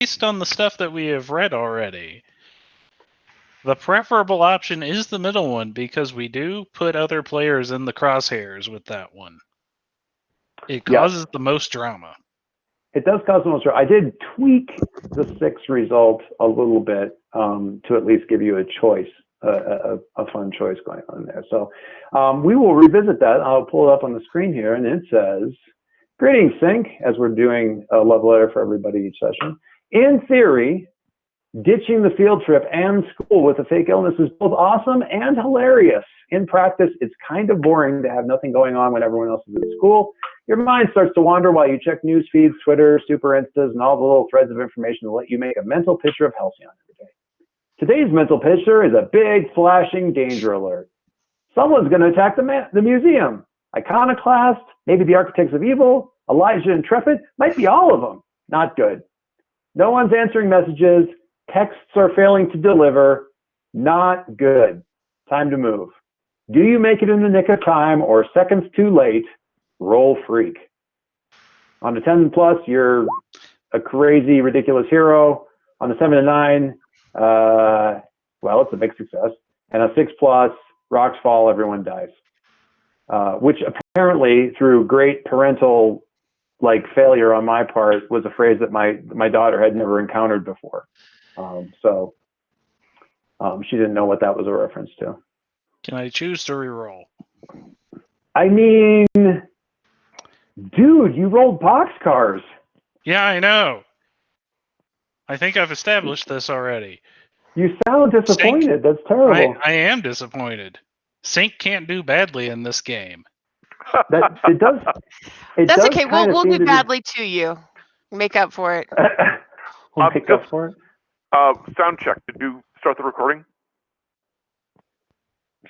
based on the stuff that we have read already, the preferable option is the middle one because we do put other players in the crosshairs with that one. It causes the most drama. It does cause the most drama. I did tweak the 6 result a little bit to at least give you a choice, a fun choice going on there. So we will revisit that. I'll pull it up on the screen here, and it says, "Greetings, Sync," as we're doing a love letter for everybody each session. "In theory, ditching the field trip and school with a fake illness is both awesome and hilarious. In practice, it's kind of boring to have nothing going on when everyone else is at school. Your mind starts to wander while you check news feeds, Twitter, Super Instas, and all the little threads of information to let you make a mental picture of Halcyon every day. Today's mental picture is a big, flashing danger alert. Someone's going to attack the museum. Iconoclast, maybe the Architects of Evil, Elijah Intrepid, might be all of them. Not good. No one's answering messages. Texts are failing to deliver. Not good. Time to move. Do you make it in the nick of time or seconds too late? Roll freak. On the 10 plus, you're a crazy, ridiculous hero. On the 7 to 9, well, it's a big success. And a 6 plus, rocks fall, everyone dies. Which apparently, through great parental failure on my part, was a phrase that my daughter had never encountered before. So she didn't know what that was a reference to. Can I choose to reroll? I mean, dude, you rolled boxcars. Yeah, I know. I think I've established this already. You sound disappointed. Sync, that's terrible. I am disappointed. Sync can't do badly in this game. It does. That's okay. We'll do badly to you. Make up for it. We'll make up for it. Sound check. Did you start the recording?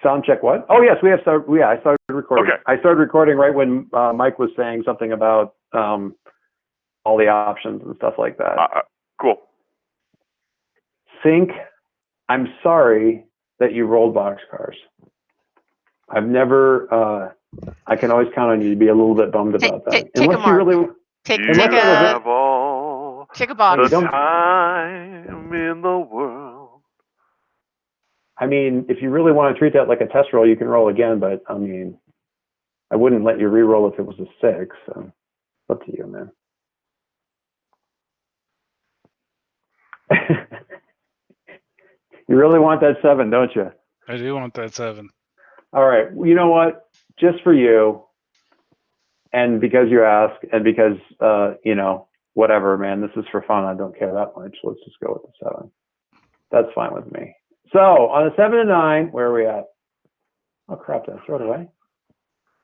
Sound check what? Oh, yes, we have started. Yeah, I started recording. Okay. I started recording right when Mike was saying something about all the options and stuff like that. Cool. Sync, I'm sorry that you rolled boxcars. I've never. I can always count on you to be a little bit bummed about that. Take a mark. Take a box. The time in the world. I mean, if you really want to treat that like a test roll, you can roll again. But I mean, I wouldn't let you re-roll if it was a 6. So it's up to you, man. You really want that 7, don't you? I do want that 7. All right. You know what? Just for you, and because you asked, and because whatever, man. This is for fun. I don't care that much. Let's just go with the 7. That's fine with me. So on the 7 to 9, where are we at? Oh crap! Did I throw it away?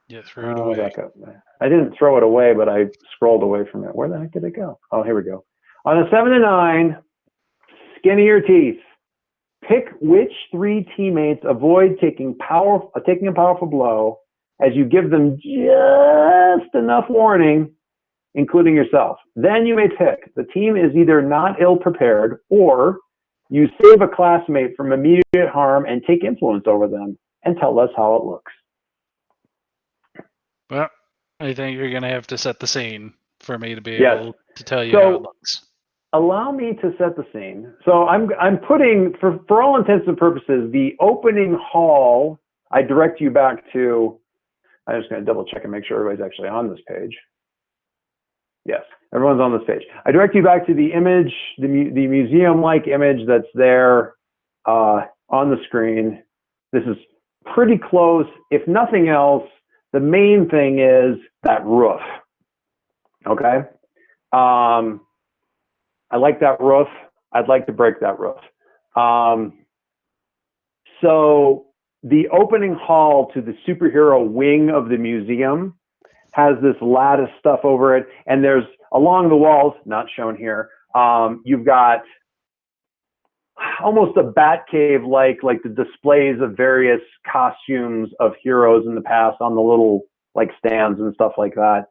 Yeah, throw it away. Back up. I didn't throw it away, but I scrolled away from it. Where the heck did it go? Oh, here we go. On the 7 to 9, skin of your teeth. Pick which 3 teammates avoid taking a powerful blow as you give them just enough warning, including yourself. Then you may pick. The team is either not ill prepared or you save a classmate from immediate harm and take influence over them, and tell us how it looks. Well, I think you're going to have to set the scene for me to be able to tell you how it looks. Allow me to set the scene. So I'm putting, for all intents and purposes, the opening hall. I direct you back to. I'm just going to double check and make sure everybody's actually on this page. Yes, everyone's on this page. I direct you back to the image, the museum-like image that's there on the screen. This is pretty close. If nothing else, the main thing is that roof. Okay? I like that roof. I'd like to break that roof. So the opening hall to the superhero wing of the museum has this lattice stuff over it, and there's along the walls, not shown here, you've got almost a bat cave like the displays of various costumes of heroes in the past on the little stands and stuff like that,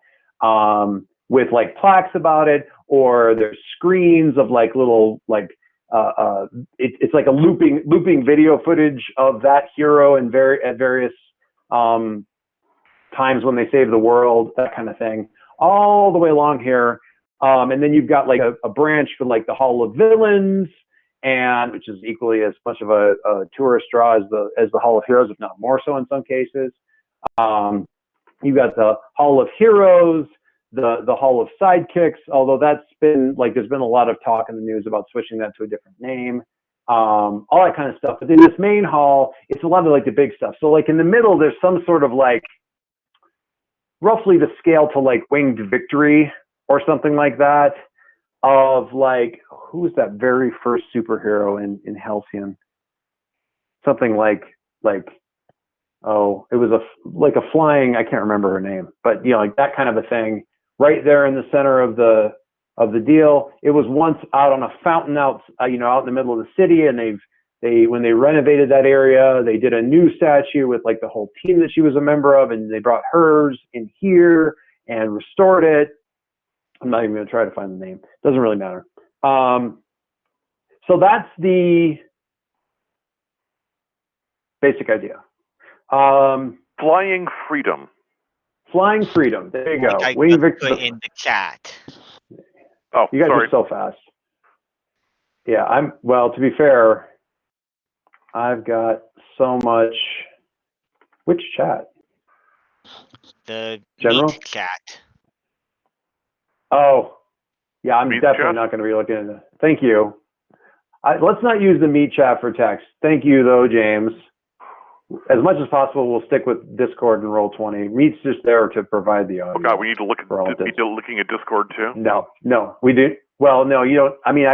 with plaques about it, or there's screens of little it's like a looping video footage of that hero at various times when they save the world, that kind of thing. All the way along here, And then you've got like a branch for like the Hall of Villains, and which is equally as much of a tourist draw as the Hall of Heroes, if not more so in some cases. You've got the Hall of Heroes, the Hall of Sidekicks, although that's been like there's been a lot of talk in the news about switching that to a different name. All that kind of stuff. But in this main hall, it's a lot of like the big stuff. So like in the middle, there's some sort of like roughly the scale to like Winged Victory or something like that of like, who was that very first superhero in Halcyon? Something like, oh, it was like a flying, I can't remember her name, but you know, like that kind of a thing right there in the center of the deal. It was once out on a fountain out in the middle of the city, and when they renovated that area, they did a new statue with like the whole team that she was a member of, and they brought hers in here and restored it. I'm not even going to try to find the name. Doesn't really matter. So that's the basic idea. Flying Freedom. Flying Freedom. There you go. I Winged put Victory. in the chat. Oh, You guys sorry. are so fast. Yeah, well, to be fair, I've got so much. Which chat? The General? meat chat. Oh, yeah, I'm Meet definitely chat? not going to be looking at that. Thank you. Let's not use the meet chat for text. Thank you, though, James. As much as possible, we'll stick with Discord and Roll20. Meet's just there to provide the audio. Oh God, we need to look For all at this. looking at Discord too. No, we do. Well, no, you don't. I mean,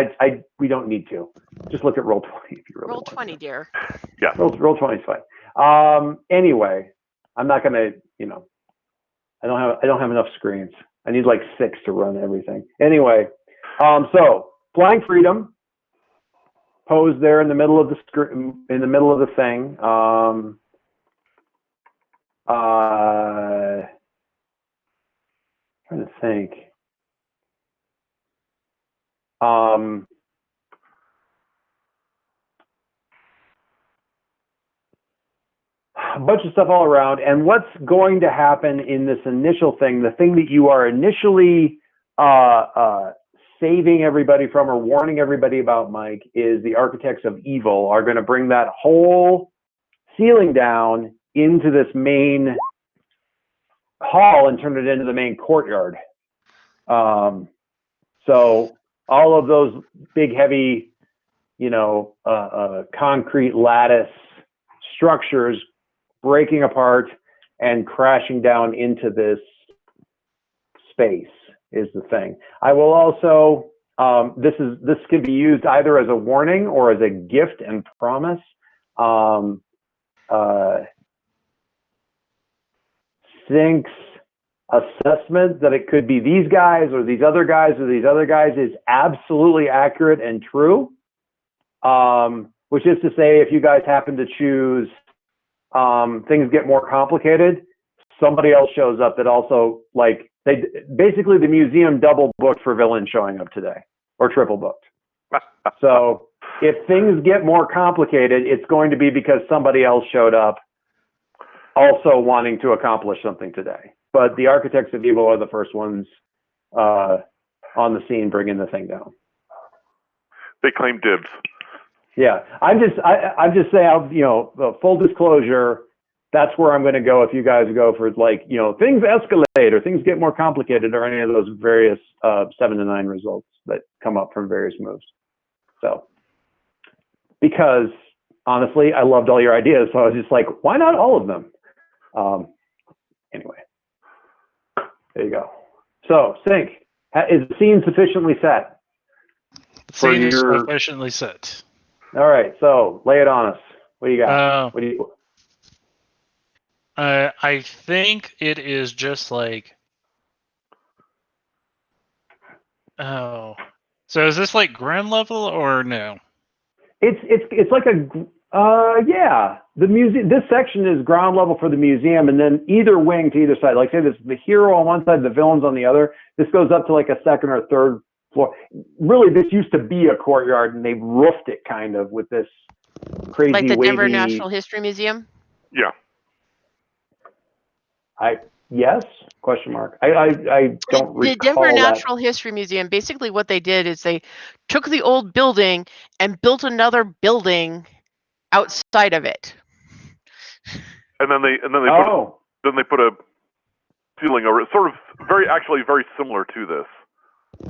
we don't need to. Just look at Roll20 if you really Roll want to. 20, dear. Yeah. Roll20 is fine. Anyway, I'm not gonna. I don't have enough screens. I need like 6 to run everything. Anyway, so Flying Freedom, posed there in the middle of the screen, in the middle of the thing. Trying to think. A bunch of stuff all around. And what's going to happen in this initial thing, the thing that you are initially saving everybody from or warning everybody about, Mike, is the Architects of Evil are going to bring that whole ceiling down into this main hall and turn it into the main courtyard. So all of those big, heavy, concrete lattice structures breaking apart and crashing down into this space is the thing. I will also, this can be used either as a warning or as a gift and promise. Sync's assessment that it could be these guys or these other guys or these other guys is absolutely accurate and true. Which is to say, if you guys happen to choose things get more complicated, somebody else shows up that also, like, basically the museum double booked for villain showing up today, or triple booked. So if things get more complicated, it's going to be because somebody else showed up also wanting to accomplish something today. But the Architects of Evil are the first ones on the scene bringing the thing down. They claim dibs. Yeah, I'm just saying, full disclosure, that's where I'm going to go if you guys go for, like, things escalate or things get more complicated or any of those various 7 to 9 results that come up from various moves. So, because honestly, I loved all your ideas, so I was just like, why not all of them? Anyway, there you go. So, Sync, is the scene sufficiently set? Scene is sufficiently set. All right, so lay it on us. What do you got? I think it is just like, oh, so is this like ground level or no? It's like yeah. The museum. This section is ground level for the museum, and then either wing to either side. Like, say there's the hero on one side, the villains on the other. This goes up to like a second or third floor. Really, this used to be a courtyard, and they've roofed it kind of with this crazy, Like the Denver wavy, National History Museum? Yeah. Yes? Question mark. I don't The Denver recall that. Natural History Museum, basically what they did is they took the old building and built another building outside of it. And then they Oh, put a ceiling over it. Sort of actually very similar to this.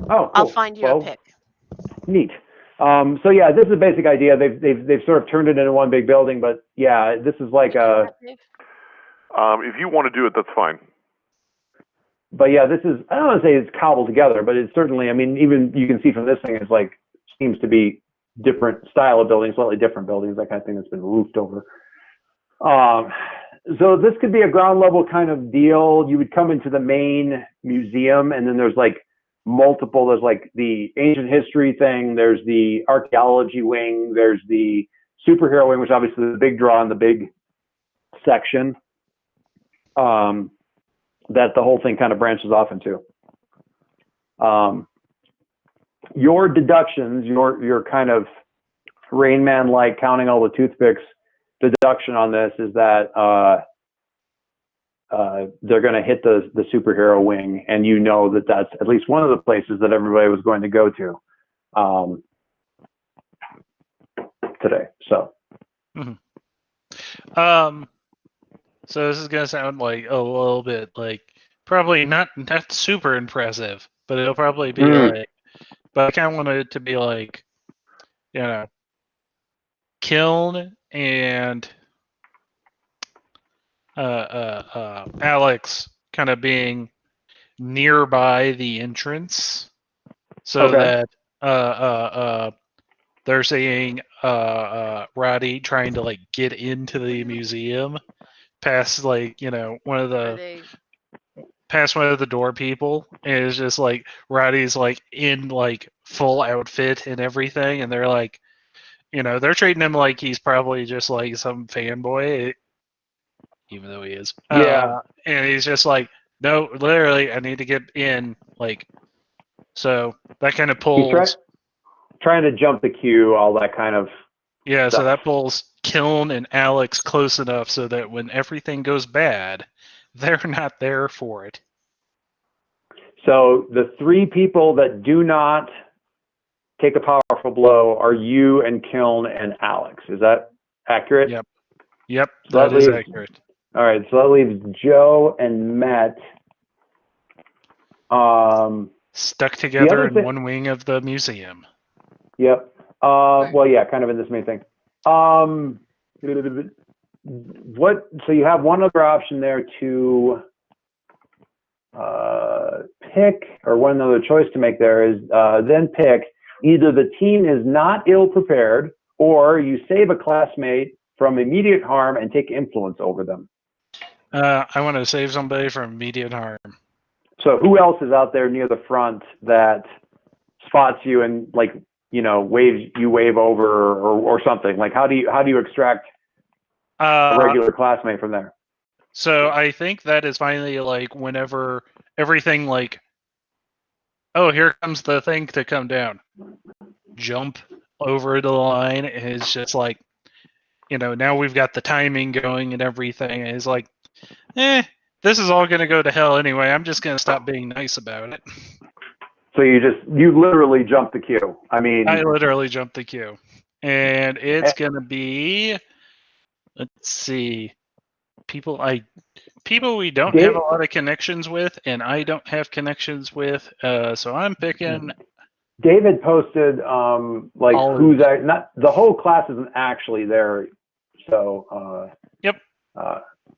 cool. I'll find you Well, a pic. Neat. So yeah, this is the basic idea. They've sort of turned it into one big building, but yeah, this is like a. If you want to do it, that's fine. But yeah, this is, I don't want to say it's cobbled together, but it's certainly, I mean, even you can see from this thing, it's like, seems to be different style of buildings, slightly different buildings, that kind of thing that's been roofed over. So this could be a ground level kind of deal. You would come into the main museum, and then there's like there's like the ancient history thing, there's the archaeology wing, there's the superhero wing, which obviously is the big draw in the big section. That the whole thing kind of branches off into. Your deductions, your kind of Rain Man like counting all the toothpicks deduction on this is that they're going to hit the superhero wing, and you know that that's at least one of the places that everybody was going to go to today. So. Mm-hmm. So this is gonna sound like a little bit like probably not super impressive, but it'll probably be like. But I kind of wanted it to be like, you know, Kiln and Alex kind of being nearby the entrance, so Okay. that they're seeing Roddy trying to like get into the museum past like one of the door people, and it's just like Roddy's like in like full outfit and everything, and they're like, they're treating him like he's probably just like some fanboy, even though he is. Yeah. And he's just like, no, literally, I need to get in. Like, so that kind of pulls. He's trying to jump the queue, all that kind of. Yeah, stuff. so that pulls Kiln and Alex close enough so that when everything goes bad, they're not there for it. So the three people that do not take a powerful blow are you and Kiln and Alex. Is that accurate? Yep, So that is leaves, accurate. All right, so that leaves Joe and Matt. Stuck together in one wing of the museum. Yep. Well, yeah, kind of in this main thing. So you have one other option there to pick, or one other choice to make there is then pick either the team is not ill prepared, or you save a classmate from immediate harm and take influence over them. I want to save somebody from immediate harm. So who else is out there near the front that spots you and wave over or something? Like how do you extract a regular classmate from there? So I think that is finally like whenever everything like, oh, here comes the thing to come down. Jump over the line, and it's just like, now we've got the timing going and everything. And it's like, this is all going to go to hell anyway. I'm just going to stop being nice about it. So you literally jump the queue. I literally jumped the queue. And it's going to be, let's see, people we don't have a lot of connections with, and I don't have connections with, so I'm picking. David posted who's not the whole class isn't actually there, so yep.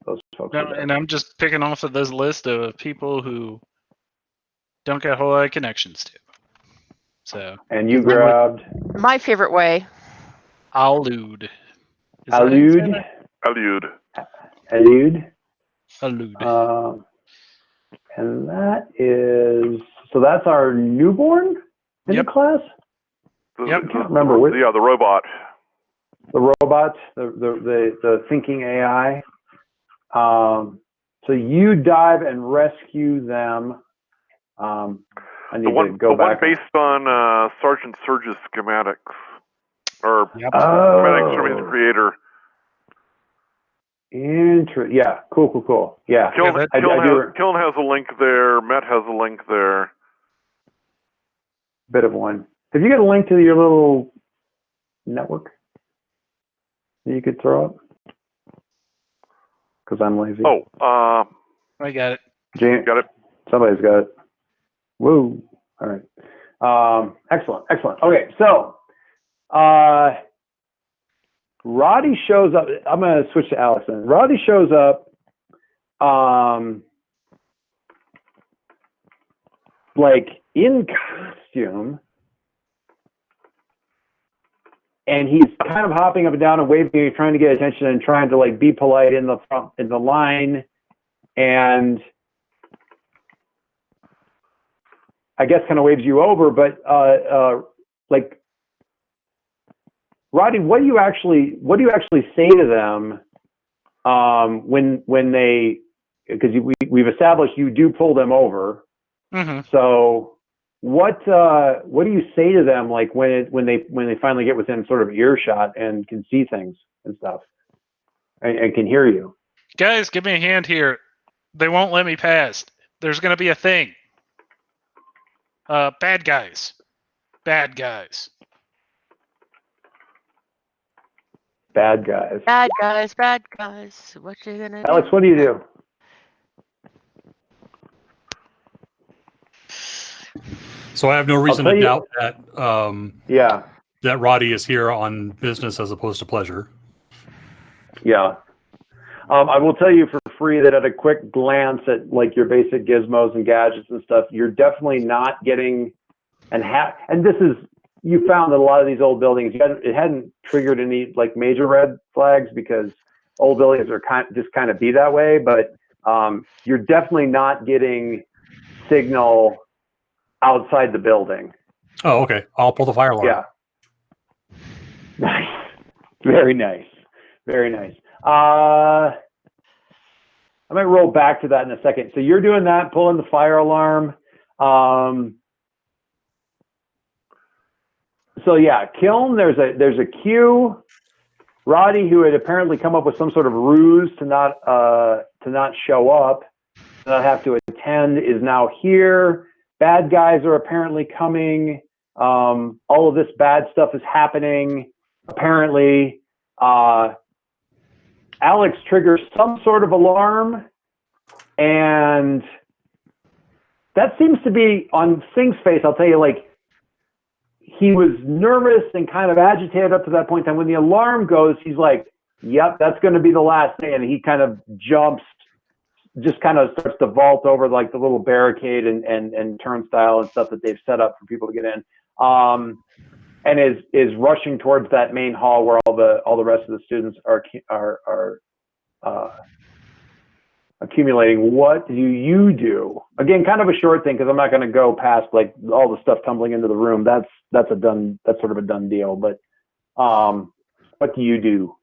Those folks. No, and I'm just picking off of this list of people who don't get a whole lot of connections to. So. And you grabbed my favorite way. Allude. Allude. And that is, so that's our newborn in the class? I can't remember which. Yeah, the robot. The robot, the thinking AI. So you dive and rescue them. I need to go back. The one based on Sergeant Surge's schematics. Or schematics from his creator. Yeah, cool. Yeah. Killen, I do- Killen has a link there. Matt has a link there. Bit of one. Have you got a link to your little network that you could throw up? Because I'm lazy. Oh, I got it. James, got it. somebody's got it. Woo. All right. Excellent. Okay, so Roddy shows up. I'm going to switch to Alex then. Roddy shows up like in costume, and he's kind of hopping up and down and waving, trying to get attention and trying to like be polite in the front, in the line, and I guess kind of waves you over, but like Roddy, what do you actually say to them when they, because we've established you do pull them over. Mm-hmm. So what do you say to them like when they finally get within sort of earshot and can see things and stuff and can hear you? Guys, give me a hand here. They won't let me pass. There's going to be a thing. Bad guys. Bad guys. Bad guys. What you gonna Alex, do? what do you do? So I have no reason tell to you- doubt that Yeah. that Roddy is here on business as opposed to pleasure. Yeah. I will tell you for free that at a quick glance at like your basic gizmos and gadgets and stuff, you're definitely not getting and this is, you found that a lot of these old buildings, it hadn't triggered any like major red flags because old buildings are kind of be that way, but you're definitely not getting signal outside the building. Oh, okay. I'll pull the fire alarm. Yeah. Nice. Very nice. I might roll back to that in a second. So you're doing that, pulling the fire alarm. So yeah, Kiln, there's a queue. Roddy, who had apparently come up with some sort of ruse to not show up, to not have to attend, is now here. Bad guys are apparently coming. All of this bad stuff is happening. Apparently, Alex triggers some sort of alarm, and that seems to be on Sing's face. I'll tell you, like, he was nervous and kind of agitated up to that point. And when the alarm goes, he's like, yep, that's going to be the last day. And he kind of jumps, just kind of starts to vault over like the little barricade and turnstile and stuff that they've set up for people to get in. And is rushing towards that main hall where all the rest of the students are accumulating. What do you do? Again, kind of a short thing because I'm not going to go past like all the stuff tumbling into the room. That's sort of a done deal. But what do you do?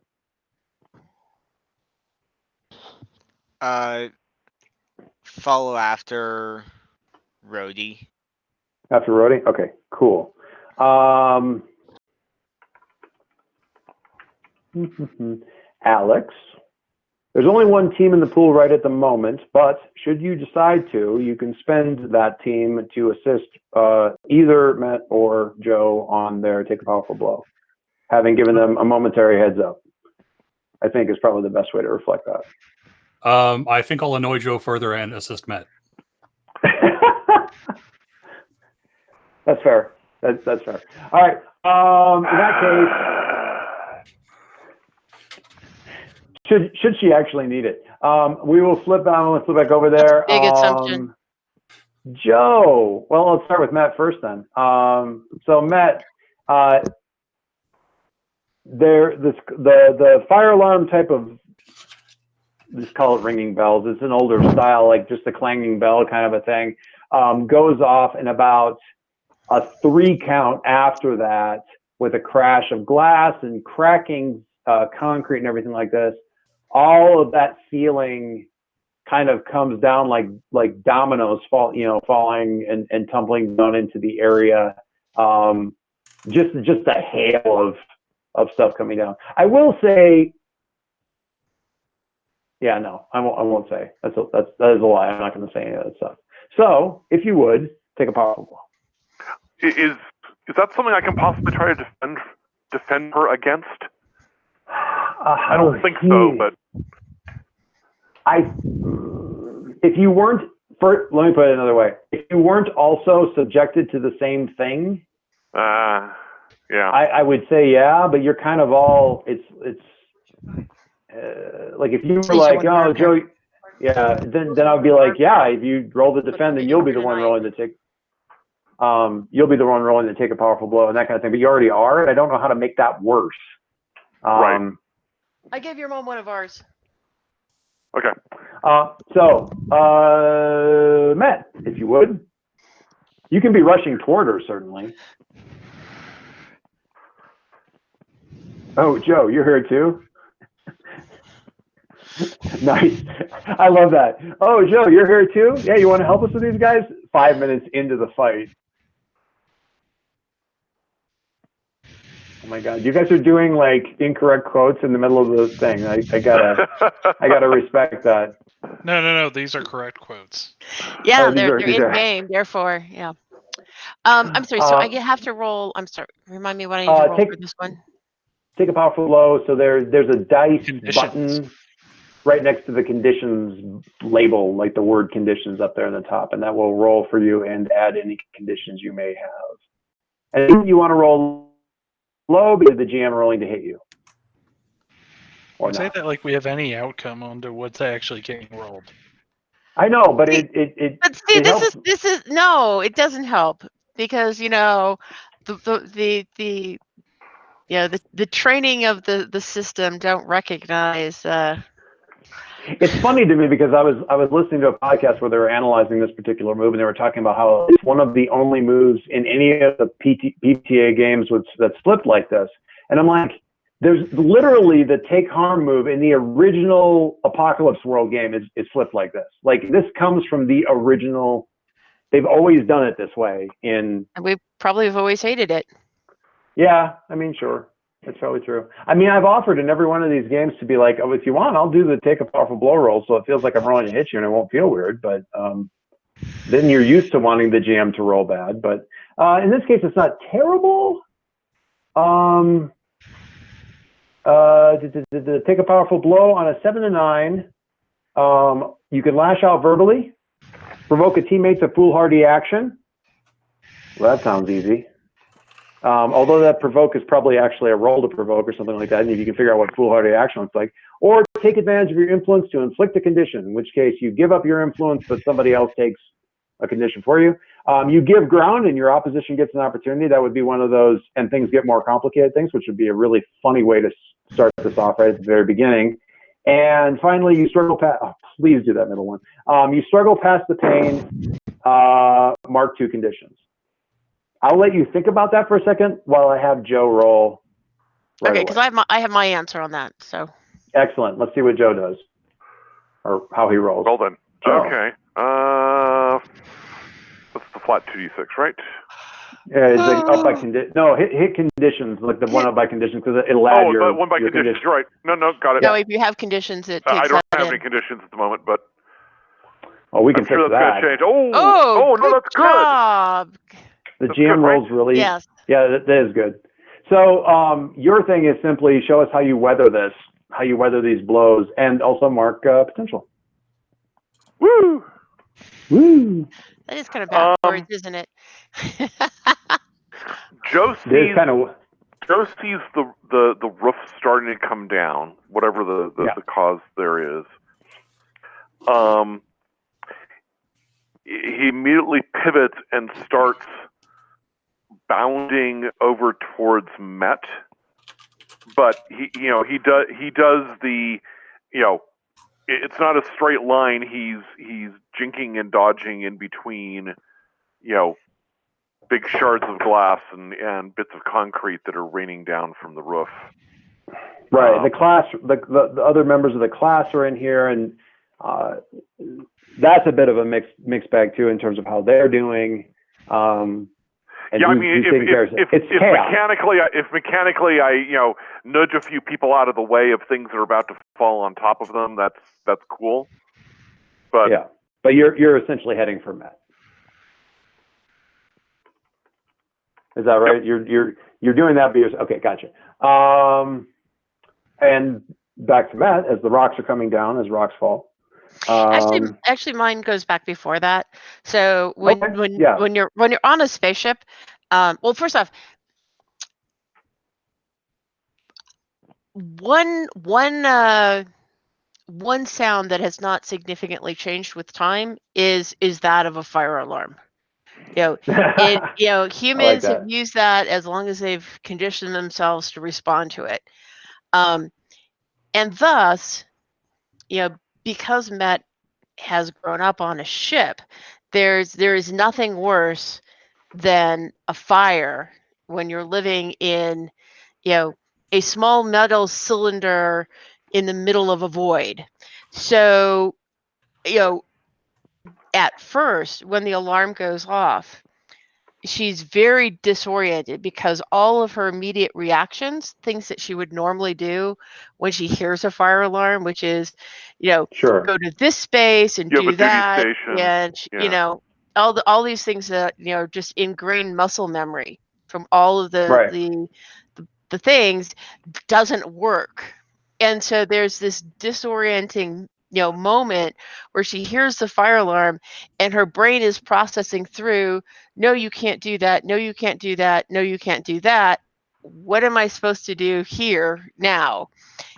Follow after Rhodey. After Rhodey? Okay, cool. Alex, there's only one team in the pool right at the moment, but should you decide to, you can spend that team to assist either Matt or Joe on their Take a Powerful Blow, having given them a momentary heads up. I think is probably the best way to reflect that. I think I'll annoy Joe further and assist Matt. That's fair. That's fair. All right. In that case, should she actually need it? We will flip back over there. Big assumption. Joe. Well, let's start with Matt first then. So Matt, the fire alarm type of, just call it ringing bells. It's an older style, like just a clanging bell kind of a thing. Goes off in about a 3 count after that, with a crash of glass and cracking concrete and everything like this. All of that ceiling kind of comes down like dominoes falling and tumbling down into the area. Just a hail of stuff coming down. I will say, Yeah, no, I won't say. That is a lie. I'm not going to say any of that stuff. So, if you would, take a powerful blow. Is that something I can possibly try to defend her against? I don't think so, but if you weren't, let me put it another way. If you weren't also subjected to the same thing, yeah, I would say yeah, but you're kind of all it's like if you were like, oh, Joe, yeah, then I would be like, yeah, if you roll the defend, then you'll be the one rolling to take. You'll be the one rolling to take a powerful blow and that kind of thing. But you already are, and I don't know how to make that worse. Right. I gave your mom one of ours. Okay. So, Matt, if you would, you can be rushing toward her, certainly. Oh, Joe, you're here too? Nice. I love that. Oh, Joe, you're here too? Yeah, you want to help us with these guys? 5 minutes into the fight. Oh my God, you guys are doing like incorrect quotes in the middle of the thing. I gotta respect that. No. These are correct quotes. Yeah, these they're are- these in are- game. Therefore, yeah. I'm sorry. So I have to roll. I'm sorry. Remind me what I need to roll for this one. Take a powerful blow. So there's a dice Conditions. button right next to the conditions label, like the word conditions up there in the top, and that will roll for you and add any conditions you may have. And if you want to roll low, because the GM rolling to hit you. Or Say not. that like we have any outcome onto what's actually getting rolled. I know, but it But see, it helps. this is no, it doesn't help because the training of the system don't recognize. It's funny to me because I was listening to a podcast where they were analyzing this particular move, and they were talking about how it's one of the only moves in any of the PTA games that's flipped like this. And I'm like, there's literally the take harm move in the original Apocalypse World game is flipped like this. Like this comes from the original. They've always done it this way. And we probably have always hated it. Yeah, I mean, sure. That's probably true. I mean, I've offered in every one of these games to be like, oh, if you want, I'll do the take a powerful blow roll, so it feels like I'm rolling to hit you and it won't feel weird. But then you're used to wanting the GM to roll bad. But in this case, it's not terrible. To take a powerful blow on a 7 to 9, you can lash out verbally, provoke a teammate to foolhardy action. Well, that sounds easy. Although that provoke is probably actually a roll to provoke or something like that, and if you can figure out what foolhardy action looks like, or take advantage of your influence to inflict a condition, in which case you give up your influence, but somebody else takes a condition for you. You give ground and your opposition gets an opportunity. That would be one of those, and things get more complicated things, which would be a really funny way to start this off right at the very beginning. And finally, you struggle past, please do that middle one. You struggle past the pain, mark 2 conditions. I'll let you think about that for a second while I have Joe roll. Okay, because I have my answer on that. So excellent. Let's see what Joe does, or how he rolls. Well then. Joe. Okay. That's the flat 2d6, right? Yeah, it's like up by condition. No, hit conditions, like the one up by conditions, because it'll add your. Oh, one by your conditions. You're right. No, got it. no, if you have conditions, it takes I don't that have in. any conditions at the moment, but Oh, we can I'm sure fix that's that. going to change. Oh, no, that's good. job. The That's GM good, right? rolls really. Yes. Yeah, that is good. So your thing is simply show us how you weather this, how you weather these blows, and also mark potential. Woo! Woo! That is kind of backwards, isn't it? Joe It is sees kind of. Joe sees the roof starting to come down, whatever the cause there is. He immediately pivots and starts bounding over towards Met, but he does the, it's not a straight line. He's jinking and dodging in between, big shards of glass and bits of concrete that are raining down from the roof. Right. The class, the other members of the class are in here, and that's a bit of a mixed bag too in terms of how they're doing. And Yeah, I who's mean, taking care of it? It's if chaos. mechanically I nudge a few people out of the way of things that are about to fall on top of them, that's cool. But Yeah, but you're essentially heading for Met. Is that right? You're doing that because okay, gotcha. And back to Met as the rocks are coming down, as rocks fall. Actually, mine goes back before that. So when Okay, when yeah. when you're on a spaceship, well, first off, one sound that has not significantly changed with time is that of a fire alarm. Humans have that. used that as long as they've conditioned themselves to respond to it, and thus, because Met has grown up on a ship, there is nothing worse than a fire when you're living in, a small metal cylinder in the middle of a void. So, at first, when the alarm goes off, she's very disoriented because all of her immediate reactions, things that she would normally do when she hears a fire alarm, which is, Sure. go to this space and You have do a duty that, station. and Yeah. all these things that just ingrained muscle memory from all of Right. the things doesn't work, and so there's this disorienting moment where she hears the fire alarm and her brain is processing through, no, you can't do that, no, you can't do that, no, you can't do that, what am I supposed to do here now?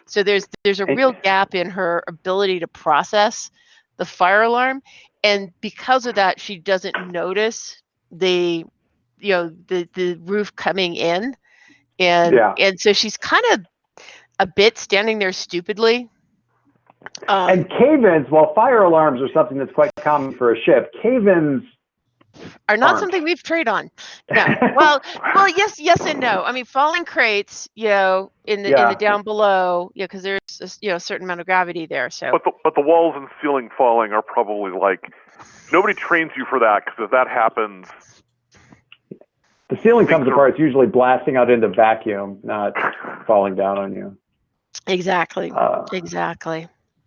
So there's a real gap in her ability to process the fire alarm, and because of that, she doesn't notice the roof coming in, and Yeah. and so she's kind of a bit standing there stupidly. And cave-ins, while fire alarms are something that's quite common for a ship, cave-ins are not aren't. something we've trade on. No. Well, yes and no. I mean, falling crates, in the down below, because there's a certain amount of gravity there. So. But the walls and ceiling falling are probably like, nobody trains you for that, because if that happens, the ceiling comes apart. It's usually blasting out into vacuum, not falling down on you. Exactly. Exactly.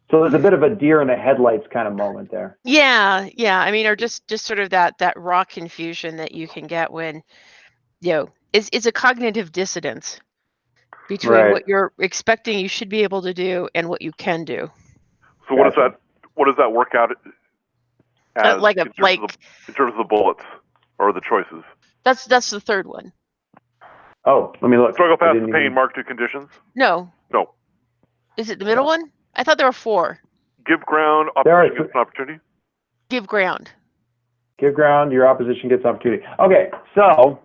So there's a bit of a deer in the headlights kind of moment there. Yeah. I mean, or just sort of that raw confusion that you can get when, it's a cognitive dissonance between what you're expecting you should be able to do and what you can do. So what does that work out as in terms of the bullets or the choices? That's the third one. Oh, let me look. Struggle past the pain, mark 2 conditions? No. Is it the middle one? I thought there were 4. Give ground, opposition gets an opportunity. Give ground. Give ground, your opposition gets opportunity. Okay, so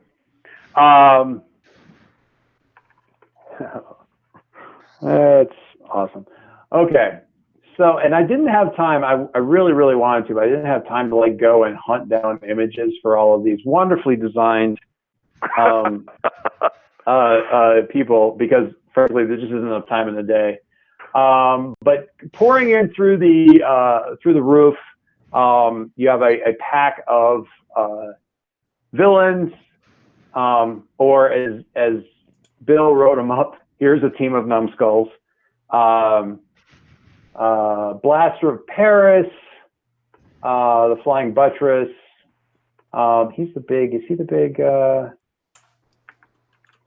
that's awesome. Okay, so, and I didn't have time, I really, really wanted to, but I didn't have time to go and hunt down images for all of these wonderfully designed people, because frankly, there just isn't enough time in the day. But pouring in through the roof, you have a pack of villains, or as Bill wrote them up, here's a team of numbskulls. Blaster of Paris, the Flying Buttress. He's the big. Is he the big?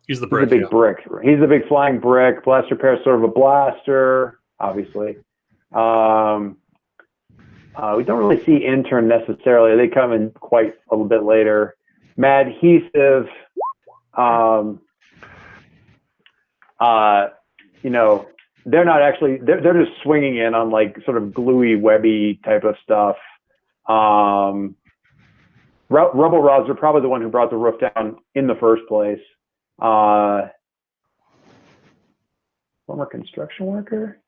He's the brick. He's a big brick. He's a big flying brick. Blaster Paris, sort of a blaster, obviously. We don't really see Intern necessarily. They come in quite a little bit later. Madhesive. They're not actually. They're just swinging in on sort of gluey, webby type of stuff. Rubble Rods are probably the one who brought the roof down in the first place. Former construction worker.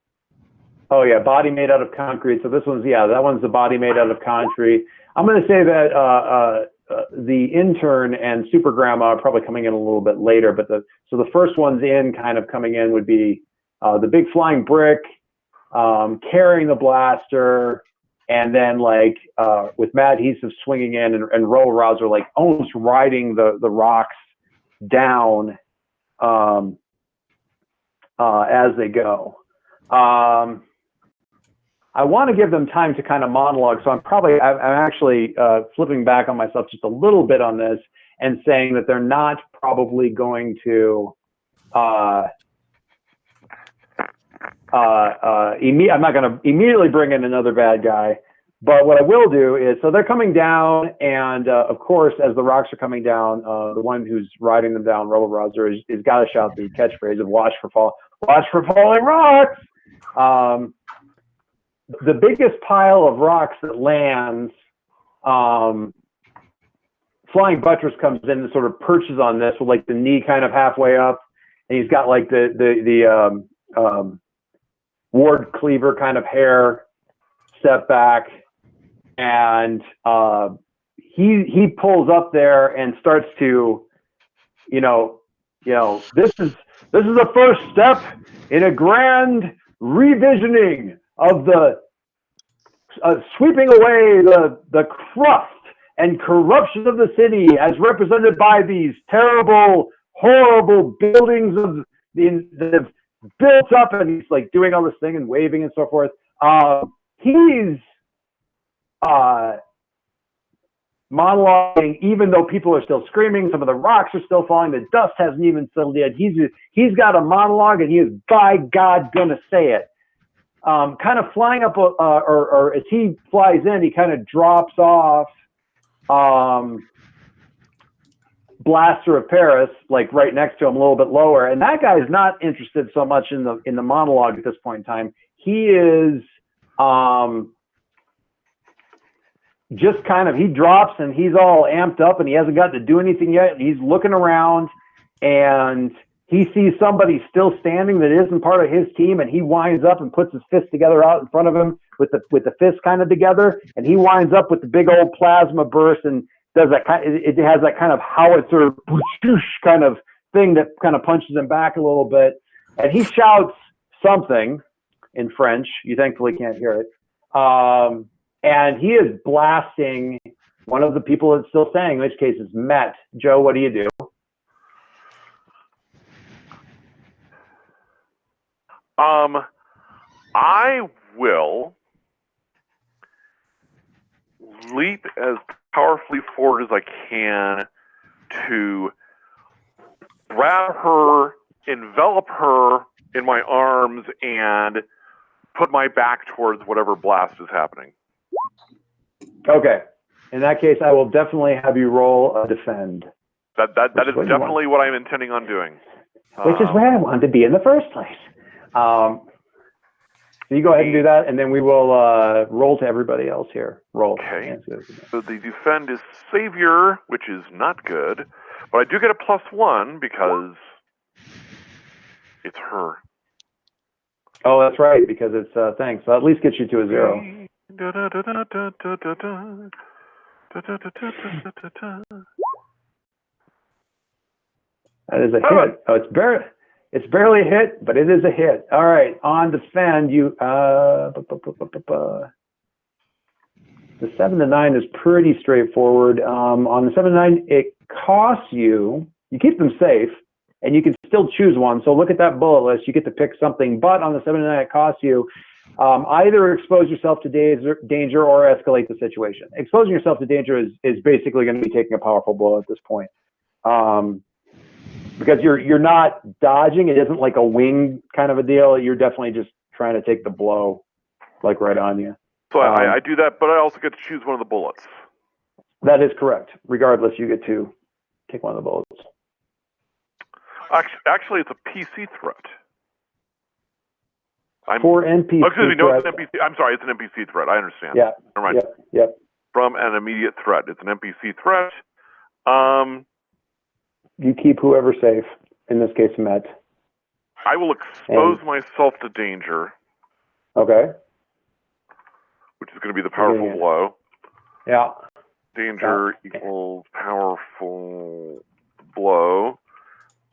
Oh yeah, body made out of concrete. So this one's that one's the body made out of concrete. I'm going to say that the Intern and Super Grandma are probably coming in a little bit later, but the first ones coming in would be the big flying brick, carrying the blaster, and then like with Mad Adhesive swinging in, and Roll Rouser like almost riding the rocks down as they go. I want to give them time to kind of monologue, so I'm actually flipping back on myself just a little bit on this and saying that they're not probably going to I'm not going to immediately bring in another bad guy, but what I will do is, so they're coming down, and of course, as the rocks are coming down, the one who's riding them down, Roller Rouser, is got to shout the catchphrase of "Watch for falling rocks." The biggest pile of rocks that lands, Flying Buttress comes in and sort of perches on this with like the knee kind of halfway up, and he's got like the Ward Cleaver kind of hair set back, and he pulls up there and starts to, this is the first step in a grand revisioning of the sweeping away the crust and corruption of the city as represented by these terrible, horrible buildings that have built up, and he's like doing all this thing and waving and so forth. He's monologuing, even though people are still screaming, some of the rocks are still falling, the dust hasn't even settled yet. He's got a monologue, and he is, by God, gonna say it. Kind of flying up, or as he flies in, he kind of drops off Blaster of Paris, like right next to him, a little bit lower. And that guy's not interested so much in the monologue at this point in time. He is just kind of, he drops and he's all amped up and he hasn't got to do anything yet. And he's looking around and he sees somebody still standing that isn't part of his team, and he winds up and puts his fist together out in front of him with the fist kind of together, and he winds up with the big old plasma burst and does that kind. It has that kind of howitzer kind of thing that kind of punches him back a little bit, and he shouts something in French. You thankfully can't hear it, and he is blasting one of the people that's still saying, in which case is Met. Joe, what do you do? I will leap as powerfully forward as I can to grab her, envelop her in my arms, and put my back towards whatever blast is happening. Okay. In that case, I will definitely have you roll a defend. That is definitely what I'm intending on doing. Which is where I wanted to be in the first place. So you go ahead and do that, and then we will roll to everybody else here. Roll. Okay. So the defend is Savior, which is not good, but I do get a +1 because it's her. Oh, that's right, because it's thanks. So at least gets you to a 0. That is a hit. Oh, it's barely a hit, but it is a hit. All right, on defend, you the 7 to 9 is pretty straightforward. On the 7 to 9, it costs you keep them safe, and you can still choose one. So look at that bullet list. You get to pick something, but on the 7 to 9, it costs you either expose yourself to danger or escalate the situation. Exposing yourself to danger is basically going to be taking a powerful blow at this point. Because you're not dodging. It isn't like a wing kind of a deal. You're definitely just trying to take the blow, like right on you. So I do that, but I also get to choose one of the bullets. That is correct. Regardless, you get to take one of the bullets. Actually, it's a PC threat. For NPC oh, excuse me, no, threat. it's an NPC. I'm sorry, it's an NPC threat. I understand. Yeah. Never mind. Yep. From an immediate threat. It's an NPC threat. You keep whoever safe. In this case, Met. I will expose myself to danger. Okay. Which is going to be the powerful blow. Yeah. Danger equals powerful blow.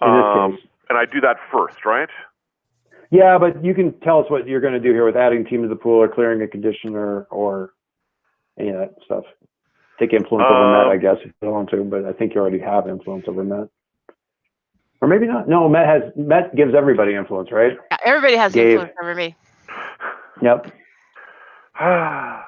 In this case. And I do that first, right? Yeah, but you can tell us what you're going to do here with adding team to the pool or clearing a condition or any of that stuff. Take influence over Met, I guess, if you want to, but I think you already have influence over Met. Or maybe not. No, Met gives everybody influence, right? Yeah, everybody has Gabe. influence over me. Yep. I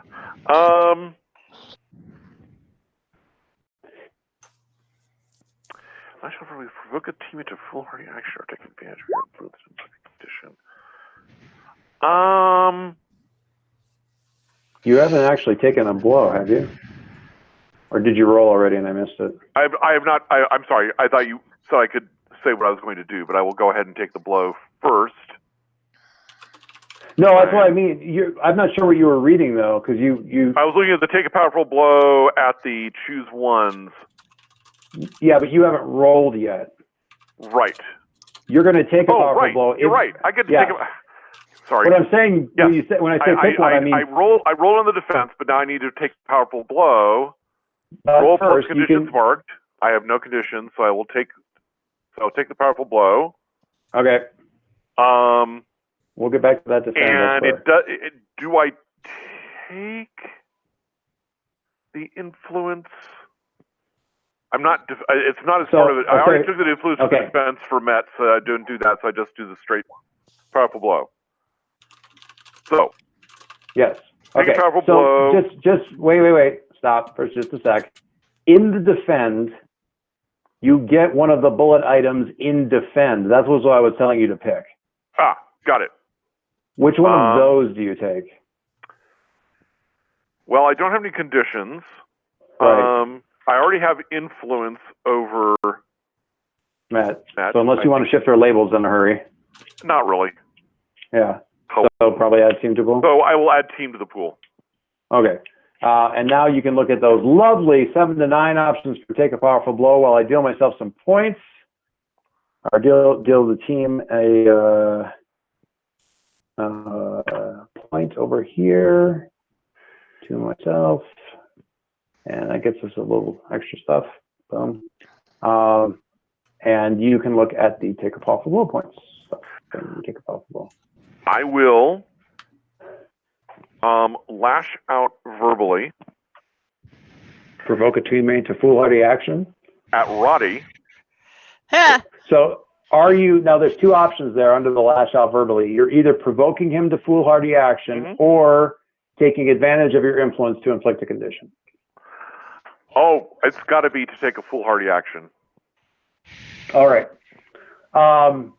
shall probably provoke a team into foolhardy action or take advantage of your influence in condition. You haven't actually taken a blow, have you? Or did you roll already and I missed it? I have not. I'm sorry. I thought you said I could say what I was going to do, but I will go ahead and take the blow first. No, that's what I mean. I'm not sure what you were reading though, because you. I was looking at the take a powerful blow at the choose ones. Yeah, but you haven't rolled yet. Right. You're going to take a powerful right. blow. You're right. I get to take a. Sorry. What I'm saying, yes. when I say pick one, I mean I roll on the defense, but now I need to take a powerful blow. Roll plus first, conditions marked. I have no conditions, so I'll take the powerful blow. Okay. We'll get back to that defense. And do I take the influence? I'm not. It's not as part of it. I already took the influence of the defense for Met, so I didn't do that. So I just do the straight powerful blow. So. Yes. Take a powerful so blow. Just wait. Stop for just a sec. In the defend, you get one of the bullet items in defend. That was what I was telling you to pick. Ah, got it. Which one of those do you take? Well, I don't have any conditions. Right. I already have influence over Matt. So unless you want to shift our labels in a hurry. Not really. Yeah. So probably add team to pool? So I will add team to the pool. Okay. And now you can look at those lovely 7 to 9 options for take a powerful blow while I deal myself some points. Or deal the team a point over here to myself. And that gets us a little extra stuff. Boom. And you can look at the take a powerful blow points. So, take a powerful blow. I will lash out verbally. Provoke a teammate to foolhardy action. At Roddy. Yeah. So now there's two options there under the lash out verbally. You're either provoking him to foolhardy action or taking advantage of your influence to inflict a condition. Oh, it's got to be to take a foolhardy action. All right. I'm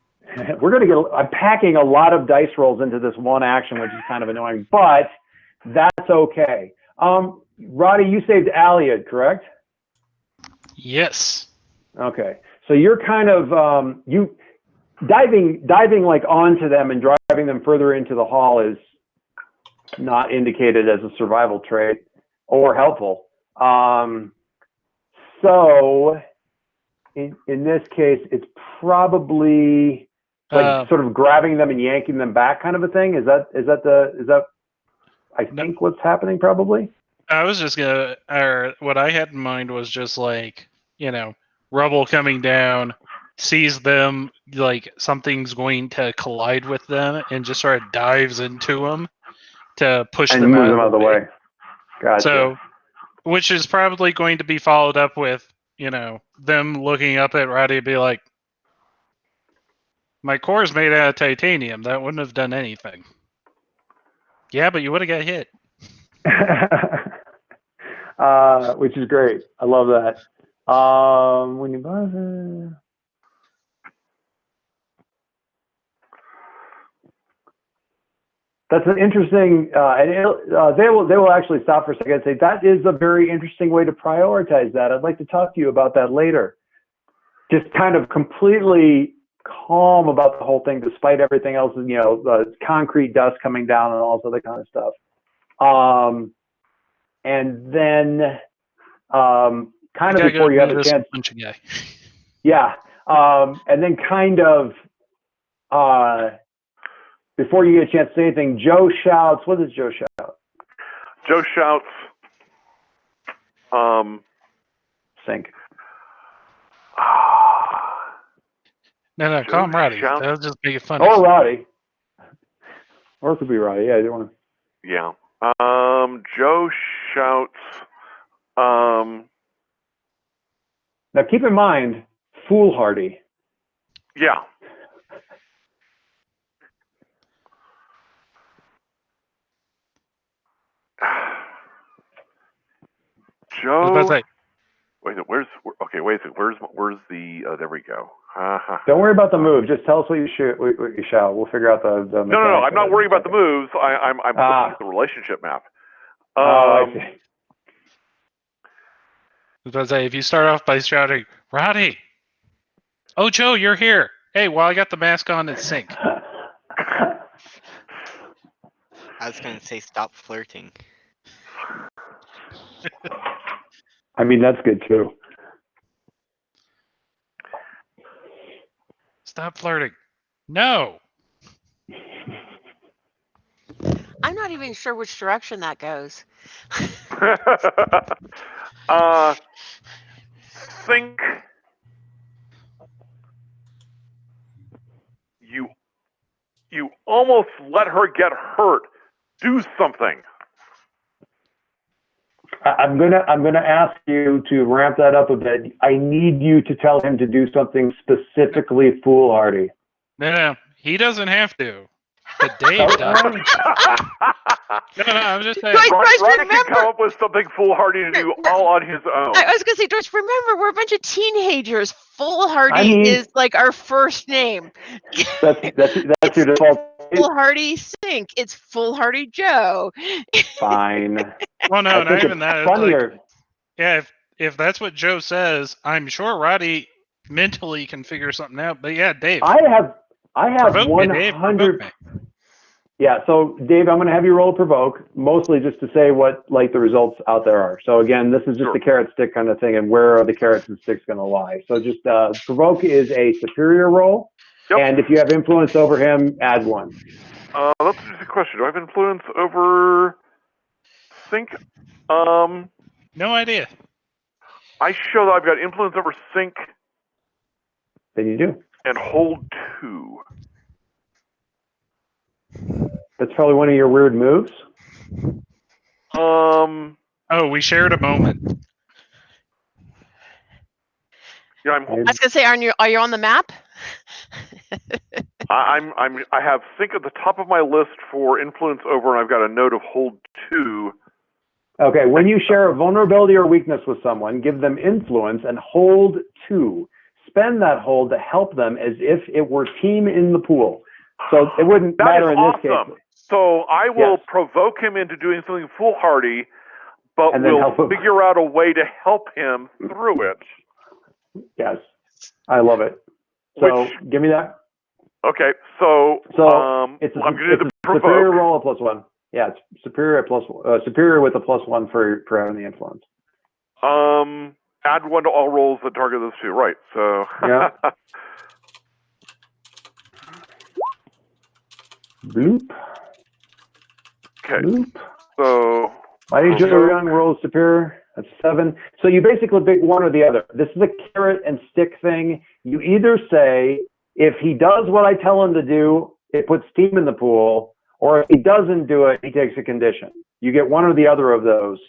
packing a lot of dice rolls into this one action, which is kind of annoying, but that's okay. Roddy, you saved Aliad, correct? Yes. Okay. So you're kind of diving like onto them and driving them further into the hall is not indicated as a survival trait or helpful. So in this case, it's probably like sort of grabbing them and yanking them back kind of a thing. Is that I think what's happening probably? I was just what I had in mind was just like, rubble coming down, sees them like something's going to collide with them and just sort of dives into them to push and them move them out of the way. Gotcha. So, which is probably going to be followed up with, them looking up at Roddy and be like, my core is made out of titanium. That wouldn't have done anything. Yeah, but you would have got hit. Which is great. I love that. When you buzzer. That's an interesting, and they will actually stop for a second and say, that is a very interesting way to prioritize that. I'd like to talk to you about that later. Just kind of completely calm about the whole thing, despite everything else, the concrete dust coming down and all this other kind of stuff. And then kind of before you have a chance. Yeah. And then kind of before you get a chance to say anything, Joe shouts. What does Joe shout? Joe shouts. Sync. No, call him Roddy. That'll just make it fun. Or Roddy. Or it could be Roddy. Yeah, I don't want to. Yeah. Joe shouts. Now keep in mind, foolhardy. Yeah. I was about to Joe. say, Wait, okay, wait a second. Where's the? There we go. Don't worry about the move. Just tell us what you shoot. What you shall. We'll figure out the. No. I'm not worrying about the moves. I'm looking at the relationship map. I see. I was about to say, if you start off by shouting, Roddy! Oh, Joe, you're here. Hey, well, I got the mask on, it's sync. I was gonna say stop flirting. I mean, that's good too. Stop flirting. No. I'm not even sure which direction that goes. Think you almost let her get hurt. Do something. I'm gonna ask you to ramp that up a bit. I need you to tell him to do something specifically foolhardy. No, he doesn't have to. But Dave does. No, I'm just saying. Joyce, Roddy can remember- come up with something foolhardy to do all on his own. I was gonna say, Joyce, remember, we're a bunch of teenagers. Foolhardy I mean- is like our first name. That's your default. Foolhardy Sink. It's Foolhardy Joe. Fine. Well, no, I not think even it's that. It's like, funnier. yeah, if that's what Joe says, I'm sure Roddy mentally can figure something out. But yeah, Dave. I have Provoke me, Dave. 100. Provoke me. Yeah. So Dave, I'm going to have you roll a provoke, mostly just to say what like the results out there are. So again, this is just Sure. a carrot stick kind of thing, and where are the carrots and sticks going to lie? So just provoke is a superior roll, Yep. and if you have influence over him, add one. That's just a question. Do I have influence over Sync? No idea. I show that I've got influence over Sync Then you do. and hold 2. That's probably one of your weird moves. Oh, we shared a moment. Yeah, I was gonna say, are you on the map? I have Sync at the top of my list for influence over, and I've got a note of hold 2. Okay, when you share a vulnerability or weakness with someone, give them influence and hold 2. Spend that hold to help them as if it were team in the pool. So it wouldn't That matter is in this awesome. case. So I will Yes. provoke him into doing something foolhardy, but And then we'll help him. figure out a way to help him through it. Yes, I love it. So Which- give me that. Okay, so, It's a, I'm going to do the superior provoke. roll of +1. Yeah, it's superior at superior with a +1 for having the influence. Add 1 to all rolls that target those 2. Right. So. Yeah. Bloop. Okay. Bloop. So. Mighty Joe Provoke. Young rolls superior. That's 7. So you basically pick one or the other. This is a carrot and stick thing. You either say, if he does what I tell him to do, it puts team in the pool, or if he doesn't do it, he takes a condition. You get one or the other of those,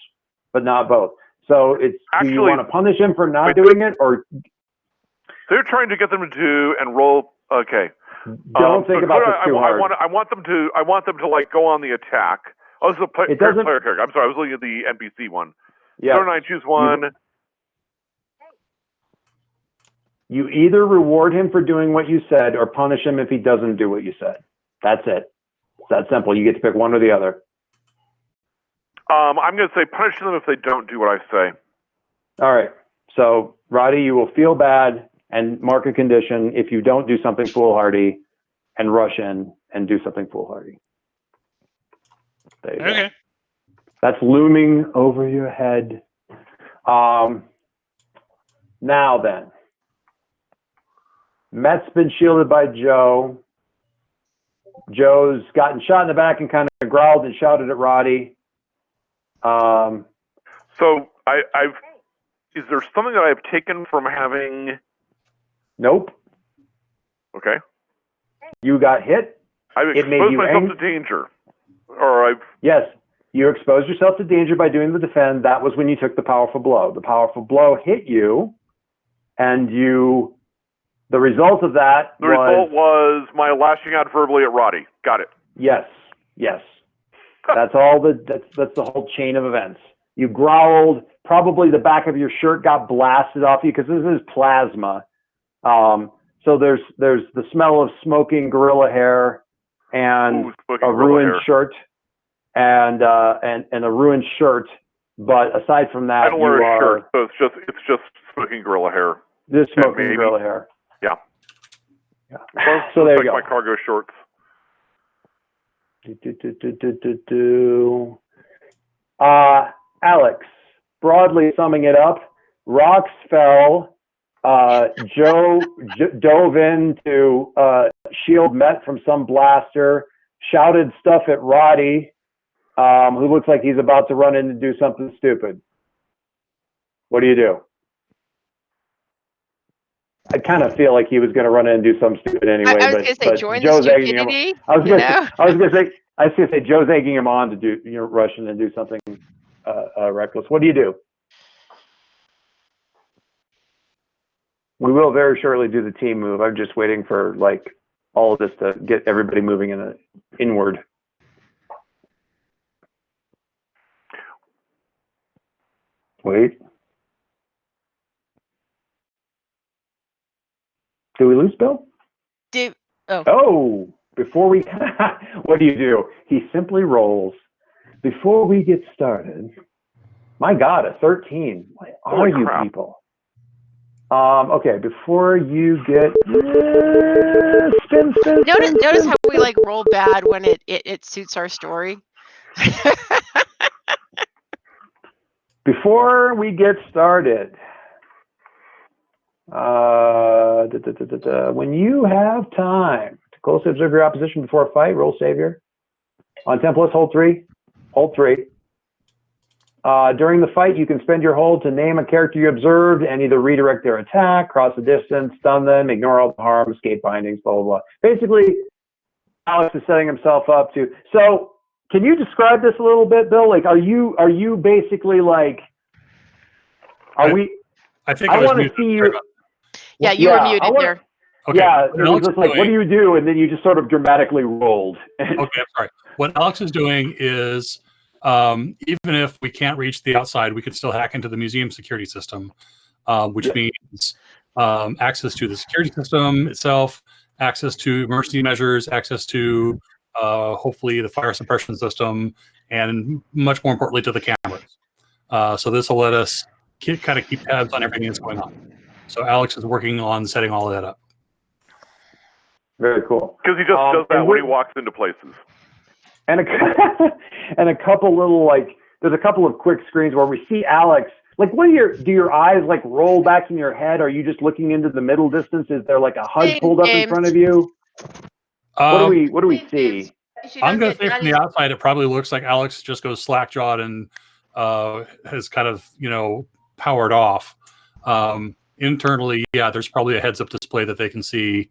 but not both. So it's, do Actually- you want to punish him for not wait. doing it, or So you're trying to get them to do and roll. Okay. don't think so about could this too hard? I want them to like go on the attack. Oh, this is a It doesn't- player character. I'm sorry, I was looking at the NPC one. Yeah. 09, choose one. You either reward him for doing what you said or punish him if he doesn't do what you said. That's it. It's that simple. You get to pick one or the other. I'm going to say punish them if they don't do what I say. All right. So, Roddy, you will feel bad and mark a condition if you don't do something foolhardy and rush in and do something foolhardy. There you go. Okay. That's looming over your head. Now then, Met's been shielded by Joe. Joe's gotten shot in the back and kind of growled and shouted at Roddy. So I've. Is there something that I've taken from having? Nope. Okay. You got hit. I've It made exposed you myself angry? to danger, or I've. Yes. You exposed yourself to danger by doing the defend. That was when you took the powerful blow. The powerful blow hit you, and the result of that The result was my lashing out verbally at Roddy. Got it. Yes. That's all that's the whole chain of events. You growled, probably the back of your shirt got blasted off you because this is plasma. So there's the smell of smoking gorilla hair and Ooh, smoking a gorilla ruined hair. shirt and a ruined shirt. But aside from that, I don't wear a shirt, so it's just smoking gorilla hair. Just smoking maybe. gorilla hair. Yeah. Yeah. So there you go. My cargo shorts. Alex, broadly summing it up, rocks fell. Joe dove in to shield Met from some blaster, shouted stuff at Roddy, who looks like he's about to run in and do something stupid. What do you do? I kind of feel like he was going to run in and do something stupid anyway. I was going to say, join the stupidity. I was going to say, Joe's egging him on to do, rush in and do something reckless. What do you do? We will very shortly do the team move. I'm just waiting for all of this to get everybody moving inward. Wait. Do we lose Bill? Oh, before we, what do? He simply rolls. Before we get started, my God, a 13. What are Holy you crap. people? Okay, before you get spin. Notice how we roll bad when it suits our story. Before we get started, when you have time to closely observe your opposition before a fight, roll savior. On templates, hold 3. Hold 3. During the fight, you can spend your hold to name a character you observed and either redirect their attack, cross the distance, stun them, ignore all the harm, escape bindings, blah, blah, blah. Basically, Alex is setting himself up to. So, can you describe this a little bit, Bill? Are you basically are we? I think I was want to muted. see you. Yeah, you were muted there. Okay. Yeah, it what was Alex just is what do you do? And then you just sort of dramatically rolled. Okay, I'm sorry. What Alex is doing is, even if we can't reach the outside, we can still hack into the museum security system, which means access to the security system itself, access to emergency measures, access to hopefully the fire suppression system, and much more importantly to the cameras. So this will let us kind of keep tabs on everything that's going on. So Alex is working on setting all of that up. Very cool. Because he just does that when he walks into places. And a couple little there's a couple of quick screens where we see Alex. Do your eyes roll back in your head? Are you just looking into the middle distance? Is there a HUD pulled up in front of you? What do we see? I'm going to say from the outside, it probably looks like Alex just goes slack-jawed and has kind of, powered off. Internally, yeah, there's probably a heads-up display that they can see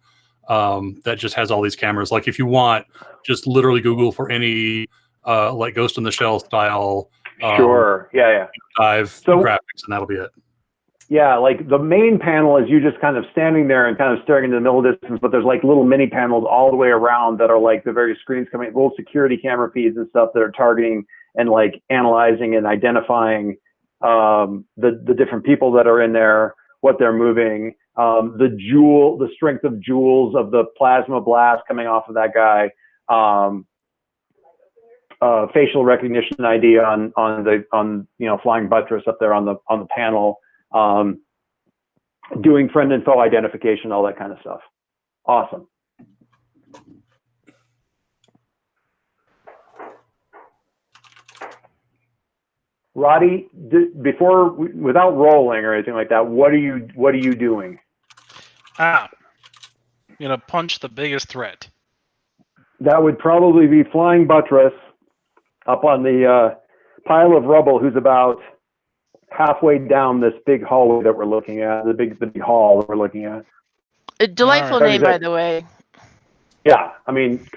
that just has all these cameras. If you want, just literally Google for any Ghost in the Shell style Sure. Yeah. dive graphics, and that'll be it. Yeah, the main panel is you just kind of standing there and kind of staring into the middle distance, but there's little mini panels all the way around that are the various screens coming, little security camera feeds and stuff that are targeting and analyzing and identifying the different people that are in there, what they're moving, the strength of joules of the plasma blast coming off of that guy, facial recognition ID on flying buttress up there on the panel. Doing friend and foe identification, all that kind of stuff. Awesome. Roddy, without rolling or anything like that, what are you doing? Punch the biggest threat. That would probably be flying buttress up on the pile of rubble, who's about halfway down this big hallway that we're looking at, the big hall that we're looking at. A delightful name, by the way. Yeah,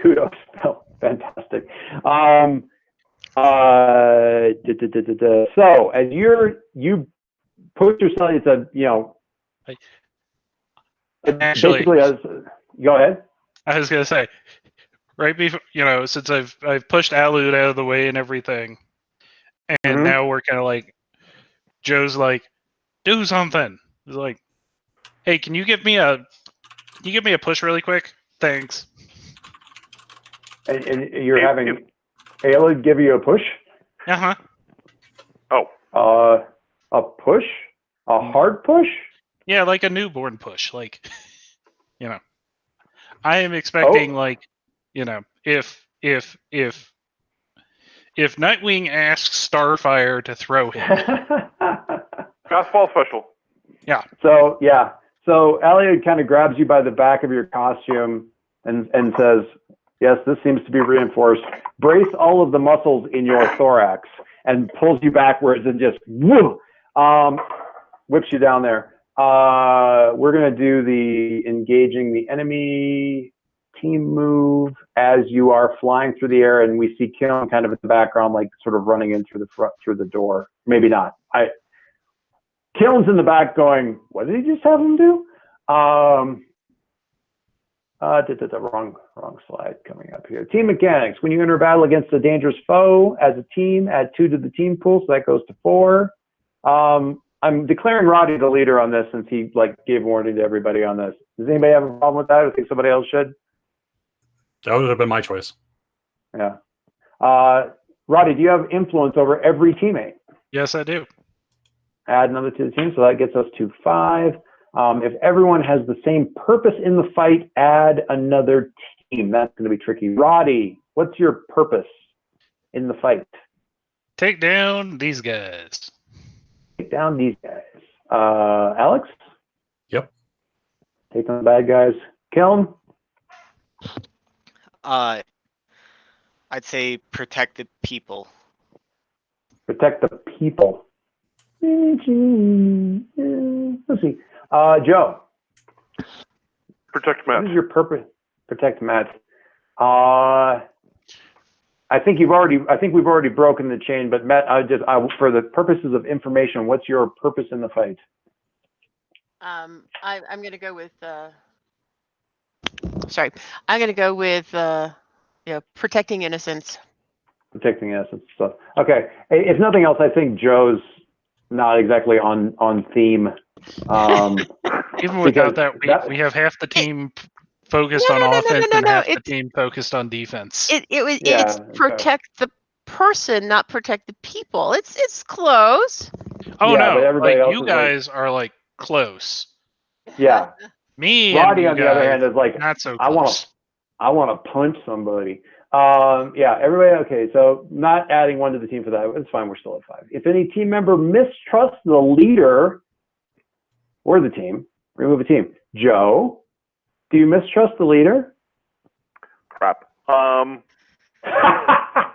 kudos. Oh, fantastic. So as you put yourself, it's a Actually, basically as go ahead. I was gonna say, right before since I've pushed Alud out of the way and everything, and Mhm. now we're kind of like, Joe's like, do something. He's like, hey, can you give me a push really quick? Thanks. And you're If- having Ayla give you a push. Uh huh. A push, a hard push. Yeah, like a newborn push. Like, I am expecting if Nightwing asks Starfire to throw him. Fastball special. So Elliot kind of grabs you by the back of your costume and says, "Yes, this seems to be reinforced. Brace all of the muscles in your thorax," and pulls you backwards and just whoo, whips you down there. We're gonna do the engaging the enemy team move as you are flying through the air, and we see Kim kind of in the background, like sort of running in through the door. Maybe not. Killen's in the back going, what did he just have him do? Did the wrong slide coming up here. Team mechanics. When you enter a battle against a dangerous foe as a team, add 2 to the team pool, so that goes to 4. I'm declaring Roddy the leader on this since he gave warning to everybody on this. Does anybody have a problem with that? I think somebody else should. That would have been my choice. Yeah. Roddy, do you have influence over every teammate? Yes, I do. Add another to the team, so that gets us to 5. If everyone has the same purpose in the fight, add another team. That's going to be tricky. Roddy, what's your purpose in the fight? Take down these guys. Take down these guys. Alex? Yep. Take down the bad guys. Kelm? I'd say protect the people. Protect the people. Let's see. Joe? Protect What Matt. is your purpose? Protect Matt. I think we've already broken the chain, but Matt, for the purposes of information, what's your purpose in the fight? I'm gonna go with sorry. I'm gonna go with protecting innocence. Protecting innocent stuff. Okay. If nothing else, I think Joe's not exactly on theme. Even without because we have half the team focused on offense and half the team focused on defense. It's protect the person, not protect the people. It's close. Oh Yeah, but no, everybody else you is guys are close. Yeah. Me Roddy, and on you the other guys, hand, is like, not so I close. want to punch somebody. Yeah, everybody. Okay, so not adding 1 to the team for that. It's fine. We're still at 5. If any team member mistrusts the leader or the team, remove a team. Joe, do you mistrust the leader? Crap.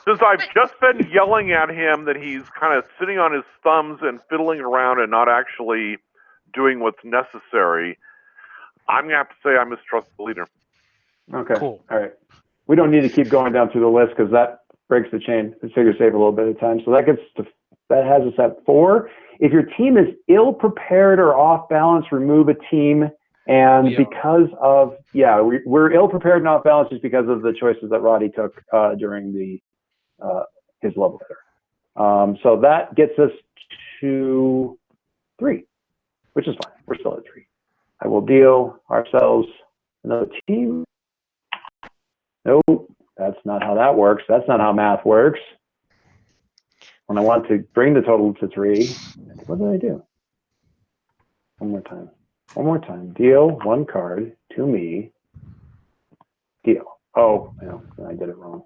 Since I've just been yelling at him that he's kind of sitting on his thumbs and fiddling around and not actually doing what's necessary, I'm going to have to say I mistrust the leader. Okay. Cool. All right. We don't need to keep going down through the list because that breaks the chain. Let's figure save a little bit of time. So that has us at 4. If your team is ill prepared or off balance, remove a team. And because of we're ill prepared and off balance just because of the choices that Roddy took during his level letter. So that gets us to 3, which is fine. We're still at 3. I will deal ourselves another team. Nope, that's not how that works. That's not how math works. When I want to bring the total to 3, what did I do? One more time. Deal 1 card to me. Deal. Oh, no, I did it wrong.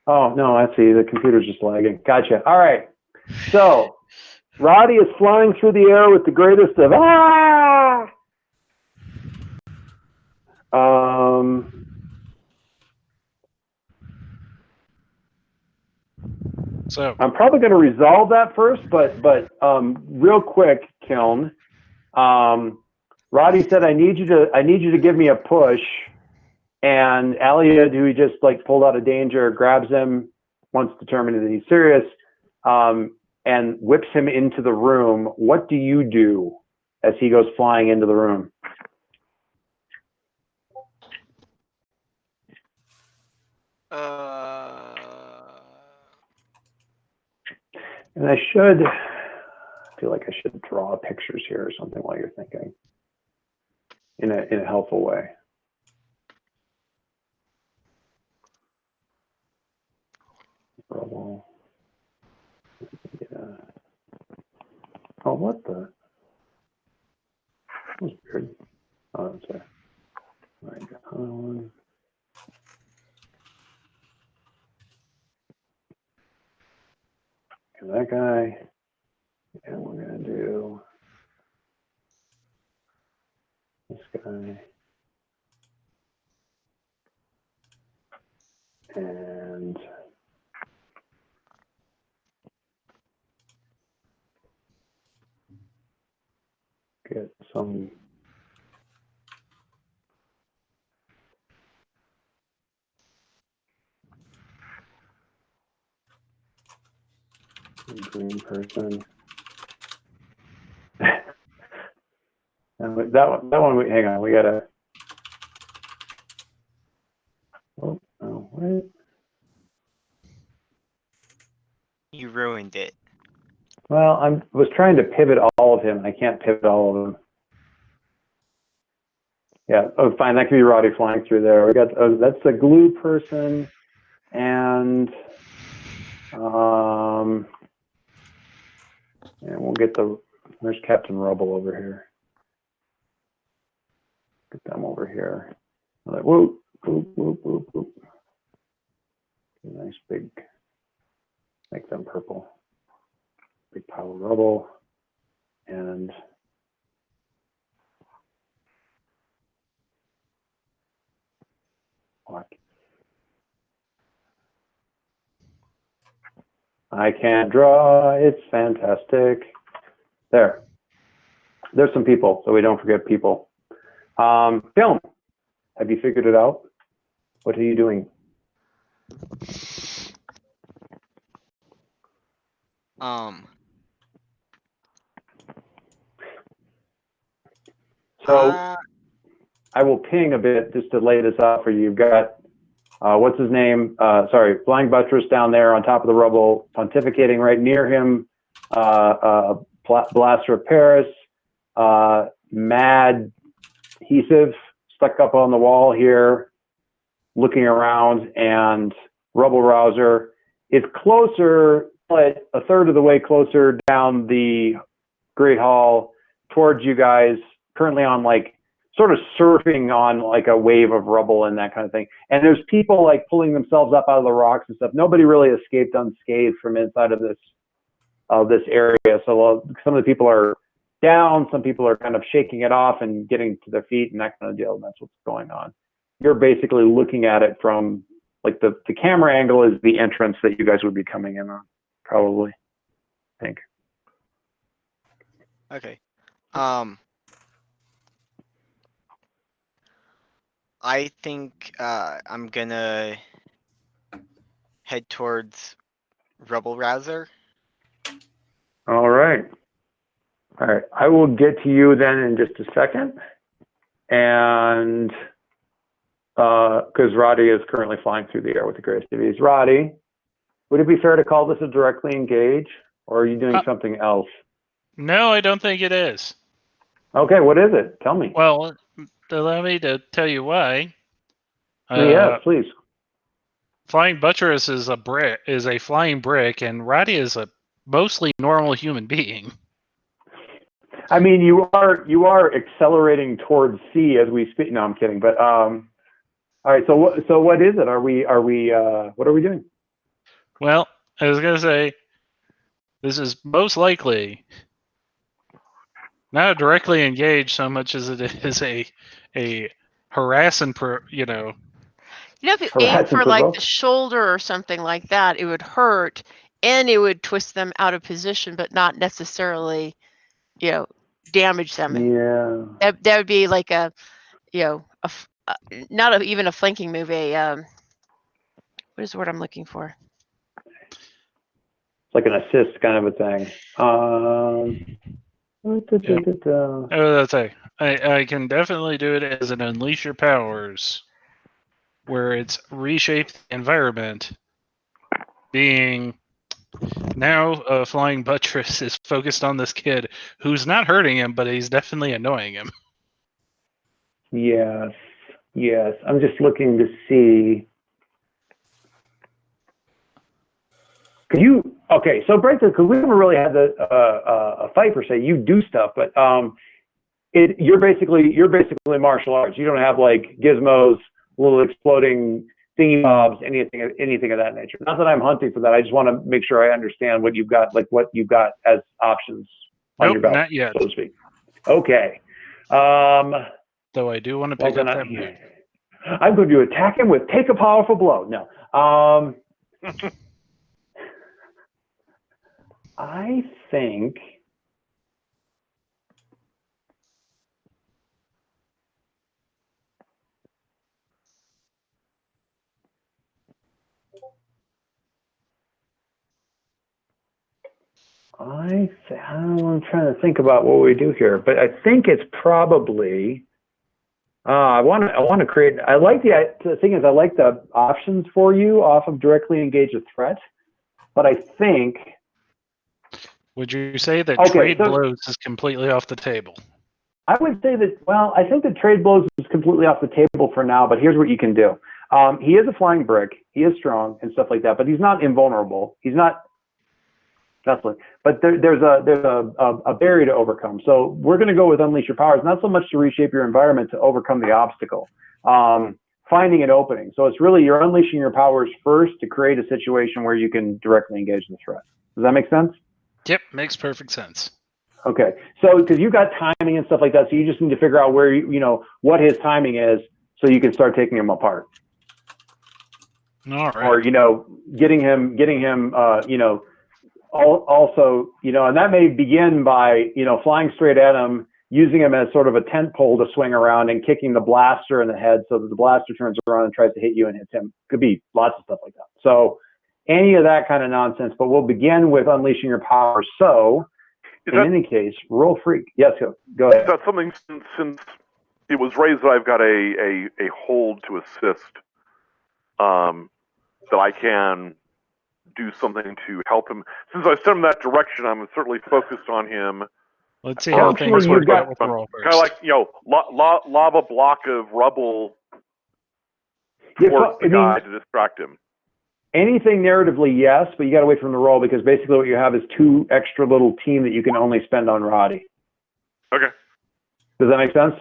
Oh, no, I see. The computer's just lagging. Gotcha. All right. So, Roddy is flying through the air with the greatest of So I'm probably going to resolve that first, but real quick, Kiln. Roddy said, I need you to give me a push. And Aliad, who he just pulled out of danger, grabs him once determined that he's serious, and whips him into the room. What do you do as he goes flying into the room? And I feel like I should draw pictures here or something while you're thinking in a helpful way. Rubble. Yeah. Oh, what the? That was weird. Oh, that's a. Right. That guy. And we're gonna do this guy. And get some green person. And that one, hang on, we gotta. Oh, no, wait. You ruined it. Well, I was trying to pivot all of him. I can't pivot all of them. Yeah. Oh, fine. That could be Roddy flying through there. We got. Oh, that's the glue person, and we'll get the. There's Captain Rubble over here. Get them over here. Like, whoop, whoop, whoop, whoop, whoop. Nice big. Make them purple. Big pile of rubble, and what? I can't draw. It's fantastic. There. There's some people, so we don't forget people. Film. Have you figured it out? What are you doing? So I will ping a bit just to lay this out for you. You've got, what's his name? Flying Buttress down there on top of the rubble, pontificating right near him. Blaster of Paris, Mad Adhesive stuck up on the wall here, looking around, and Rubble Rouser is closer, but a third of the way closer down the Great Hall towards you guys, currently on like sort of surfing on like a wave of rubble and that kind of thing. And there's people like pulling themselves up out of the rocks and stuff. Nobody really escaped unscathed from inside of this area. So some of the people are down, some people are kind of shaking it off and getting to their feet and that kind of deal. And that's what's going on. You're basically looking at it from like the camera angle is the entrance that you guys would be coming in on, probably, I think. Okay. I think I'm gonna head towards Rubble Rouser. All right. All right. I will get to you then in just a second. And because Roddy is currently flying through the air with the greatest of ease. Roddy, would it be fair to call this a directly engage, or are you doing something else? No, I don't think it is. Okay, what is it? Tell me. Well, allow me to tell you why. Yeah, please. Flying Buttress is a flying brick, and Roddy is a mostly normal human being. I mean, you are accelerating towards C as we speak. No, I'm kidding. But all right. So what is it? What are we doing? Well, I was gonna say this is most likely not directly engaged so much as it is a harass and if you aim for like the shoulder or something like that, it would hurt and it would twist them out of position, but not necessarily, damage them. Yeah. That would be like not even a flanking move. What is the word I'm looking for? It's like an assist kind of a thing. That's I can definitely do it as an unleash your powers, where it's reshape the environment, being now a flying buttress is focused on this kid who's not hurting him, but he's definitely annoying him. Yes, yes. I'm just looking to see. Could you? Okay, so breakthrough, because we haven't really had a fight per se. You do stuff, but you're basically martial arts. You don't have like gizmos, little exploding thingy mobs, anything of that nature. Not that I'm hunting for that. I just want to make sure I understand what you've got, like what you've got as options on Nope, your belt, not yet. so to speak. Okay. Though I do want to pick Well, up then that mood. I'm going to attack him with take a powerful blow. No. I think I'm trying to think about what we do here, but I think it's probably. I want to create. I like the thing is I like the options for you off of directly engage a threat, but I think. Would you say that Okay, trade so- blows is completely off the table? I would say that. Well, I think that trade blows is completely off the table for now. But here's what you can do. He is a flying brick. He is strong and stuff like that, but he's not invulnerable. He's not. Definitely. But there's a barrier to overcome. So we're going to go with unleash your powers, not so much to reshape your environment, to overcome the obstacle, finding an opening. So it's really you're unleashing your powers first to create a situation where you can directly engage the threat. Does that make sense? Yep, makes perfect sense. Okay. So because you've got timing and stuff like that, so you just need to figure out where you know what his timing is, so you can start taking him apart, All right. or getting him also, and that may begin by, flying straight at him, using him as sort of a tent pole to swing around and kicking the blaster in the head so that the blaster turns around and tries to hit you and hits him. Could be lots of stuff like that. So any of that kind of nonsense, but we'll begin with unleashing your power. So in any case, roll freak. Yes, go ahead. Is that something since it was raised that I've got a hold to assist, that I can do something to help him? Since I sent him that direction, I'm certainly focused on him. Let's see how Actually, things you've work got- out with the roll first. Kind of like, lob a block of rubble towards the guy to distract him. Anything narratively, yes, but you got to wait from the roll, because basically what you have is 2 extra little team that you can only spend on Roddy. Okay, Does that make sense?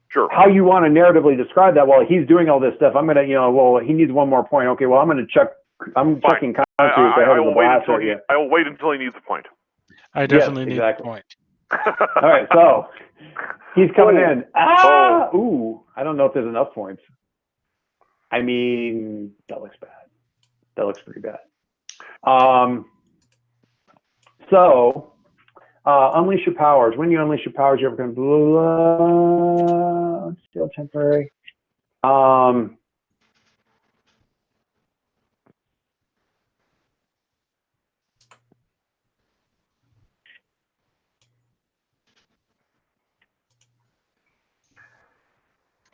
sure. How you want to narratively describe that? Well, he's doing all this stuff. I'm gonna, well, he needs 1 more point. Okay, well, I'm checking counters ahead of the blast at you. I will wait until he needs a point. I definitely need a exactly. point. All right, so he's coming in. Ooh, I don't know if there's enough points. I mean, that looks bad. That looks pretty bad. So, unleash your powers. When you unleash your powers, you're going to still temporary.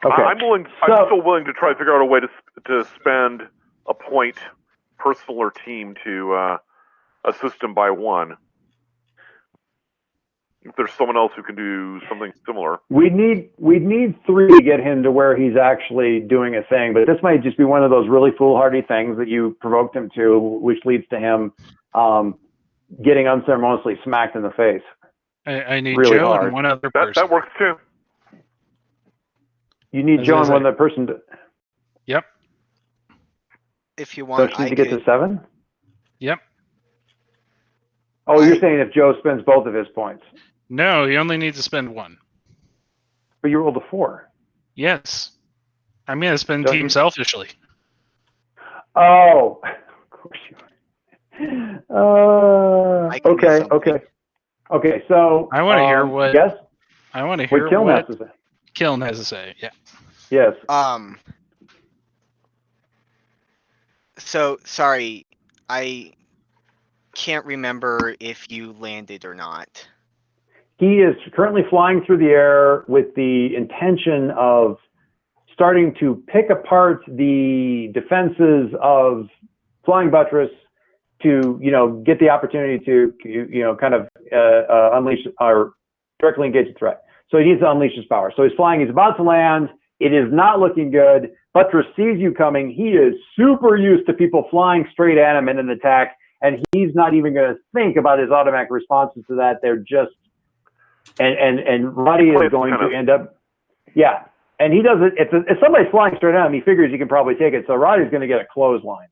Okay. I'm still willing to try to figure out a way to spend a point, personal or team, to assist him by 1. If there's someone else who can do something similar. We'd need 3 to get him to where he's actually doing a thing, but this might just be one of those really foolhardy things that you provoked him to, which leads to him getting unceremoniously smacked in the face. I need Really Joe hard. and one other person. That works too. You need As Joe I and say. one other person to. Yep. If you So want, she I needs to get could. to 7. Yep. Oh, you're saying if Joe spends both of his points, No, he only needs to spend 1. but you rolled a 4. Yes. I'm going to spend Don't team you- selfishly. Oh, of course you are. I can do Okay, something. okay. So I wanna hear what- Yes, I want to hear what Kiln what has to say. Kiln has to say. Yeah. Yes. So sorry, can't remember if you landed or not. He is currently flying through the air with the intention of starting to pick apart the defenses of Flying Buttress to, get the opportunity to, kind of unleash or directly engage the threat. So he needs to unleash his power. So he's flying. He's about to land. It is not looking good. Buttress sees you coming. He is super used to people flying straight at him in an attack, and he's not even going to think about his automatic responses to that. They're just and Roddy is going to end up, yeah. And he does it. If somebody's flying straight at him, he figures he can probably take it. So Roddy's going to get a clothesline.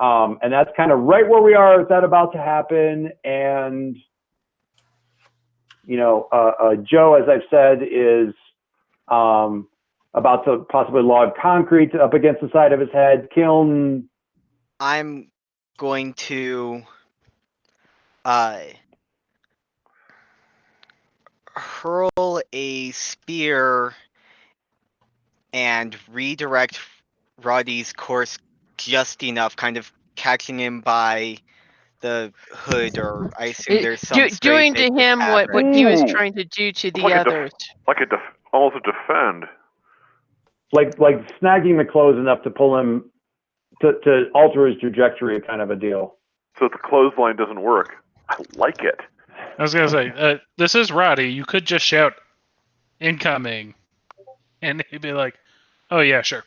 And that's kind of right where we are. Is that about to happen? And, Joe, as I've said, is about to possibly log concrete up against the side of his head. Kiln. I'm going to hurl a spear and redirect Roddy's course just enough, kind of catching him by the hood, or I assume there's some doing to him what he was trying to do to the like others. Almost a defend. Like snagging the clothes enough to pull him to alter his trajectory, kind of a deal. So the clothesline doesn't work. I like it. I was gonna say, this is Roddy. You could just shout "incoming," and he'd be like, "Oh yeah, sure."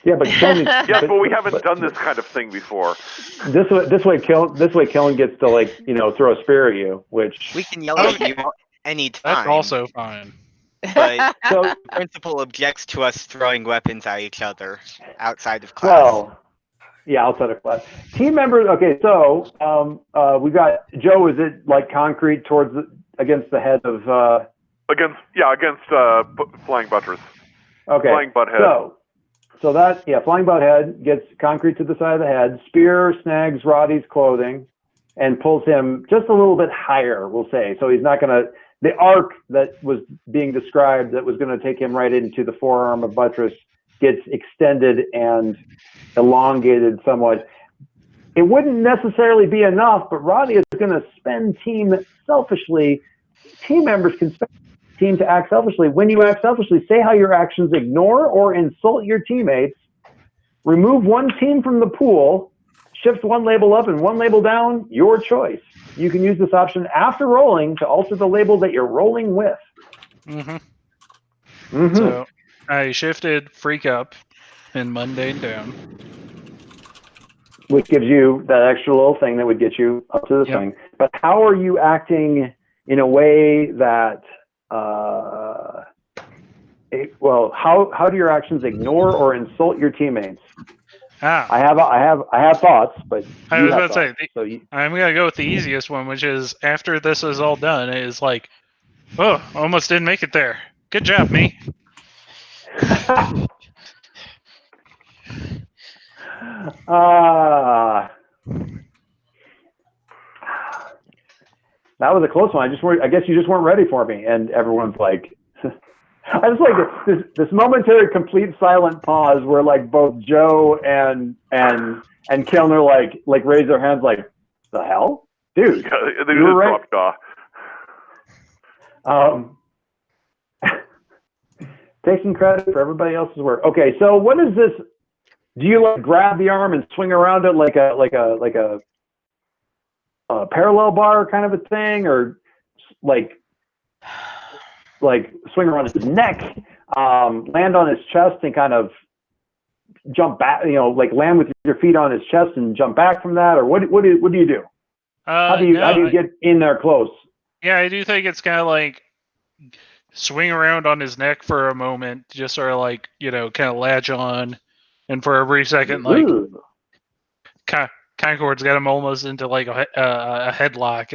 Yeah, but Killen, Yes, but we haven't done this kind of thing before. This way, Killen gets to throw a spear at you, which we can yell at you anytime. That's also fine. But so the principal objects to us throwing weapons at each other outside of class. well, yeah, outside of class. Team members. Okay, so we got Joe. Is it like concrete against the head of? Against Flying Buttress. Okay. Flying Butthead. So that, Flying Butthead gets concrete to the side of the head. Spear snags Roddy's clothing and pulls him just a little bit higher, we'll say. So he's not going to, the arc that was being described that was going to take him right into the forearm of Buttress gets extended and elongated somewhat. It wouldn't necessarily be enough, but Roddy is going to spend team selfishly. Team members can spend team to act selfishly. When you act selfishly, say how your actions ignore or insult your teammates, remove one team from the pool, shift one label up and one label down, your choice. You can use this option after rolling to alter the label that you're rolling with. So I shifted Freak up and Mundane down. Which gives you that extra little thing that would get you up to the thing. But how are you acting in a way that how do your actions ignore or insult your teammates? I have thoughts, but I was about to say, so I'm gonna go with the easiest one, which is after this is all done, is like, oh, almost didn't make it there. Good job, me. That was a close one. I guess you just weren't ready for me, and everyone's like, I just like this momentary complete silent pause where like both Joe and Kilner like raise their hands like, the hell, dude, they you were right. Taking credit for everybody else's work. Okay, so what is this? Do you like grab the arm and swing around it like a parallel bar kind of a thing, or like swing around his neck, land on his chest and kind of jump back, like land with your feet on his chest and jump back from that, or what do you do? How do you get in there close? Yeah, I do think it's kind of like swing around on his neck for a moment, just sort of like, kind of latch on, and for a brief second, like Concord's got him almost into like a headlock,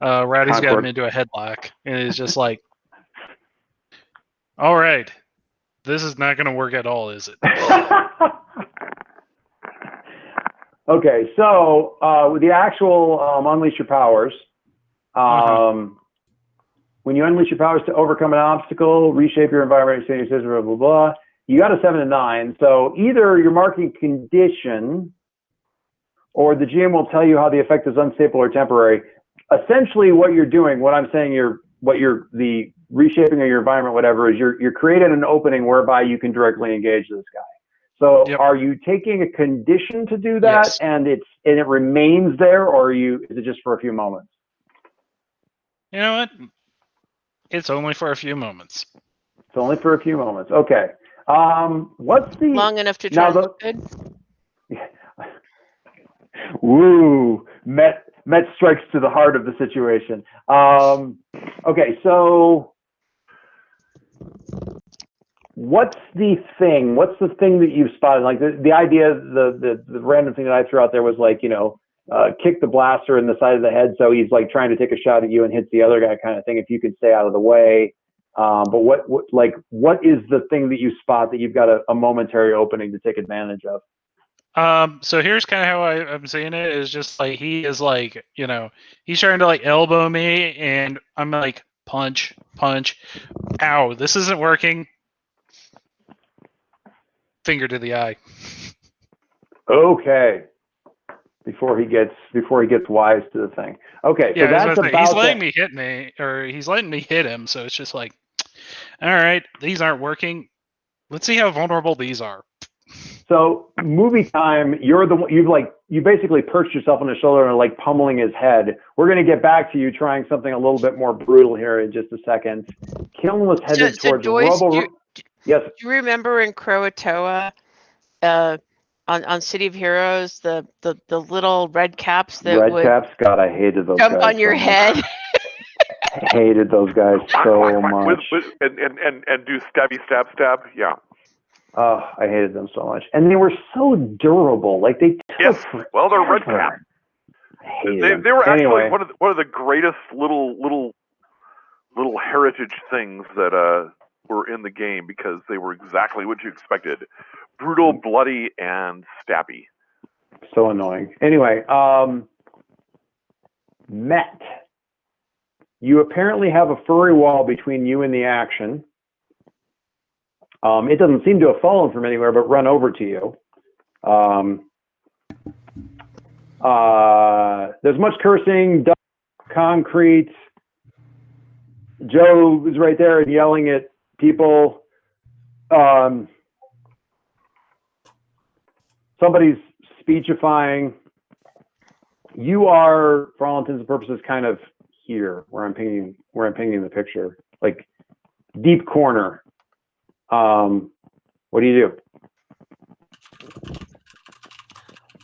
Rowdy's got him into a headlock, and it's just like, all right, this is not going to work at all, is it? Okay, so with the actual unleash your powers, when you unleash your powers to overcome an obstacle, reshape your environment, blah, blah, blah, you got a 7 and 9. So either you're marking condition, or the GM will tell you how the effect is unstable or temporary. Essentially, what you're doing, what I'm saying, the reshaping of your environment, whatever, is you're creating an opening whereby you can directly engage this guy. So, Yep. are you taking a condition to do that, Yes. and it remains there, or is it just for a few moments? You know what? It's only for a few moments. It's only for a few moments. Okay. What's the Long enough to now try and look good. Woo! Met strikes to the heart of the situation. Okay, so what's the thing that you've spotted? Like the idea, the random thing that I threw out there was like, kick the blaster in the side of the head, so he's like trying to take a shot at you and hits the other guy, kind of thing. If you could stay out of the way. But what is the thing that you spot that you've got a momentary opening to take advantage of? So here's kind of how I'm seeing it, is just like he is like, he's trying to like elbow me, and I'm like, punch, ow, this isn't working. Finger to the eye. Okay. Before he gets wise to the thing. Okay, so Yeah, that's about he's letting me hit me, or he's letting me hit him. So it's just like, all right, these aren't working. Let's see how vulnerable these are. So movie time, you basically perched yourself on his shoulder and are like pummeling his head. We're going to get back to you trying something a little bit more brutal here in just a second. Kiln was headed towards Joyce, Rubble. Yes. Do you remember in Croatoa, on City of Heroes, the little red caps that would God, I hated those jump guys on your so much. head? I hated those guys so much. And do stabby stab. Yeah. Oh, I hated them so much, and they were so durable. Like they took Yes. Well, they're red cap. I hated them. They were Anyway. actually one of the greatest little heritage things that were in the game, because they were exactly what you expected: brutal, bloody, and stabby. So annoying. Anyway, Met. You apparently have a furry wall between you and the action. It doesn't seem to have fallen from anywhere, but run over to you. There's much cursing, concrete. Joe is right there and yelling at people. Somebody's speechifying. You are, for all intents and purposes, kind of here where I'm painting the picture, like deep corner. What do you do?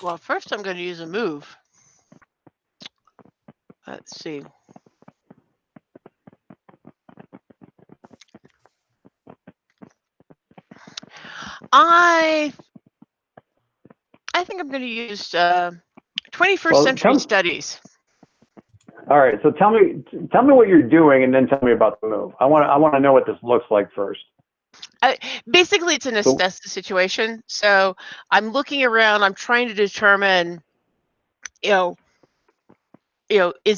Well, first I'm going to use a move. Let's see. I think I'm going to use 21st century studies. All right, so tell me what you're doing, and then tell me about the move. I want to know what this looks like first. Basically, it's an assess situation. So I'm looking around. I'm trying to determine, is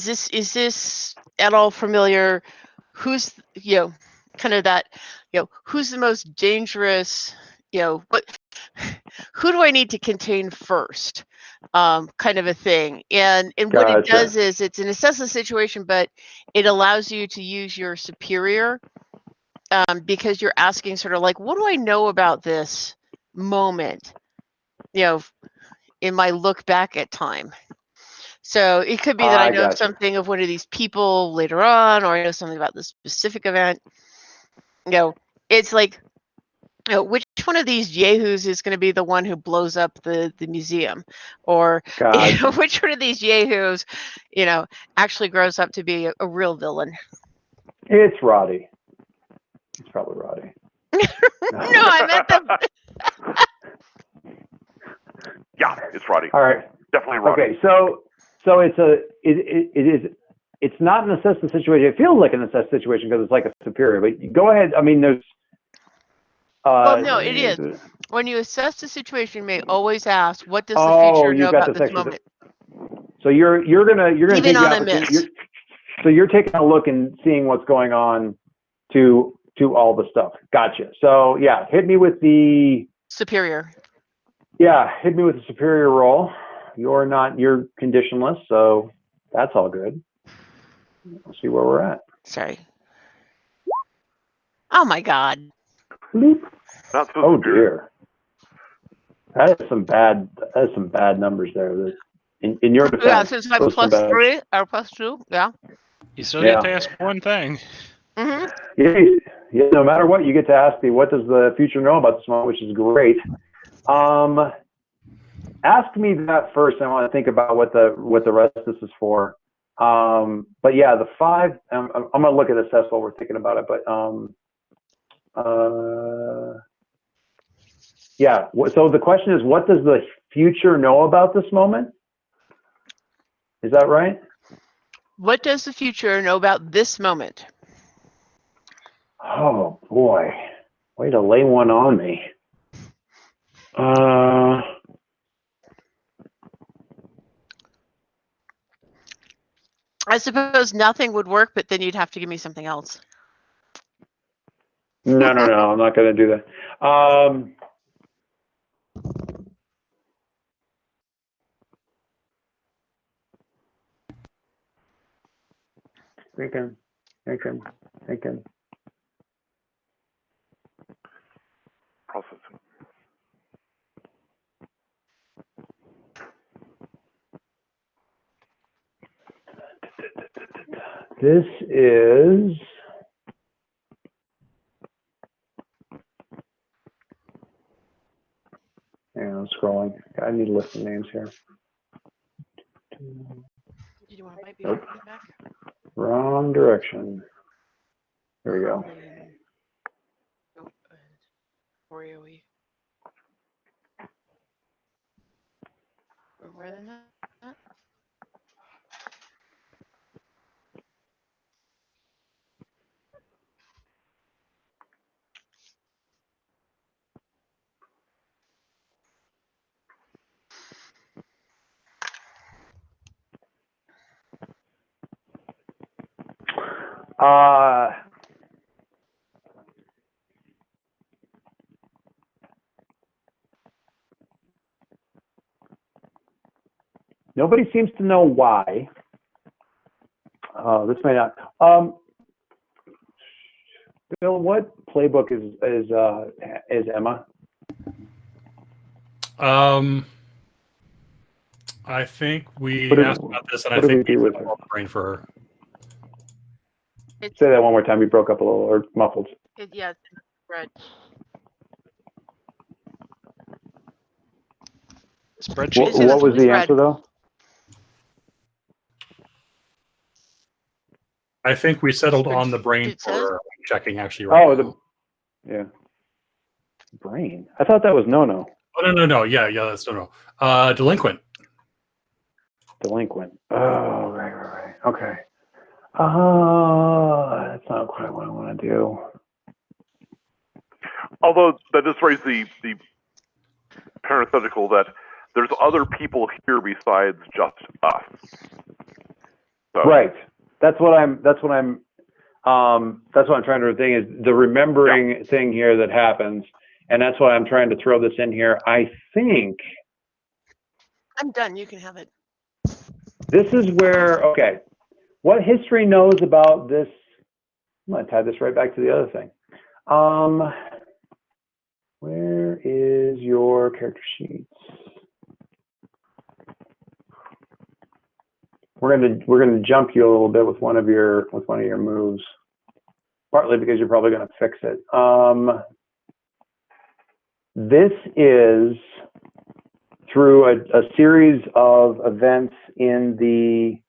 this at all familiar? Who's kind of that, who's the most dangerous? Who do I need to contain first? Kind of a thing. And what it does is it's an assess the situation, but it allows you to use your superior. Because you're asking sort of like, what do I know about this moment, in my look back at time? So it could be that I know something of one of these people later on, or I know something about this specific event. It's like, which one of these yahoos is going to be the one who blows up the museum? Or which one of these yahoos, actually grows up to be a real villain? It's Roddy. It's probably Roddy. No, I meant the. Yeah, it's Roddy. All right, definitely Roddy. Okay, so it's not an assess the situation. It feels like an assess situation because it's like a superior. But go ahead. I mean, there's. Well, no, it is. When you assess the situation, you may always ask, "What does the future know about this moment?" So you're gonna even take on a miss. So you're taking a look and seeing what's going on to all the stuff. Gotcha. So yeah, hit me with the superior. Yeah, hit me with the superior roll. you're conditionless, so that's all good. We'll see where we're at. Sorry. Oh my God. Bleep. Not so Oh severe. dear. That is some bad numbers there. In your defense, Yeah, since I'm those are some plus bad- 3 or plus 2. Yeah. You still Yeah. get to ask one thing. Mm-hmm. Yeah, no matter what, you get to ask me, what does the future know about this moment, which is great. Ask me that first. I want to think about what the rest of this is for. But yeah, the 5. I'm gonna look at assess while we're thinking about it. But yeah. So the question is, what does the future know about this moment? Is that right? What does the future know about this moment? Oh boy, way to lay one on me. I suppose nothing would work, but then you'd have to give me something else. No, I'm not going to do that. Thinking. Processing. This is. Hang on, I'm scrolling. I need to list the names here. Did you want to Nope. back? Wrong direction. Here we go. Oreo-y. More than that? Nobody seems to know why. This may not. Bill, what playbook is Emma? I think we What did- asked about this, and I what did think we do we with have her? a brain for her. Say that one more time. You broke up a little or muffled. Yeah, it's red. Spreadsheet. What was the Red. answer though? I think we settled on the brain It says- for her. I'm checking actually right Oh, now. yeah. Brain. I thought that was no. Oh, no. Yeah, that's no. Delinquent. Delinquent. Oh, right. Okay. That's not quite what I want to do. Although that does raise the parenthetical that there's other people here besides just us. So, Right. That's what I'm trying to think is the remembering thing here that happens. And that's why I'm trying to throw this in here. I think I'm done. You can have it. this is where, okay, what history knows about this? I'm going to tie this right back to the other thing. Where is your character sheets? We're gonna jump you a little bit with one of your moves, partly because you're probably going to fix it. This is through a series of events in the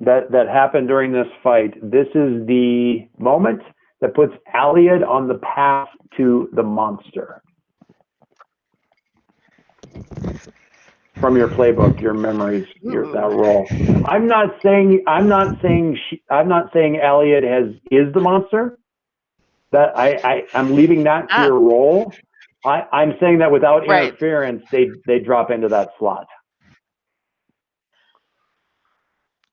that happened during this fight. This is the moment that puts Aliad on the path to the monster. From your playbook, your memories, that roll. I'm not saying Aliad is the monster. That I'm leaving that to your roll. I'm saying that without interference, they drop into that slot.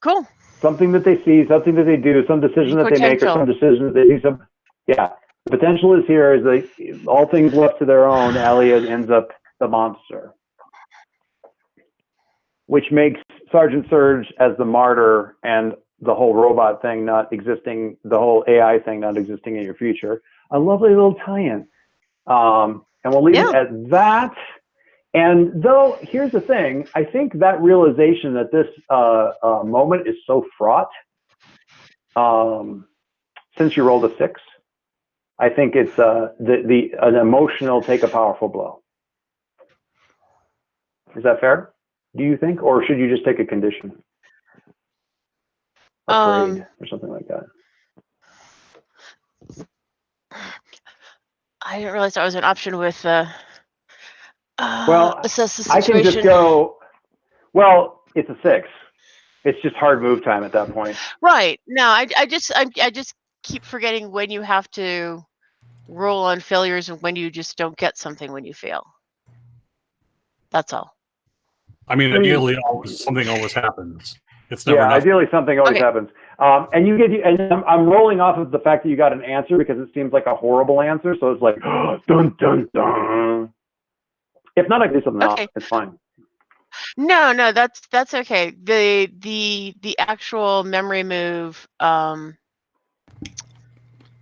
Cool. Something that they see, something that they do, some decision that they make, or some decision that they do. Yeah. The potential is here is that all things left to their own, Alia ends up the monster, which makes Sergeant Surge as the martyr and the whole robot thing not existing, the whole AI thing not existing in your future, a lovely little tie-in. And we'll leave it at that. And though, here's the thing, I think that realization that this moment is so fraught, since you rolled a 6, I think it's an emotional take a powerful blow. Is that fair? Do you think, or should you just take a condition? Afraid or something like that. I didn't realize that was an option with Well, assess the I situation. can just go. Well, it's a 6. It's just hard move time at that point. Right. No, I just keep forgetting when you have to roll on failures and when you just don't get something when you fail. That's all. I mean, I mean- ideally, something always happens. It's never Yeah, nothing. ideally something always Okay. happens. And I'm rolling off of the fact that you got an answer because it seems like a horrible answer. So it's like, dun dun dun. If not, I can do something else. Okay. It's fine. No, that's okay. The actual memory move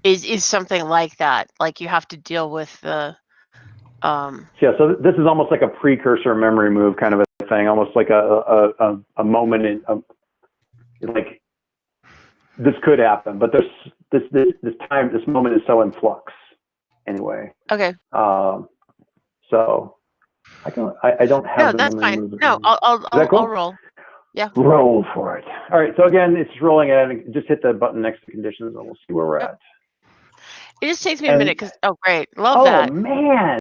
is something like that. Like you have to deal with the Yeah. So this is almost like a precursor memory move kind of a thing, almost like a moment in like this could happen, but this moment is so in flux anyway. okay. So I don't have No, the that's memory fine. moves. No, I'll that cool? I'll roll. Roll for it. All right. So again, it's rolling it, and just hit the button next to conditions, and we'll see where we're at. It just takes me a And- minute because great, love Oh that. man.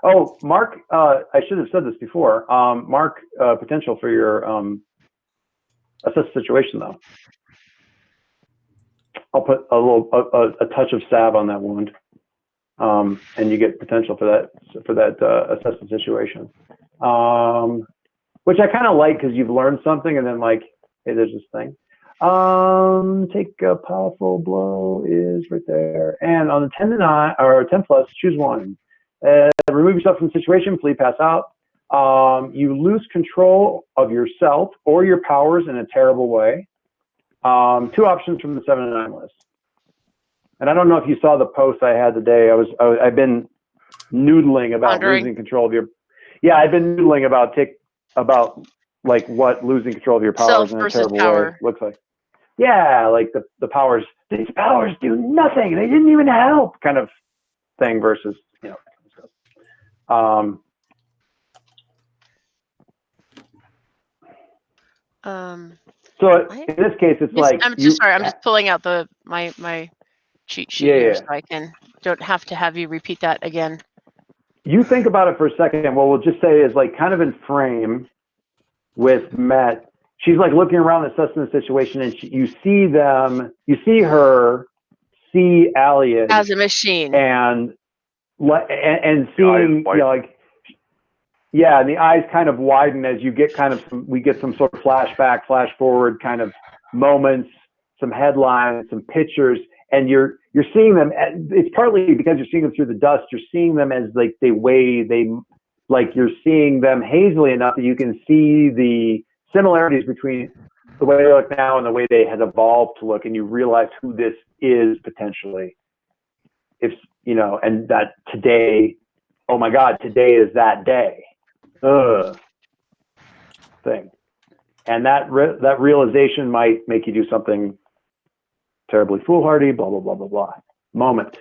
Oh, Mark. I should have said this before. Mark, potential for your assess the situation though. I'll put a touch of salve on that wound, and you get potential for that assess the situation. Which I kind of like because you've learned something, and then like, hey, there's this thing. Take a powerful blow is right there, and on the 10 to 9 or 10 plus, choose one. Remove yourself from the situation. Flee, pass out. You lose control of yourself or your powers in a terrible way. 2 options from the 7 to 9 list. And I don't know if you saw the post I had today. I've been noodling about Wondering. losing control of your. Yeah, I've been noodling about like what losing control of your powers Self in a versus terrible power. way looks like. Yeah, like the powers. These powers do nothing. They didn't even help, kind of thing versus So in this case, it's like I'm just sorry. I'm just pulling out my cheat sheet here Yeah. so I don't have to have you repeat that again. You think about it for a second. What we'll just say is like kind of in frame with Met. She's like looking around, assessing the situation, and you see her see Alliot As a machine. and seeing, eyes widen. like, yeah, and the eyes kind of widen as you get we get some sort of flashback, flash forward kind of moments, some headlines, some pictures, and you're seeing them. It's partly because you're seeing them through the dust. You're seeing them as like you're seeing them hazily enough that you can see the similarities between the way they look now and the way they had evolved to look, and you realize who this is potentially. If and that today, oh my God, today is that day. Thing, and that realization might make you do something terribly foolhardy. Blah blah blah blah blah. Moment.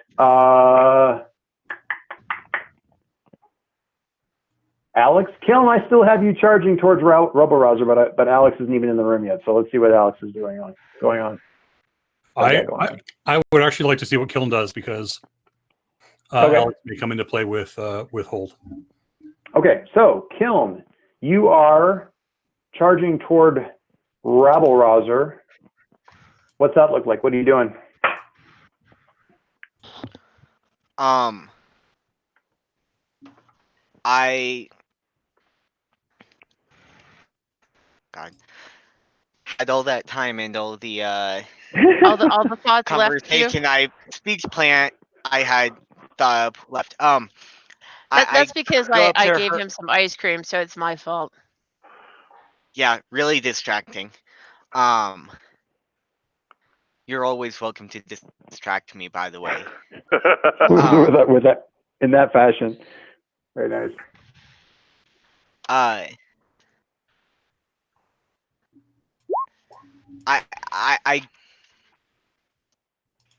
Alex, Kiln, I still have you charging towards Robo-Rouser, but Alex isn't even in the room yet. So let's see what Alex is going on. I would actually like to see what Kiln does because Okay. Alex may come into play with Hold. Okay, so Kiln, you are charging toward Rabble-Rouser. What's that look like? What are you doing? God. had all that time and all the all the thoughts left you. conversation speech plant I had thought up left. That's because go up I to gave her- him some ice cream, so it's my fault. Yeah, really distracting. You're always welcome to distract me, by the way. with that in that fashion. Very nice. I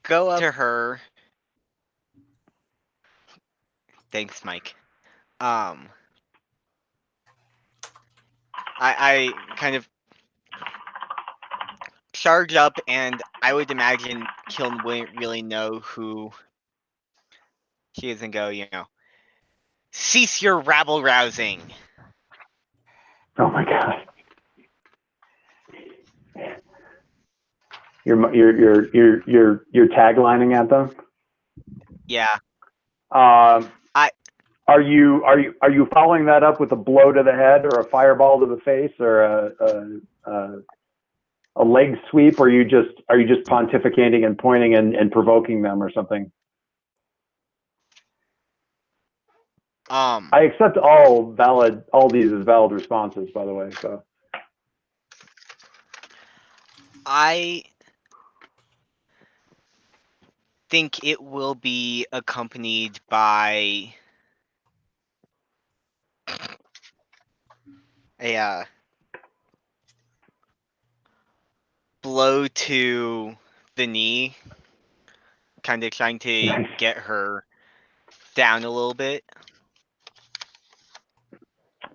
go up to her. Thanks, Mike. I kind of charge up, and I would imagine Kiln wouldn't really know who she is, and go, cease your rabble rousing. Oh my god. You're taglining at them. Yeah. Are you following that up with a blow to the head or a fireball to the face or a leg sweep, or are you just pontificating and pointing and provoking them or something? I accept all these as valid responses, by the way. So I think it will be accompanied by a blow to the knee, kind of trying to get her down a little bit.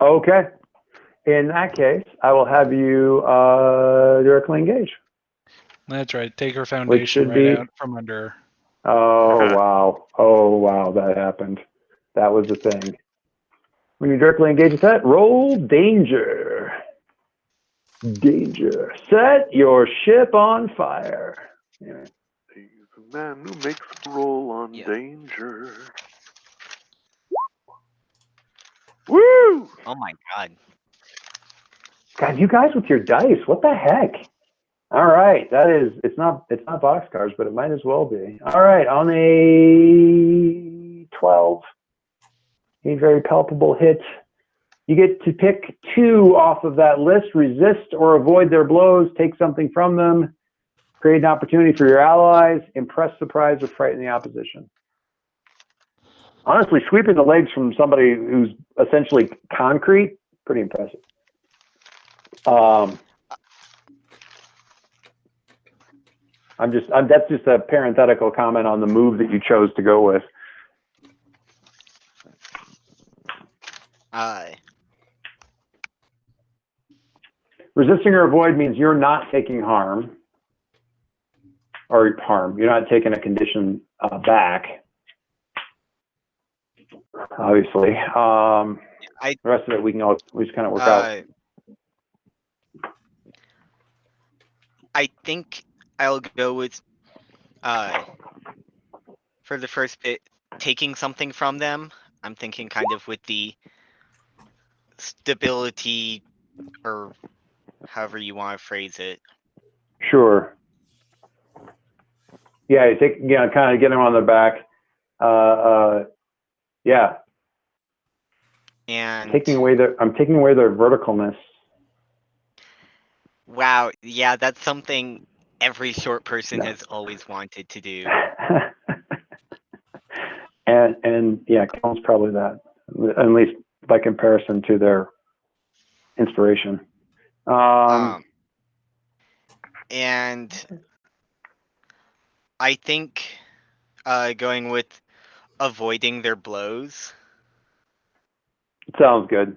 okay. In that case, I will have you directly engage. That's right. Take her foundation should right be- out from under her. Oh wow! Oh wow! That happened. That was the thing. When you directly engage with that, roll danger. Danger. Set your ship on fire. Anyway. He's a man who makes a roll on Yeah. danger. Woo! Oh my god. God, you guys with your dice, what the heck? All right, it's not boxcars, but it might as well be. All right, on a 12, a very palpable hit. You get to pick 2 off of that list: resist or avoid their blows, take something from them, create an opportunity for your allies, impress, surprise, or frighten the opposition. Honestly, sweeping the legs from somebody who's essentially concrete, pretty impressive. That's just a parenthetical comment on the move that you chose to go with. Resisting or avoid means you're not taking harm, or harm. You're not taking a condition back. Obviously, the rest of it we just kind of work out. I think I'll go with for the first bit, taking something from them. I'm thinking kind of with the stability, or however you want to phrase it. Sure. Yeah, you take, kind of get them on their back. Yeah. And I'm taking away their verticalness. Wow, yeah, that's something every short person has always wanted to do. and yeah, Kellen's probably that, at least by comparison to their inspiration. And I think going with avoiding their blows. Sounds good.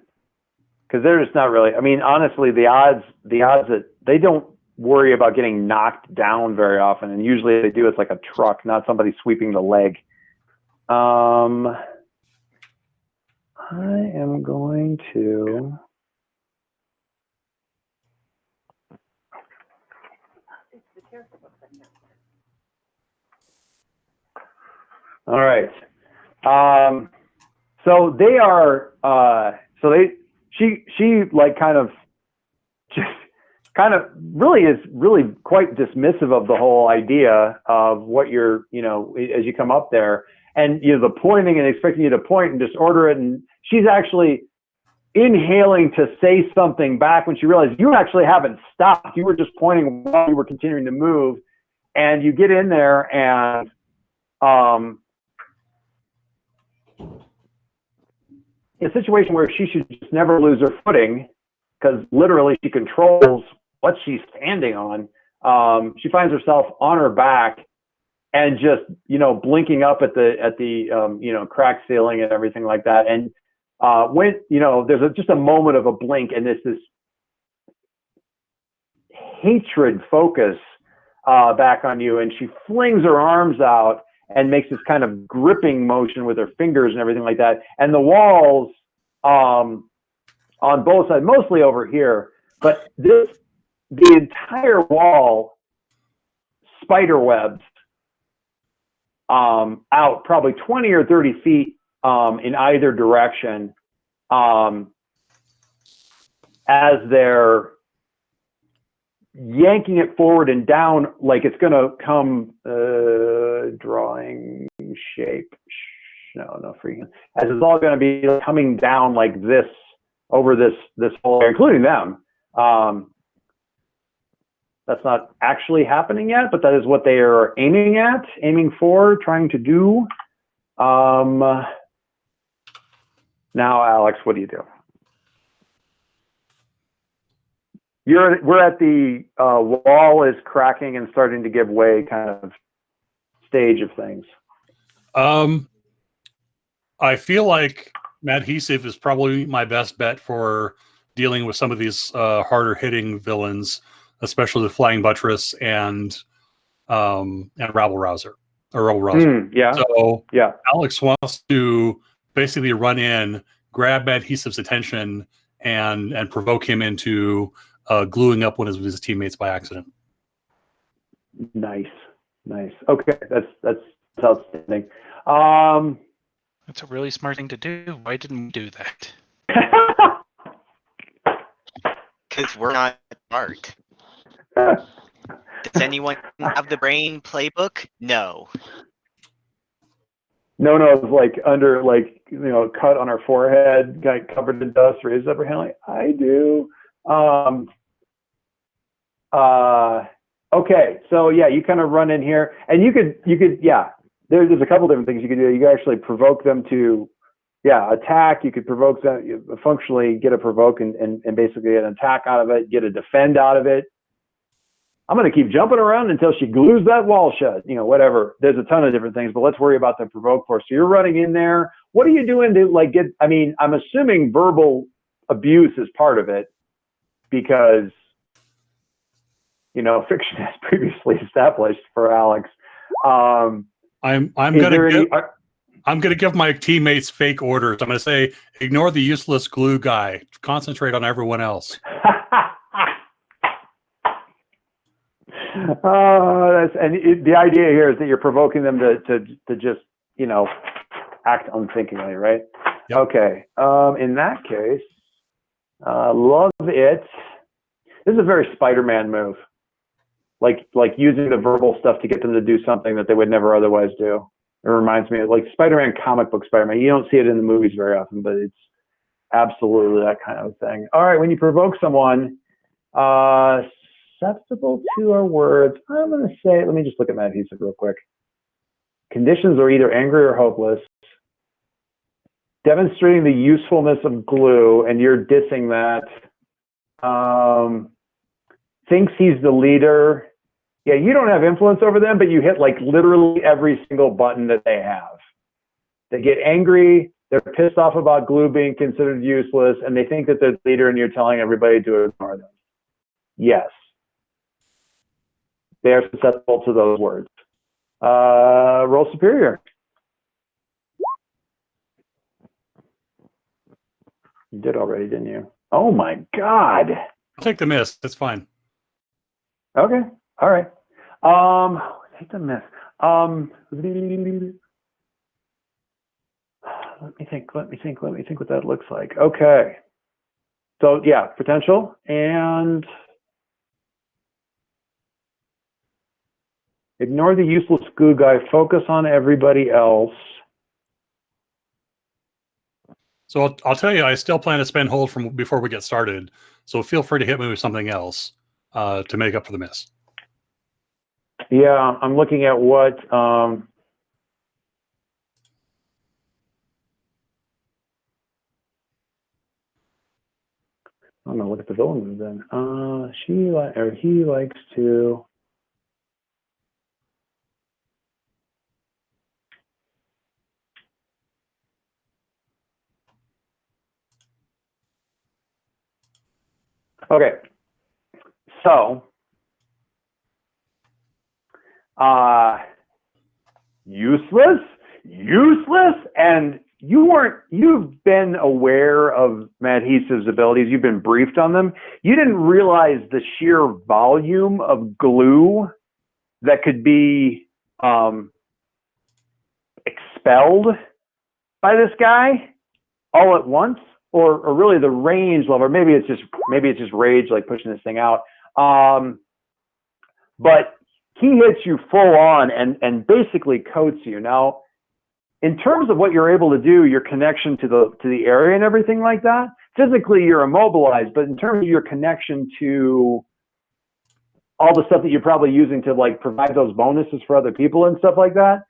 Because they're just not really. I mean, honestly, the odds that they don't worry about getting knocked down very often, and usually they do. It's like a truck, not somebody sweeping the leg. I am going to. All right. So they are. She like kind of just kind of is really quite dismissive of the whole idea of what you're, as you come up there, and the pointing and expecting you to point and just order it, and she's actually inhaling to say something back when she realized you actually haven't stopped. You were just pointing while you were continuing to move, and you get in there and in a situation where she should just never lose her footing, because literally she controls what she's standing on. She finds herself on her back and just, blinking up at the cracked ceiling and everything like that. And when, there's just a moment of a blink, and this hatred focus back on you, and she flings her arms out and makes this kind of gripping motion with her fingers and everything like that. And the walls on both sides, mostly over here, but the entire wall spider webs out probably 20 or 30 feet in either direction as they're yanking it forward and down like it's going to come drawing shape. No freaking. As it's all going to be coming down like this over this whole area, including them. That's not actually happening yet, but that is what they are aiming for, trying to do. Now, Alex, what do you do? We're at the wall is cracking and starting to give way kind of stage of things. I feel like Madhesive is probably my best bet for dealing with some of these harder hitting villains, especially the Flying Buttress and Rabble Rouser. Yeah. So yeah, Alex wants to basically run in, grab Madhesive's attention, and provoke him into gluing up one of his teammates by accident. Nice. Okay, that's outstanding. That's a really smart thing to do. Why didn't we do that? Because we're not smart. Does anyone have the brain playbook? No. No, it's like under, cut on our forehead, guy covered in dust, raised up her hand like, I do. Okay, so yeah, you kind of run in here, and you could, yeah. There's a couple different things you could do. You could actually provoke them to, attack. You could provoke them, functionally get a provoke and basically get an attack out of it, get a defend out of it. I'm going to keep jumping around until she glues that wall shut, whatever. There's a ton of different things, but let's worry about the provoke first. So you're running in there. What are you doing to I'm assuming verbal abuse is part of it because, fiction has previously established for Alex. I'm gonna give my teammates fake orders. I'm gonna say, ignore the useless glue guy. Concentrate on everyone else. The idea here is that you're provoking them to just act unthinkingly, right? Yep. Okay. In that case, love it. This is a very Spider-Man move. Like using the verbal stuff to get them to do something that they would never otherwise do. It reminds me of like Spider-Man, comic book Spider-Man. You don't see it in the movies very often, but it's absolutely that kind of thing. All right, when you provoke someone, susceptible to our words, I'm going to say, let me just look at Madhesive real quick. Conditions are either angry or hopeless. Demonstrating the usefulness of glue, and you're dissing that. Thinks he's the leader. Yeah, you don't have influence over them, but you hit like literally every single button that they have. They get angry, they're pissed off about glue being considered useless, and they think that they're the leader and you're telling everybody to ignore them. Yes. They are susceptible to those words. Roll superior. You did already, didn't you? Oh my God. I'll take the miss. That's fine. Okay. All right. Take the miss. Let me think what that looks like. Okay. So yeah, potential and Ignore the useless glue guy. Focus on everybody else. So I'll tell you, I still plan to spend hold from before we get started. So feel free to hit me with something else to make up for the miss. Yeah, I'm looking at what. I don't know. Look at the villain then. He likes to. Okay, so useless, and you've been aware of Madhesive's abilities. You've been briefed on them. You didn't realize the sheer volume of glue that could be expelled by this guy all at once. Or really the range level, or maybe it's just rage, like pushing this thing out. But he hits you full on and basically coats you. Now, in terms of what you're able to do, your connection to the area and everything like that, physically you're immobilized. But in terms of your connection to all the stuff that you're probably using to like provide those bonuses for other people and stuff like that,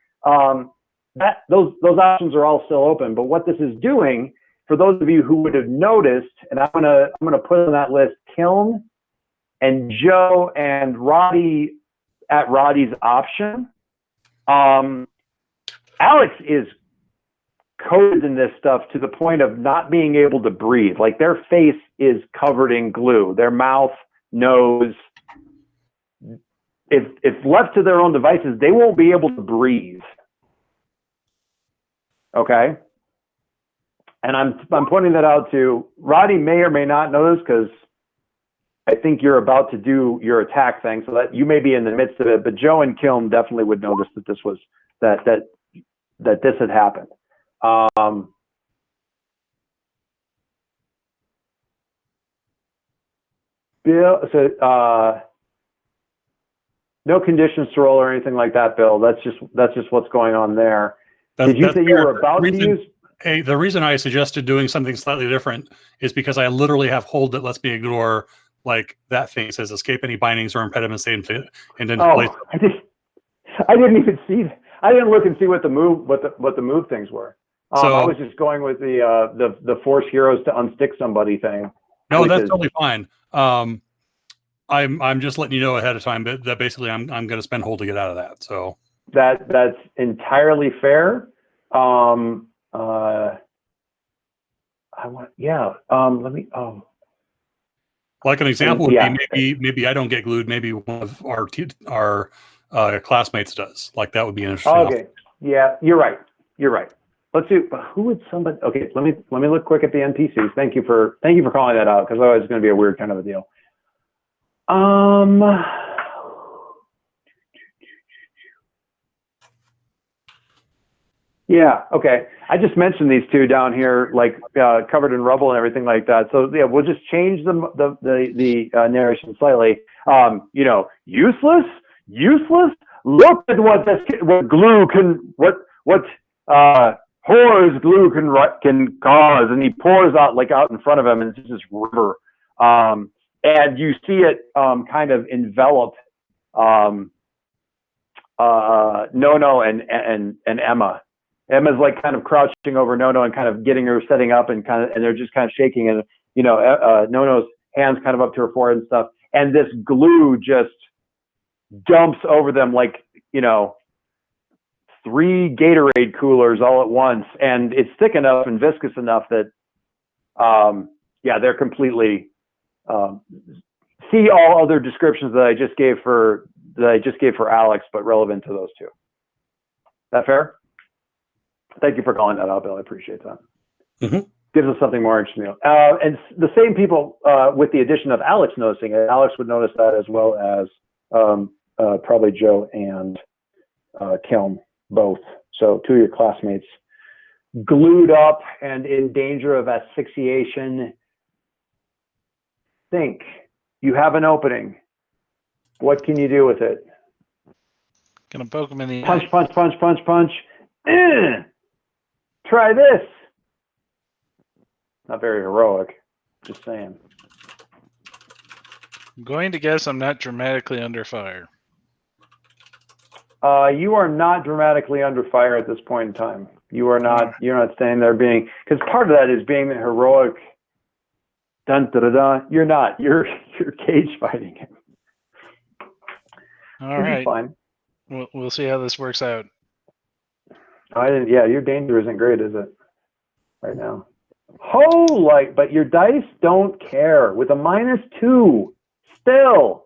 those options are all still open. But what this is doing, for those of you who would have noticed, and I'm gonna put on that list Kiln and Joe and Roddy at Roddy's option. Alex is coated in this stuff to the point of not being able to breathe. Like their face is covered in glue. Their mouth, nose. If left to their own devices, they won't be able to breathe. Okay. And I'm pointing that out to Roddy. May or may not know this because I think you're about to do your attack thing, so that you may be in the midst of it. But Joe and Kiln definitely would notice that this was that this had happened. Bill, so no conditions to roll or anything like that, Bill. That's just what's going on there. Did you say you were about to use? Hey, the reason I suggested doing something slightly different is because I literally have hold that lets me ignore like that thing. It says escape any bindings or impediments they intend to place. I didn't even see. I didn't look and see what the move things were. So I was just going with the force heroes to unstick somebody thing. No, that's totally fine. I'm just letting you know ahead of time that basically I'm going to spend hold to get out of that. So that's entirely fair. Let me. Like an example would be maybe I don't get glued. Maybe one of our classmates does. Like that would be interesting. Okay. Yeah, you're right. Let's see. Who would somebody? Okay, let me look quick at the NPCs. Thank you for calling that out because otherwise it's going to be a weird kind of a deal. Yeah. Okay. I just mentioned these two down here, like covered in rubble and everything like that. So yeah, we'll just change the narration slightly. Useless. Look at what glue can horrors glue can cause, and he pours out in front of him, and it's just this river. And you see it kind of envelop Nono and Emma. Emma's like kind of crouching over Nono and kind of getting her setting up, and they're just kind of shaking, and Nono's hands kind of up to her forehead and stuff, and this glue just dumps over them like 3 Gatorade coolers all at once, and it's thick enough and viscous enough that they're completely see all other descriptions that I just gave for Alex, but relevant to those two. That fair? Thank you for calling that out, Bill. I appreciate that. Mm-hmm. Gives us something more interesting. And the same people, with the addition of Alex noticing it, Alex would notice that as well as probably Joe and Kiln both. So 2 of your classmates glued up and in danger of asphyxiation. Think. You have an opening. What can you do with it? Gonna poke him in the Punch, eye. punch, punch, punch, punch. Try this. Not very heroic. Just saying. I'm going to guess I'm not dramatically under fire. You are not dramatically under fire at this point in time. You are not. You're not standing there being, because part of that is being the heroic. Dun da da da. You're not. You're cage fighting him. All You'll be right. fine. We'll see how this works out. Yeah, your danger isn't great, is it? Right now. But your dice don't care. With a -2, still.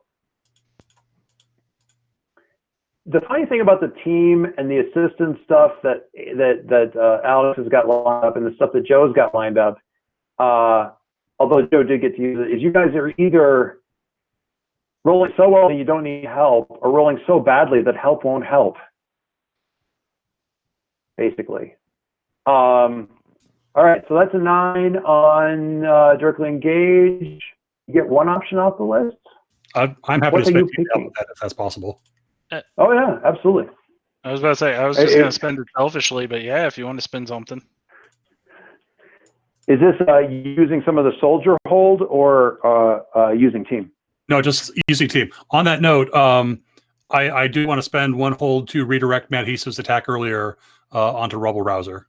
The funny thing about the team and the assistant stuff that Alex has got lined up and the stuff that Joe's got lined up, although Joe did get to use it, is you guys are either rolling so well that you don't need help, or rolling so badly that help won't help. Basically. All right, so that's a 9 on directly engage. You get one option off the list. I'm happy What to are you spend detail picking? with that if that's possible. Oh yeah, absolutely. I was about to say I was just gonna spend it selfishly, but yeah, if you want to spend something. Is this using some of the soldier hold or using team? No, just using team. On that note, I do want to spend 1 hold to redirect Matt Heath's attack earlier onto Rubble Rouser,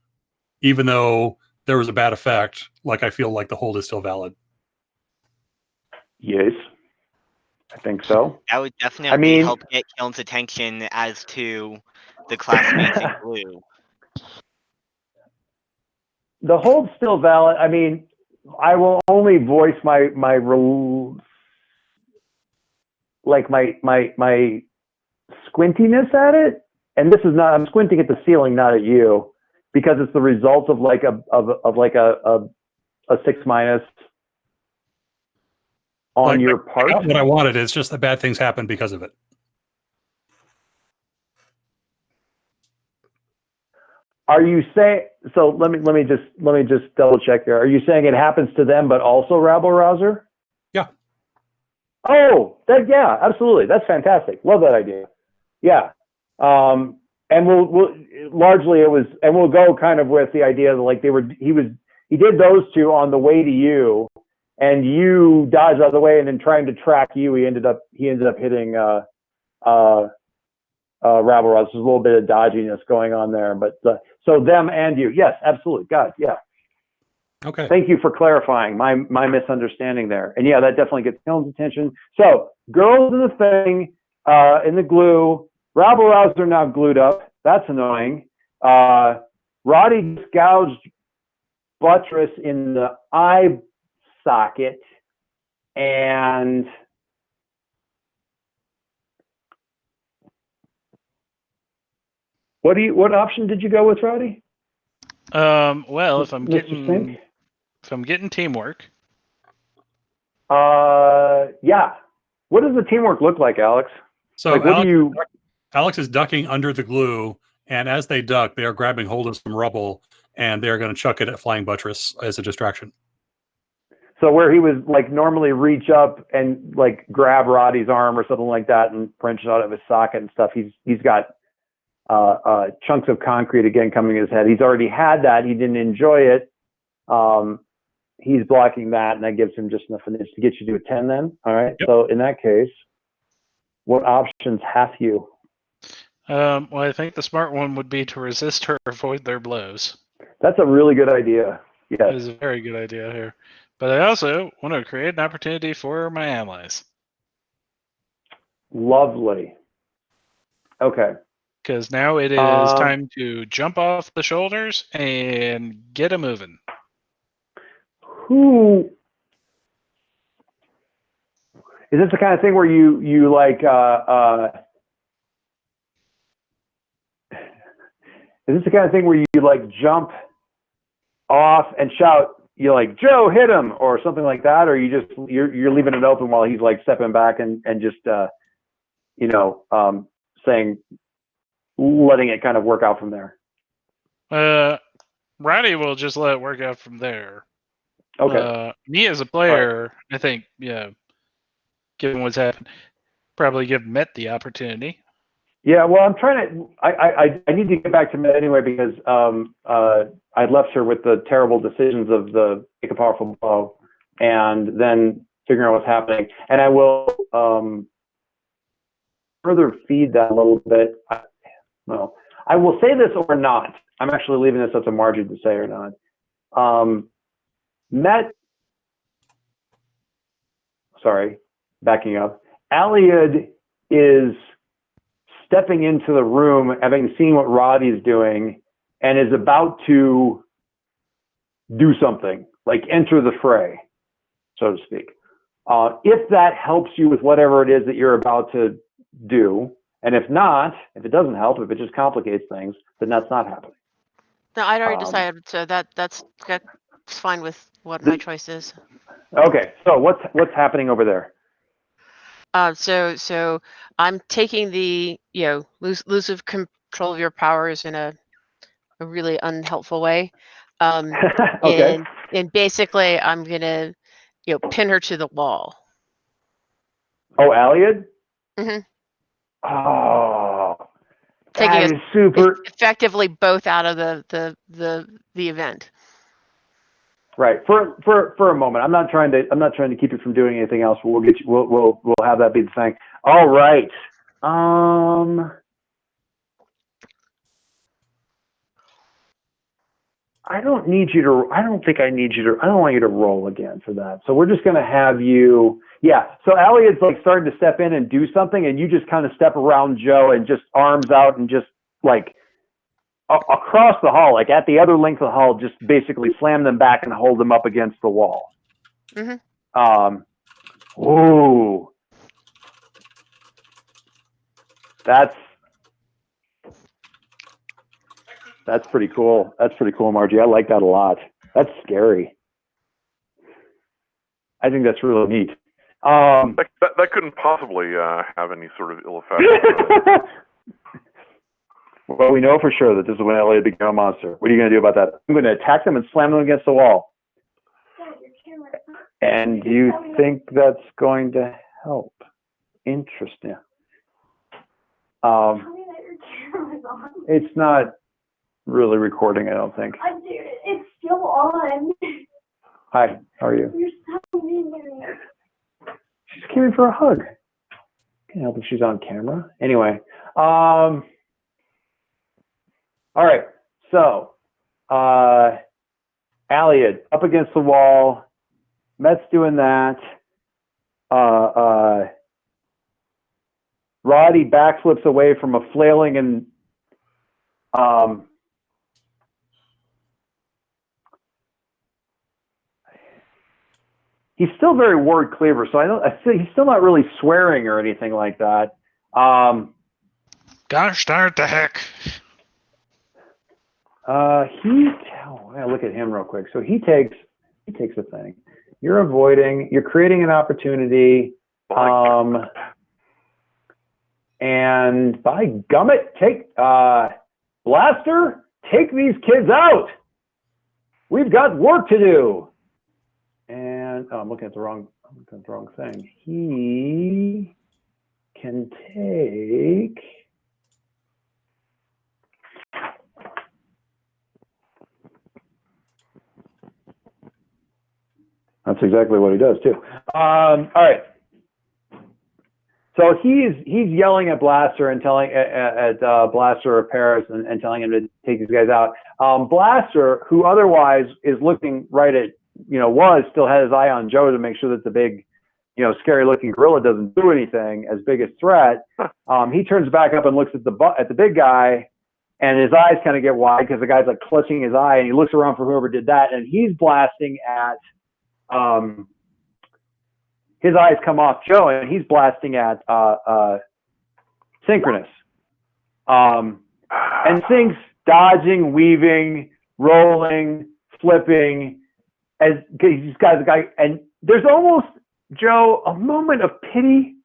even though there was a bad effect. Like, I feel like the hold is still valid. Yes, I think so. That would definitely help get Kiln's attention as to the classmates in blue. The hold's still valid. I mean, I will only voice my squintiness at it, and this is not. I'm squinting at the ceiling, not at you, because it's the result of like a 6- on your part. What I wanted is just that bad things happen because of it. Are you saying? So let me just double check here. Are you saying it happens to them, but also Rabble Rouser? Yeah. Oh, yeah, absolutely. That's fantastic. Love that idea. Yeah. And we'll largely it was, and we'll go kind of with the idea that like he did those two on the way to you, and you dodged out of the way, and then trying to track you, he ended up hitting Rabble Rouser. There's a little bit of dodginess going on there, but so them and you, yes, absolutely. God, yeah. Okay. Thank you for clarifying my misunderstanding there. And yeah, that definitely gets Kiln's attention. So girls in the thing, in the glue, Rabble Rouser now glued up. That's annoying. Roddy gouged Buttress in the eye socket, and what option did you go with, Roddy? Well, if I'm Mr. getting teamwork, yeah. What does the teamwork look like, Alex? So like, Alex is ducking under the glue, and as they duck, they are grabbing hold of some rubble, and they are going to chuck it at Flying Buttress as a distraction. So where he was like normally reach up and like grab Roddy's arm or something like that and wrench it out of his socket and stuff, he's got chunks of concrete again coming in his head. He's already had that. He didn't enjoy it. He's blocking that, and that gives him just enough to get you to a 10 then. All right. Yep. So in that case, what options have you? well, I think the smart one would be to resist or avoid their blows. That's a really good idea. That Yes. is a very good idea here. But I also want to create an opportunity for my allies. Lovely. Okay. Because now it is time to jump off the shoulders and get a moving. Who is this the kind of thing where you like is this the kind of thing where you like jump off and shout, you like, Joe, hit him, or something like that, or you're leaving it open while he's like stepping back and just saying, letting it kind of work out from there? Roddy will just let it work out from there. Okay. Me as a player, I think, yeah, given what's happened, probably give Met the opportunity. Yeah, well, I'm trying to. I need to get back to Met anyway because I left her with the terrible decisions of the Make a Powerful Blow, and then figuring out what's happening. And I will further feed that a little bit. Well, I will say this or not. I'm actually leaving this up to Margie to say or not. Met. Sorry, backing up. Aliad is stepping into the room, having seen what Roddy's doing, and is about to do something, like enter the fray, so to speak. If that helps you with whatever it is that you're about to do, and if not, if it doesn't help, if it just complicates things, then that's not happening. No, I'd already decided, so that's fine with what my choice is. Okay, so what's happening over there? So I'm taking the lose of control of your powers in a really unhelpful way. Okay. And basically I'm gonna pin her to the wall. Oh, Aliad? Mhm. Oh, Taking that us is super. effectively both out of the event. Right. For a moment, I'm not trying to keep you from doing anything else. We'll get you. We'll have that be the thing. All right. I don't need you to. I don't think I need you to. I don't want you to roll again for that. So we're just gonna have you. Yeah. So Elliot's like starting to step in and do something, and you just kind of step around Joe and just arms out and just like across the hall, like at the other length of the hall, just basically slam them back and hold them up against the wall. Mm-hmm. Ooh. That's pretty cool. That's pretty cool, Margie. I like that a lot. That's scary. I think that's really neat. That couldn't possibly have any sort of ill effect. Well, we know for sure that this is when Elliot became a monster. What are you going to do about that? I'm going to attack them and slam them against the wall. And you think that's going to help? Interesting. It's not really recording, I don't think. It's still on. Hi, how are you? You're so mean. She just came in for a hug. Can't help if she's on camera. Anyway, all right, so Aliad up against the wall. Met's doing that. Roddy backflips away from a flailing and he's still very word cleaver, so I think he's still not really swearing or anything like that. Gosh darn the heck. I gotta look at him real quick. So he takes a thing. You're avoiding. You're creating an opportunity. And by gummit, take Blaster. Take these kids out. We've got work to do. And I'm looking at the wrong thing. He can take. That's exactly what he does too. All right. So he's yelling at Blaster and telling at Blaster or Paris and telling him to take these guys out. Blaster, who otherwise is looking right at still had his eye on Joe to make sure that the big, scary looking gorilla doesn't do anything as big a threat. He turns back up and looks at the big guy, and his eyes kind of get wide because the guy's like clutching his eye, and he looks around for whoever did that, and he's blasting at. His eyes come off Joe, and he's blasting at Synchronous. And Sync's dodging, weaving, rolling, flipping, as he's got the guy. And there's almost, Joe, a moment of pity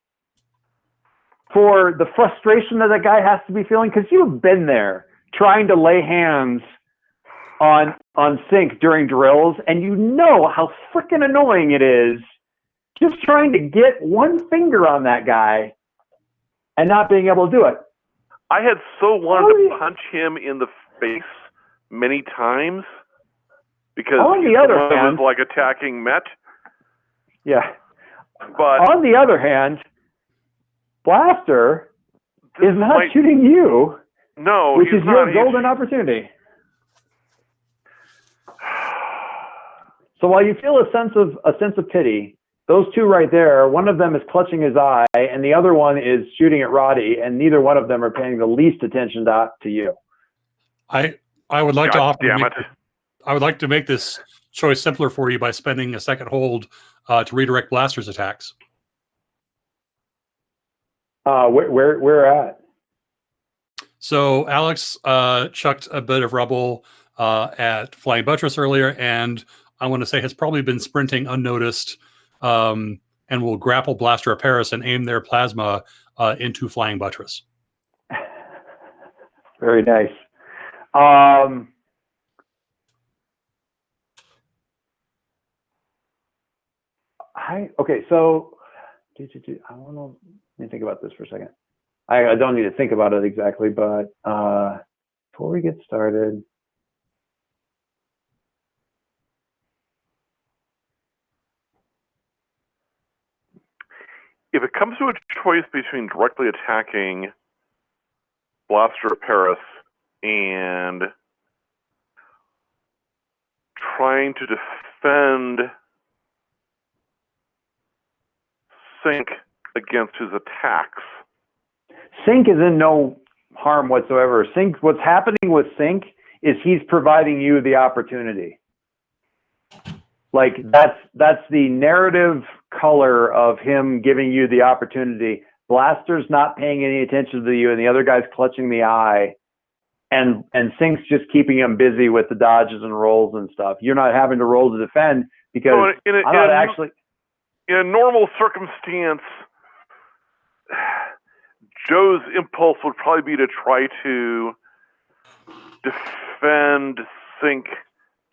for the frustration that guy has to be feeling, because you've been there trying to lay hands on Sync during drills, and you know how freaking annoying it is just trying to get one finger on that guy and not being able to do it. I had so wanted to punch him in the face many times because On the he's other one that hand- was like attacking Met. Yeah. But On the other hand, Blaster this is not might- shooting you, No, which he's is not. your He's- golden opportunity. So while you feel a sense of pity, those two right there, one of them is clutching his eye, and the other one is shooting at Roddy, and neither one of them are paying the least attention to you. I would like to God offer. damn it. I would like to make this choice simpler for you by spending a second hold to redirect Blaster's attacks. Where at? So Alex chucked a bit of rubble at Flying Buttress earlier, and I want to say has probably been sprinting unnoticed, and will grapple Blaster of Paris and aim their plasma into Flying Buttress. Very nice. Okay, so I want to let me think about this for a second. I don't need to think about it exactly, but before we get started, If it comes to a choice between directly attacking Blaster of Paris and trying to defend Sync against his attacks, Sync is in no harm whatsoever. Sync, what's happening with Sync is he's providing you the opportunity. Like that's the narrative color of him giving you the opportunity. Blaster's not paying any attention to you, and the other guy's clutching the eye, and Sync's just keeping him busy with the dodges and rolls and stuff. You're not having to roll to defend because so I'm not actually. in a normal circumstance, Joe's impulse would probably be to try to defend Sync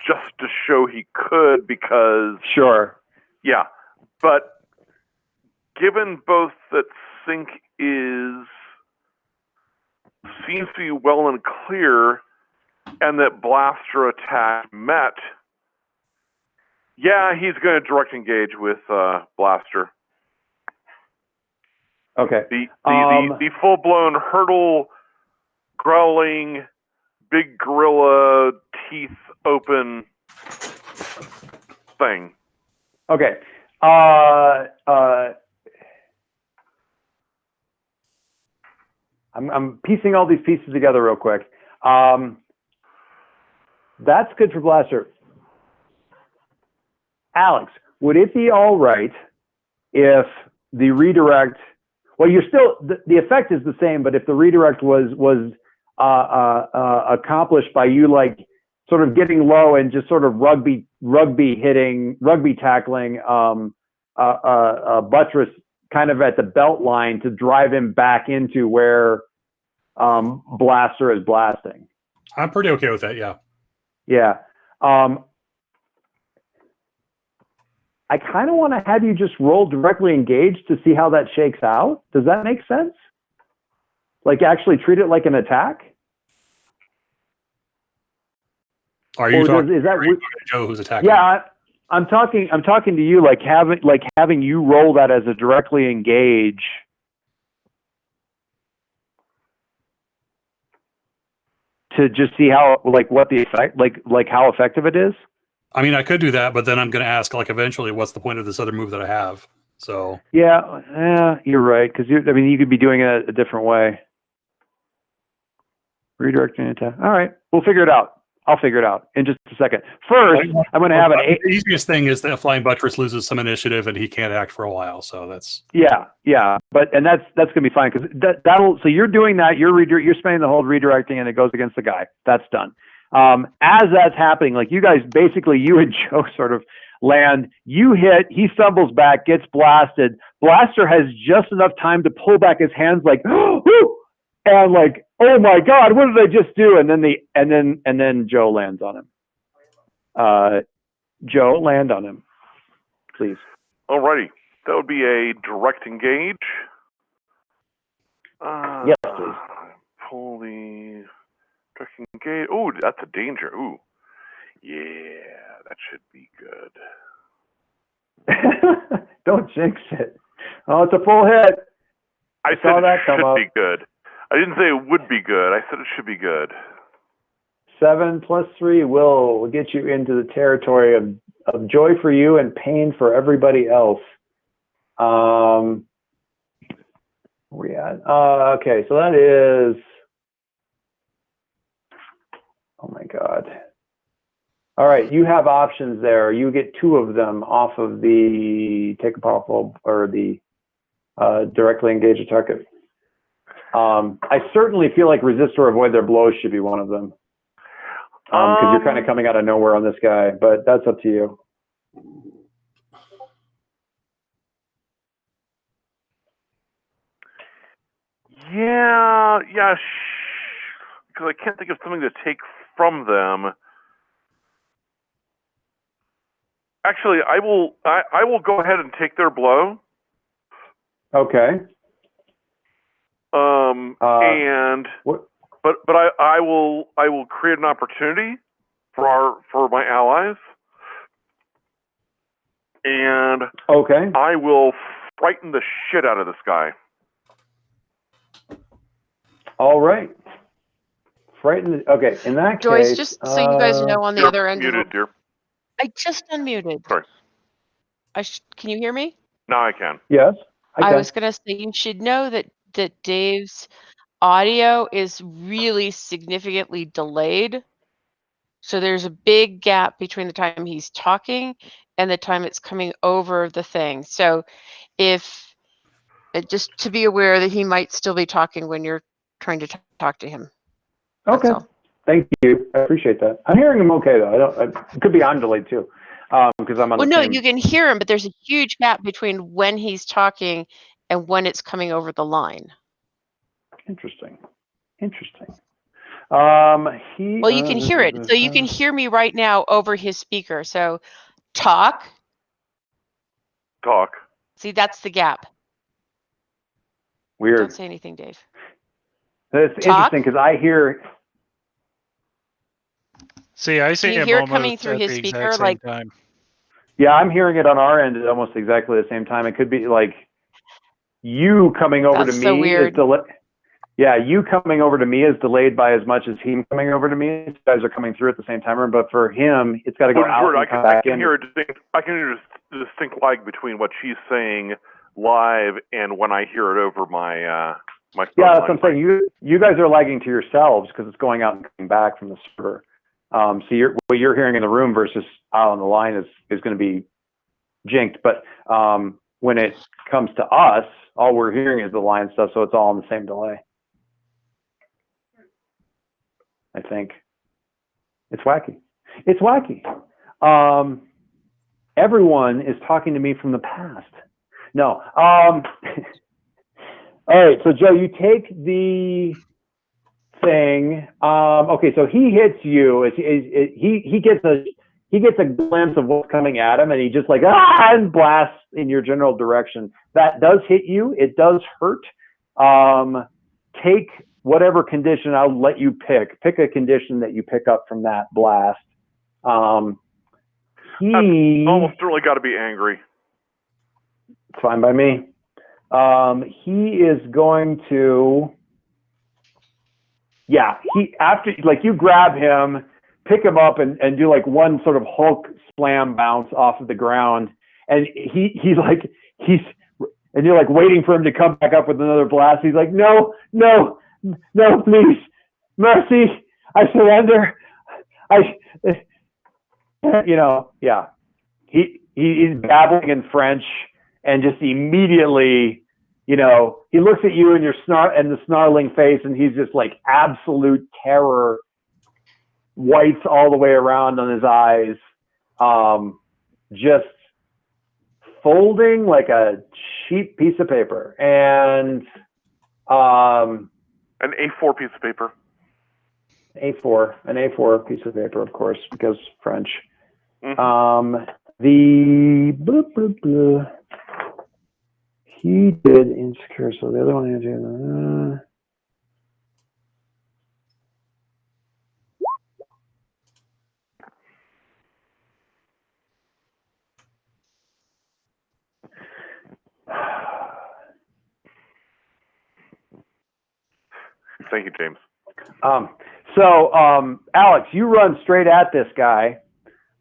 just to show he could, because Sure. yeah, but given both that Sync seems to be well and clear, and that Blaster attacked Met, yeah, he's going to direct engage with Blaster. Okay. The full blown hurdle, growling, big gorilla, teeth open thing. Okay. I'm piecing all these pieces together real quick. That's good for Blaster. Alex, would it be all right if the redirect? Well, you're still the effect is the same, but if the redirect was accomplished by you, like sort of getting low and just sort of rugby tackling Buttress kind of at the belt line to drive him back into where Blaster is blasting. I'm pretty okay with that. Yeah. Yeah. I kind of want to have you just roll directly engaged to see how that shakes out. Does that make sense? Like actually treat it like an attack? Are you Or talking is that to Joe who's attacking? Yeah, I'm talking to you, like having you roll that as a directly engage. To just see how, like, what the effect, like how effective it is. I mean, I could do that, but then I'm going to ask, like, eventually, what's the point of this other move that I have? So Yeah, you're right. Because you could be doing it a different way. Redirecting attack. All right, we'll figure it out. I'll figure it out in just a second. First, I'm going to have an eight. The easiest thing is that Flying Buttress loses some initiative and he can't act for a while. So that's Yeah, but that's going to be fine because that'll. So you're doing that. You're spending the hold redirecting, and it goes against the guy. That's done. As that's happening, like you guys, basically, you and Joe sort of land. You hit. He stumbles back, gets blasted. Blaster has just enough time to pull back his hands, like, whoo, and like, oh my God, what did I just do? And then Joe lands on him. Joe, land on him, please. Alrighty, that would be a direct engage. Yes, please. pull the tracking gate. Oh, that's a danger. Ooh. Yeah, that should be good. Don't jinx it. Oh, it's a full hit. I saw said that it come should up. be good. I didn't say it would be good. I said it should be good. 7 plus 3 will get you into the territory of joy for you and pain for everybody else. Where we at? Okay, so that is. Oh my God. All right, you have options there. You get 2 of them off of the take a powerful or the directly engage a target. I certainly feel like resist or avoid their blows should be one of them. Because you're kind of coming out of nowhere on this guy, but that's up to you. Yeah, because I can't think of something to take from them. Actually, I will go ahead and take their blow. Okay. And what? but I will create an opportunity for my allies, and Okay. I will frighten the shit out of this guy. All right. Frightened. Okay. In that Joyce, case, just so you guys know, on the You're other end, muted, dear. I just unmuted. Sorry. Can you hear me? Now I can. yes. I can. was gonna say you should know that Dave's audio is really significantly delayed. So there's a big gap between the time he's talking and the time it's coming over the thing. So if just to be aware that he might still be talking when you're trying to talk to him. That's Okay. all. Thank you. I appreciate that. I'm hearing him okay though. It could be I'm delayed too, because I'm on Well, the no, same. you can hear him, but there's a huge gap between when he's talking and when it's coming over the line. Interesting. Well, you can hear it. So you can hear me right now over his speaker. So talk. See, that's the gap. Weird. Don't say anything, Dave. That's Talk. interesting because I hear. See, I see Can you him hear it almost coming through at his the exact speaker? same Like, time. Yeah, I'm hearing it on our end at almost exactly the same time. It could be like you coming over That's to so me weird. is delayed. Yeah, you coming over to me is delayed by as much as him coming over to me. You guys are coming through at the same time, but for him, it's got to go Which is out weird. and come back in. I can hear a distinct lag between what she's saying live and when I hear it over my my phone. Yeah, that's what I'm saying. You guys are lagging to yourselves because it's going out and coming back from the server. So what you're hearing in the room versus out on the line is going to be jinked. But when it comes to us, all we're hearing is the line stuff, so it's all on the same delay. I think it's wacky. It's wacky. Everyone is talking to me from the past. No. All right. So Joe, you take the thing. Okay. So he hits you. He gets a glimpse of what's coming at him, and he just like and blasts in your general direction. That does hit you. It does hurt. Take whatever condition. I'll let you pick. Pick a condition that you pick up from that blast. He almost certainly got to be angry. It's fine by me. He is going to. Yeah, after you grab him, pick him up, and do like one sort of Hulk slam bounce off of the ground, and he's and you're like waiting for him to come back up with another blast. He's like, no, please, mercy, I surrender. Yeah. He's babbling in French, and just immediately, he looks at you and the snarling face, and he's just like absolute terror, whites all the way around on his eyes, just folding like a cheap piece of paper, and an A4 piece of paper. an A4 piece of paper, of course, because French. Mm-hmm. He did insecure, so the other one. Thank you, James. Alex, you run straight at this guy.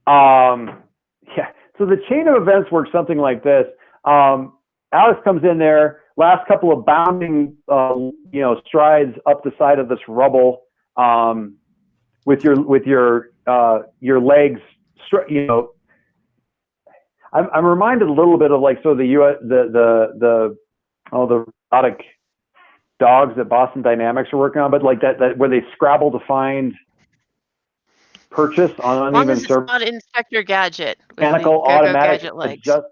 Yeah. So the chain of events works something like this. Alex comes in there, last couple of bounding, strides up the side of this rubble, with your legs, I'm reminded a little bit of like the robotic dogs that Boston Dynamics are working on, but like that where they scrabble to find purchase on As long uneven as it's surface. not Inspector Gadget. with the Mechanical, Gecko automatic Gadget legs. adjust.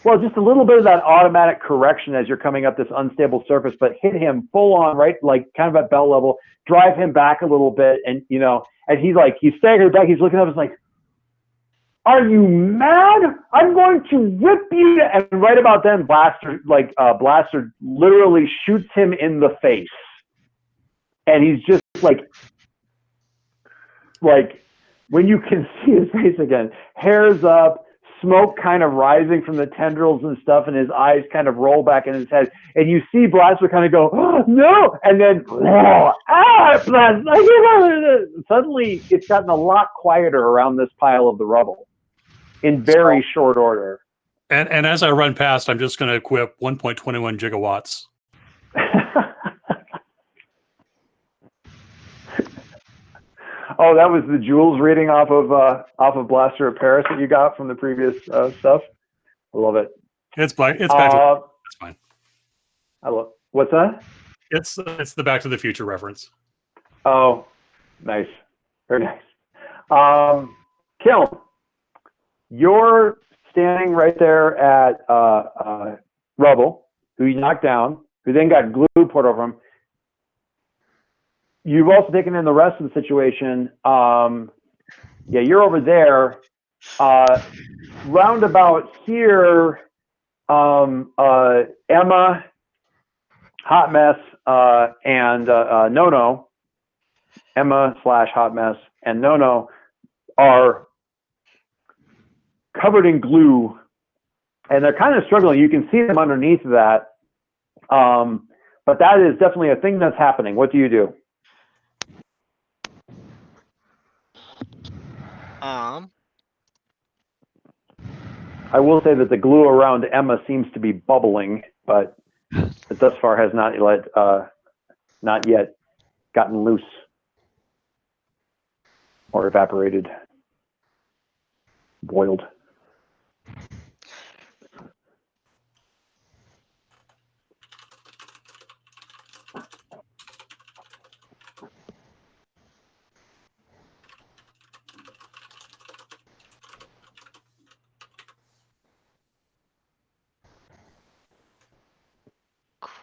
Well, just a little bit of that automatic correction as you're coming up this unstable surface, but hit him full on, right? Like kind of at belt level, drive him back a little bit. And, and he's staggered back. He's looking up. It's like, are you mad? I'm going to rip you. And right about then, Blaster literally shoots him in the face. And he's just like when you can see his face again, hair's up, smoke kind of rising from the tendrils and stuff, and his eyes kind of roll back in his head. And you see Blaster kind of go, oh, no! And then, Blaster! Suddenly, it's gotten a lot quieter around this pile of the rubble in very short order. And as I run past, I'm just going to equip 1.21 gigawatts. Oh, that was the Joules reading off of Blaster of Paris that you got from the previous stuff. I love it. It's back. It's fine. I love. What's that? It's the Back to the Future reference. Oh, nice, very nice. Kiln, you're standing right there at Rubble, who you knocked down, who then got glue poured over him. You've also taken in the rest of the situation. You're over there. Roundabout here, Emma, Hot Mess, and Nono, Emma / Hot Mess, and Nono are covered in glue, and they're kind of struggling. You can see them underneath that. But that is definitely a thing that's happening. What do you do? I will say that the glue around Emma seems to be bubbling, but it thus far has not yet gotten loose or evaporated, boiled.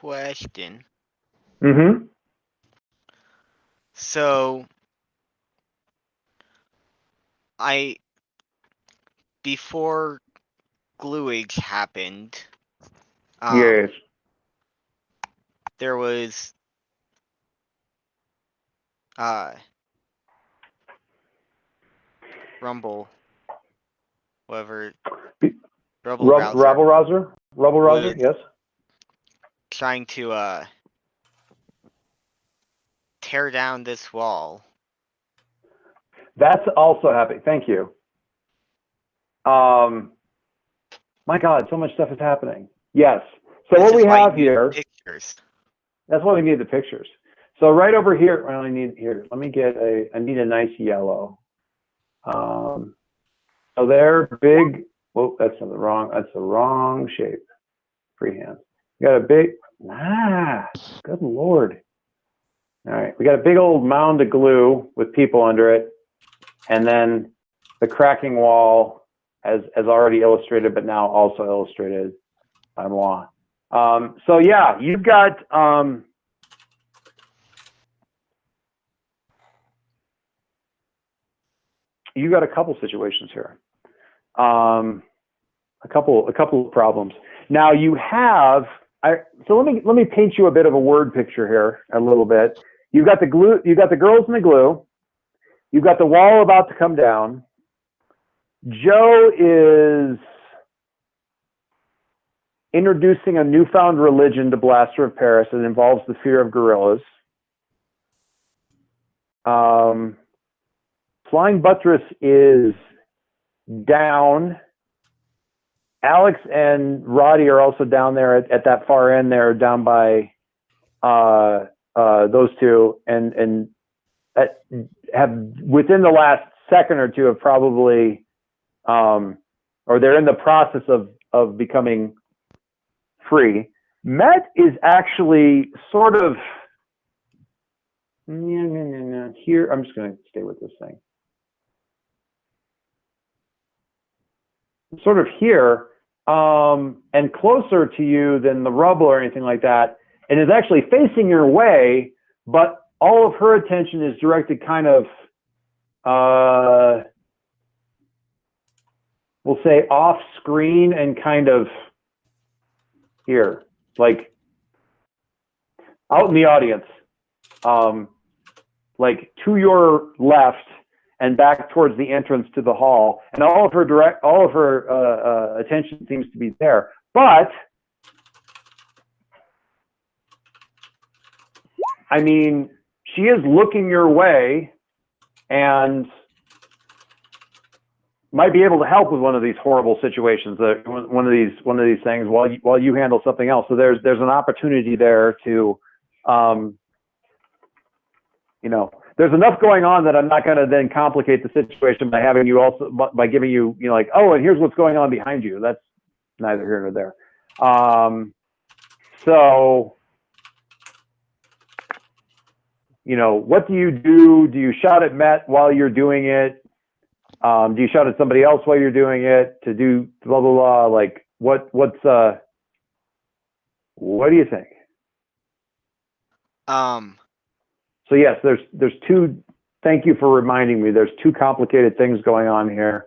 Question. Mm-hmm. So, before Gluage happened, Yes. there was Rumble, whatever. Rabble Rouser, Was- yes. Trying to tear down this wall. That's also happening. Thank you. My God, so much stuff is happening. Yes. So This what is we why have you need here, pictures. that's why we need the pictures. So right over here, well, I need a nice yellow. So they're big. Whoa, that's the wrong shape. Freehand. You got a big, good Lord. All right, we got a big old mound of glue with people under it. And then the cracking wall as already illustrated, but now also illustrated by moi. So yeah, you've got, a couple situations here. A couple of problems. Now you have, so let me paint you a bit of a word picture here a little bit. You've got the glue, you've got the girls in the glue, you've got the wall about to come down. Joe is introducing a newfound religion to Blaster of Paris that involves the fear of gorillas. Flying Buttress is down. Alex and Roddy are also down there at that far end there, down by those two, and have within the last second or two have probably, or they're in the process of becoming free. Met is actually sort of here. I'm just going to stay with this thing. Sort of here, and closer to you than the rubble or anything like that, and is actually facing your way, but all of her attention is directed kind of, we'll say off screen and kind of here, like out in the audience, like to your left and back towards the entrance to the hall, and all of her attention seems to be there. But I mean, she is looking your way and might be able to help with one of these horrible situations, one of these things while you handle something else. So there's an opportunity there to, there's enough going on that I'm not going to then complicate the situation by having you also, by giving you, like, oh, and here's what's going on behind you. That's neither here nor there. So, what do you do? Do you shout at Met while you're doing it? Do you shout at somebody else while you're doing it to do blah, blah, blah? Like what do you think? So yes, there's two, thank you for reminding me, there's two complicated things going on here,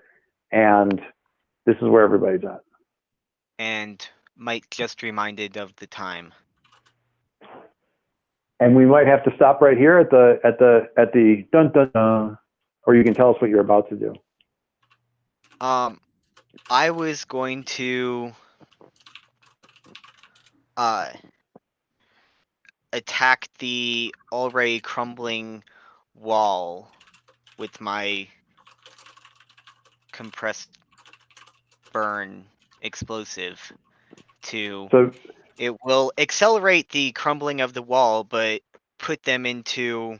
and this is where everybody's at. And Mike just reminded of the time. And we might have to stop right here at the dun dun dun, or you can tell us what you're about to do. I was going to attack the already crumbling wall with my compressed burn explosive it will accelerate the crumbling of the wall, but put them into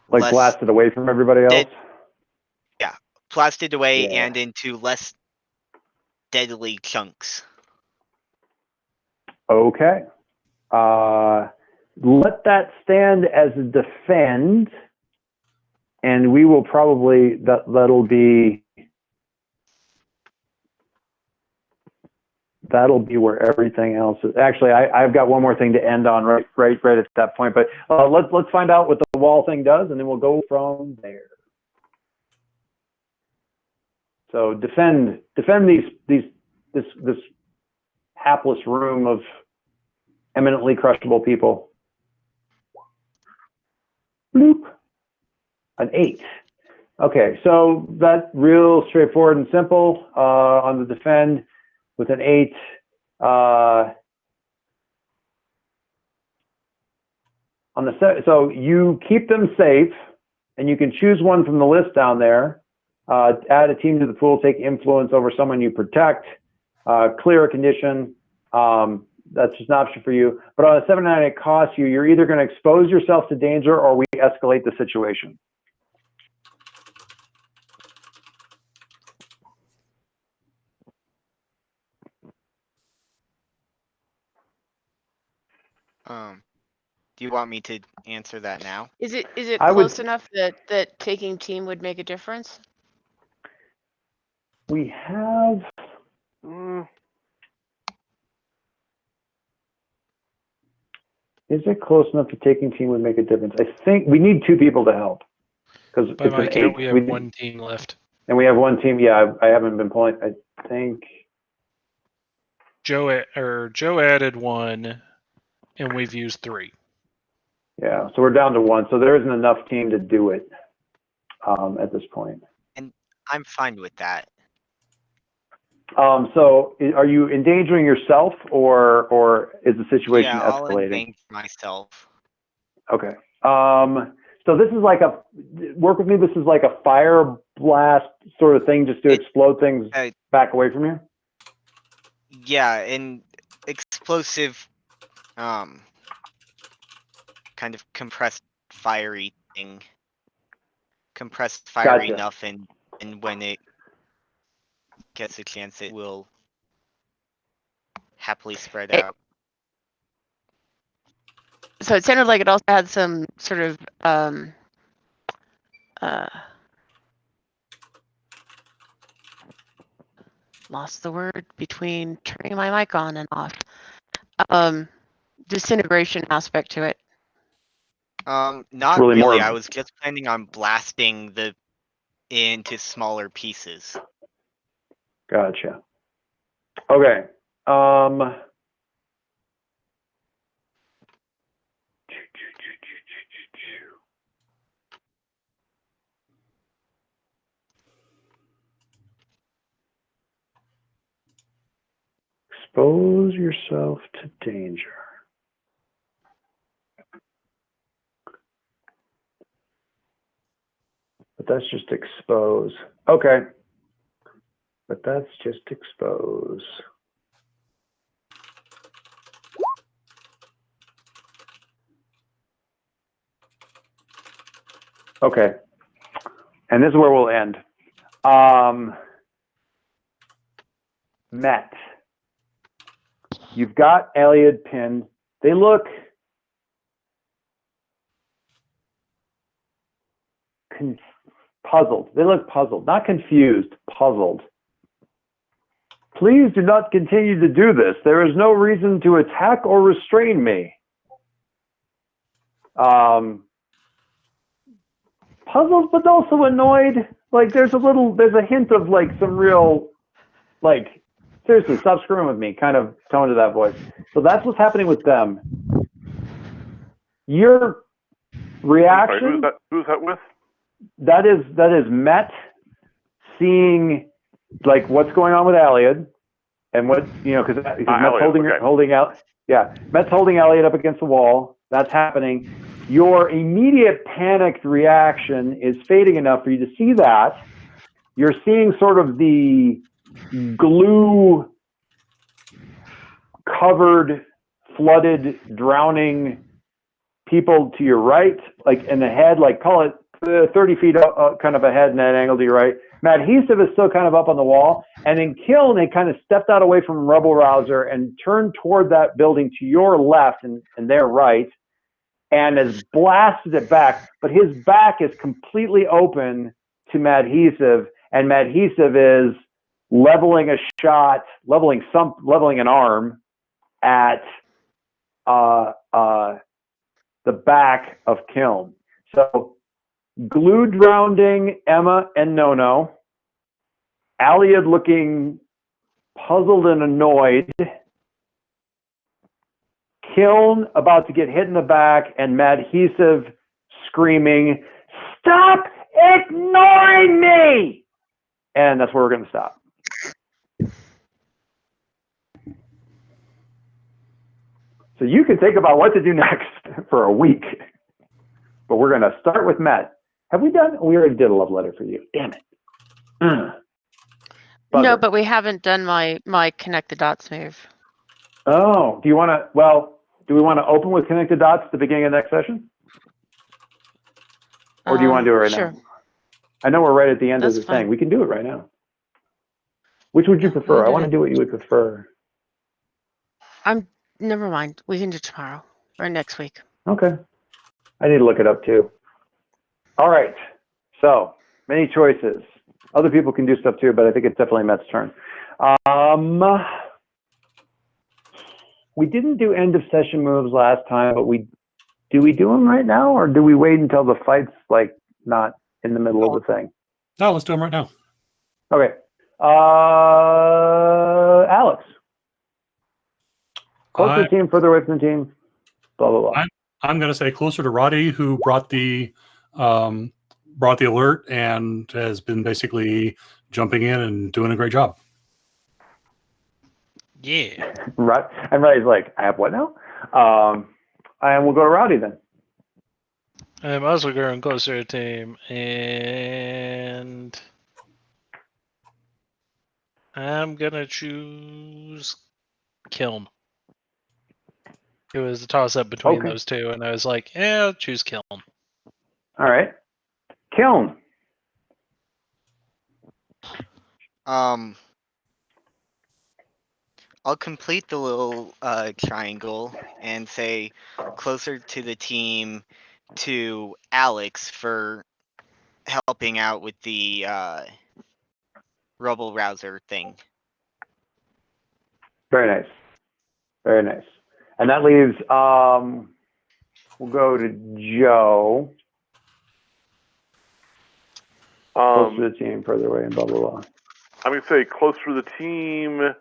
like blasted away from everybody else. Blasted away and into less deadly chunks. Okay. Let that stand as a defend, and we will probably that'll be where everything else is. Actually, I've got one more thing to end on right at that point. But let's find out what the wall thing does, and then we'll go from there. So defend this hapless room of eminently crushable people. Bloop. An 8. Okay, so that's real straightforward and simple on the defend with an 8. On the so you keep them safe, and you can choose one from the list down there. Add a team to the pool, take influence over someone you protect, clear a condition. That's just an option for you. But on a 7-9, it costs you. You're either going to expose yourself to danger or we escalate the situation. Do you want me to answer that now? Is it I would- close enough that taking team would make a difference? We have. Is it close enough to taking team would make a difference? I think we need 2 people to help. Because By my count, we have one team left. And we have one team. Yeah, I haven't been pulling. I think Joe added 1, and we've used 3. Yeah, so we're down to 1. So there isn't enough team to do it at this point. And I'm fine with that. So are you endangering yourself, or is the situation I'll escalating? endanger myself. Okay. So this is like work with me. This is like a fire blast sort of thing, just to explode things back away from you. Yeah, an explosive, kind of compressed fiery thing. Compressed fiery Gotcha. enough, and when it gets a chance, it will happily spread out. So it sounded like it also had some sort of lost the word between turning my mic on and off. Disintegration aspect to it. Not really really. more- I was just planning on blasting into smaller pieces. Gotcha. Okay. Expose yourself to danger. But that's just expose. Okay. But that's just expose. Okay. And this is where we'll end. Met. You've got Elliot pinned. They look puzzled. They look puzzled, not confused, puzzled. Please do not continue to do this. There is no reason to attack or restrain me. Puzzled, but also annoyed. Like there's a hint of like some real, like, seriously, stop screwing with me kind of tone to that voice. So that's what's happening with them. Your reaction. Sorry, who's that with? That is Met seeing like what's going on with Elliot and what, because Met's holding out. Yeah, Met's holding Elliot up against the wall. That's happening. Your immediate panicked reaction is fading enough for you to see that. You're seeing sort of the glue covered, flooded, drowning people to your right, like in the head, like call it 30 feet up, kind of ahead in that angle to your right. Madhesive is still kind of up on the wall. And then Kiln, they kind of stepped out away from Rebel Rouser and turned toward that building to your left and their right, and has blasted it back. But his back is completely open to Madhesive, and Madhesive is leveling a shot, leveling an arm at the back of Kiln. So glue drowning Emma and Nono, Aliad looking puzzled and annoyed, Kiln about to get hit in the back, and Madhesive screaming, "Stop ignoring me!" And that's where we're going to stop. So you can think about what to do next for a week. But we're going to start with Matt. Have we done? We already did a love letter for you. Damn it. No, but we haven't done my connect the dots move. Oh, do you want to? Well, do we want to open with connect the dots at the beginning of the next session, or do you want to do it right sure. now? I know we're right at the end That's of the fine. thing. We can do it right now. Which would you prefer? We'll I do want to it. do what you would prefer. Never mind. We can do tomorrow or next week. Okay. I need to look it up too. All right. So many choices. Other people can do stuff too, but I think it's definitely Matt's turn. We didn't do end of session moves last time, but do we do them right now, or do we wait until the fight's like not in the middle of the thing? No, let's do them right now. Okay. Alex. Closer to the team, further away from the team. Blah blah blah. I'm going to say closer to Roddy, who brought the alert and has been basically jumping in and doing a great job. Yeah. Right. And Roddy's like, I have what now? And we'll go to Rowdy then. I'm also growing closer to team, and I'm gonna choose Kiln. It was a toss-up between Okay. those two, and I was like, "Yeah, I'll choose Kiln." All right. Kiln. I'll complete the little triangle and say closer to the team to Alex for helping out with the Rubble Rouser thing. Very nice. Very nice. And that leaves, we'll go to Joe. Close to the team, further away, and blah, blah, blah. I'm going to say closer to the team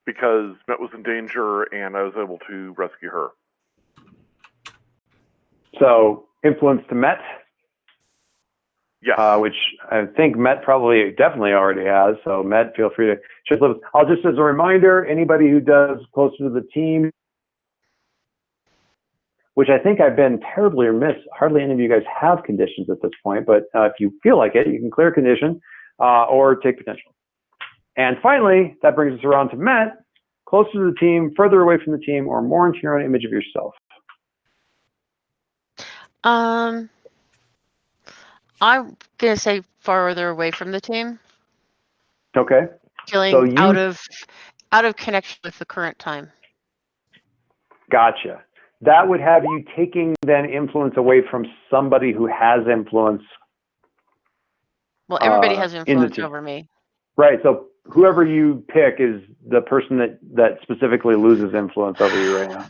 because Met was in danger and I was able to rescue her. So, influence to Met, Yes. which I think Met probably definitely already has. So, Met, feel free to just live. I'll just, as a reminder, anybody who does closer to the team, which I think I've been terribly remiss. Hardly any of you guys have conditions at this point, but if you feel like it, you can clear condition or take potential. And finally, that brings us around to Met, closer to the team, further away from the team, or more into your own image of yourself. I'm gonna say farther away from the team, Okay. feeling So you- out of connection with the current time. Gotcha. That would have you taking then influence away from somebody who has influence. Well, everybody in has the influence team. over me. Right. So whoever you pick is the person that specifically loses influence over you right now.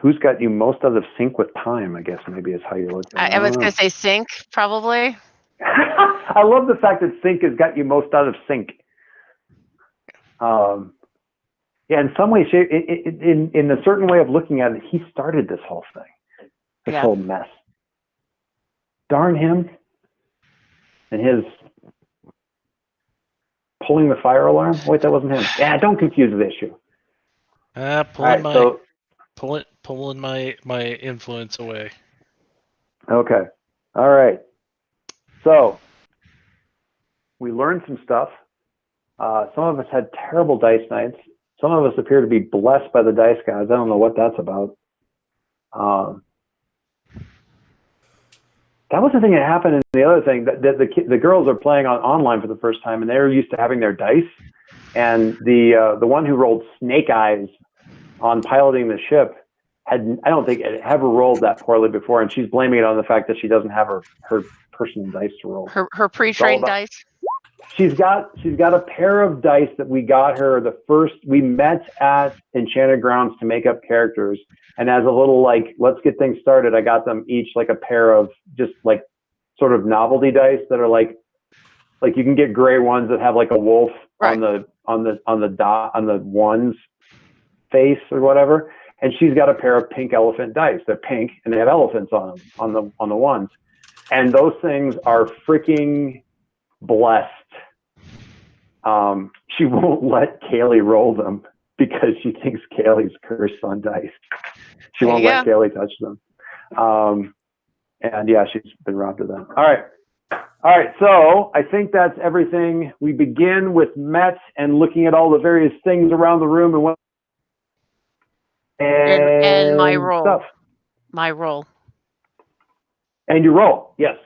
Who's got you most out of sync with time, I guess maybe is how you look at it. I was gonna say sync, probably. I love the fact that sync has got you most out of sync. Yeah, in some ways, in a certain way of looking at it, he started this whole thing, this Yeah. whole mess. Darn him and his pulling the fire alarm. Wait, that wasn't him. Yeah, don't confuse the issue. Pulling All right, pulling my influence away. Okay. All right. So we learned some stuff. Some of us had terrible dice nights. Some of us appear to be blessed by the dice gods. I don't know what that's about. That was the thing that happened. And the other thing that the girls are playing online for the first time, and they're used to having their dice. And the one who rolled snake eyes on piloting the ship I don't think it ever rolled that poorly before, and she's blaming it on the fact that she doesn't have her personal dice to roll. Her pre-trained about- dice. She's got a pair of dice that we got her we met at Enchanted Grounds to make up characters, and as a little let's get things started, I got them each like a pair of just like sort of novelty dice that are like you can get gray ones that have like a wolf Right. on the one's face or whatever. And she's got a pair of pink elephant dice. They're pink and they have elephants on them on the ones. And those things are freaking blessed. She won't let Kaylee roll them because she thinks Kaylee's cursed on dice. She There won't you let Kaylee touch them. And yeah, she's been robbed of them. All right. So I think that's everything. We begin with Met and looking at all the various things around the room and what. And my roll. Stuff. My role. And you roll, yes.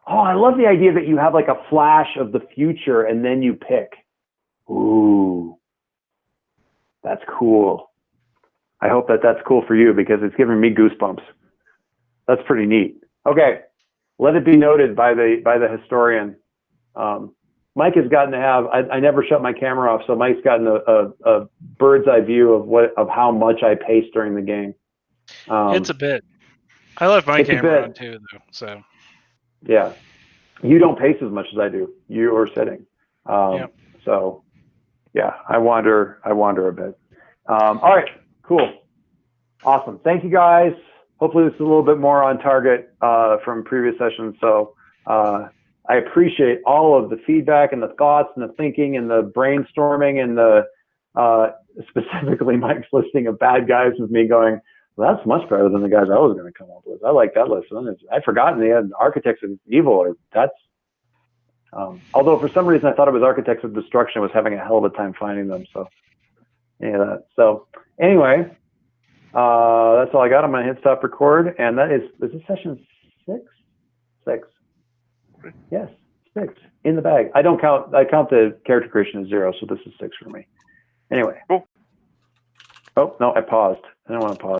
Oh, I love the idea that you have like a flash of the future and then you pick. Ooh, that's cool. I hope that's cool for you because it's giving me goosebumps. That's pretty neat. Okay, let it be noted by the historian. Mike has gotten to have. I never shut my camera off, so Mike's gotten a bird's eye view of how much I pace during the game. It's a bit. I left my it's a camera bit. on too, though. So Yeah, you don't pace as much as I do. You are sitting. Yep. So yeah, I wander a bit. All right, cool, awesome. Thank you guys. Hopefully this is a little bit more on target from previous sessions. So I appreciate all of the feedback and the thoughts and the thinking and the brainstorming and the specifically Mike's listing of bad guys with me going, well, that's much better than the guys I was going to come up with. I like that list. I'd forgotten they had Architects of Evil. Or that's although for some reason I thought it was Architects of Destruction. I was having a hell of a time finding them. So yeah. So anyway, that's all I got. I'm going to hit stop record, and that is this session 6? 6. Yes, 6 in the bag. I don't count. I count the character creation as 0, so this is 6 for me. Anyway. Cool. Oh no, I paused. I don't want to pause.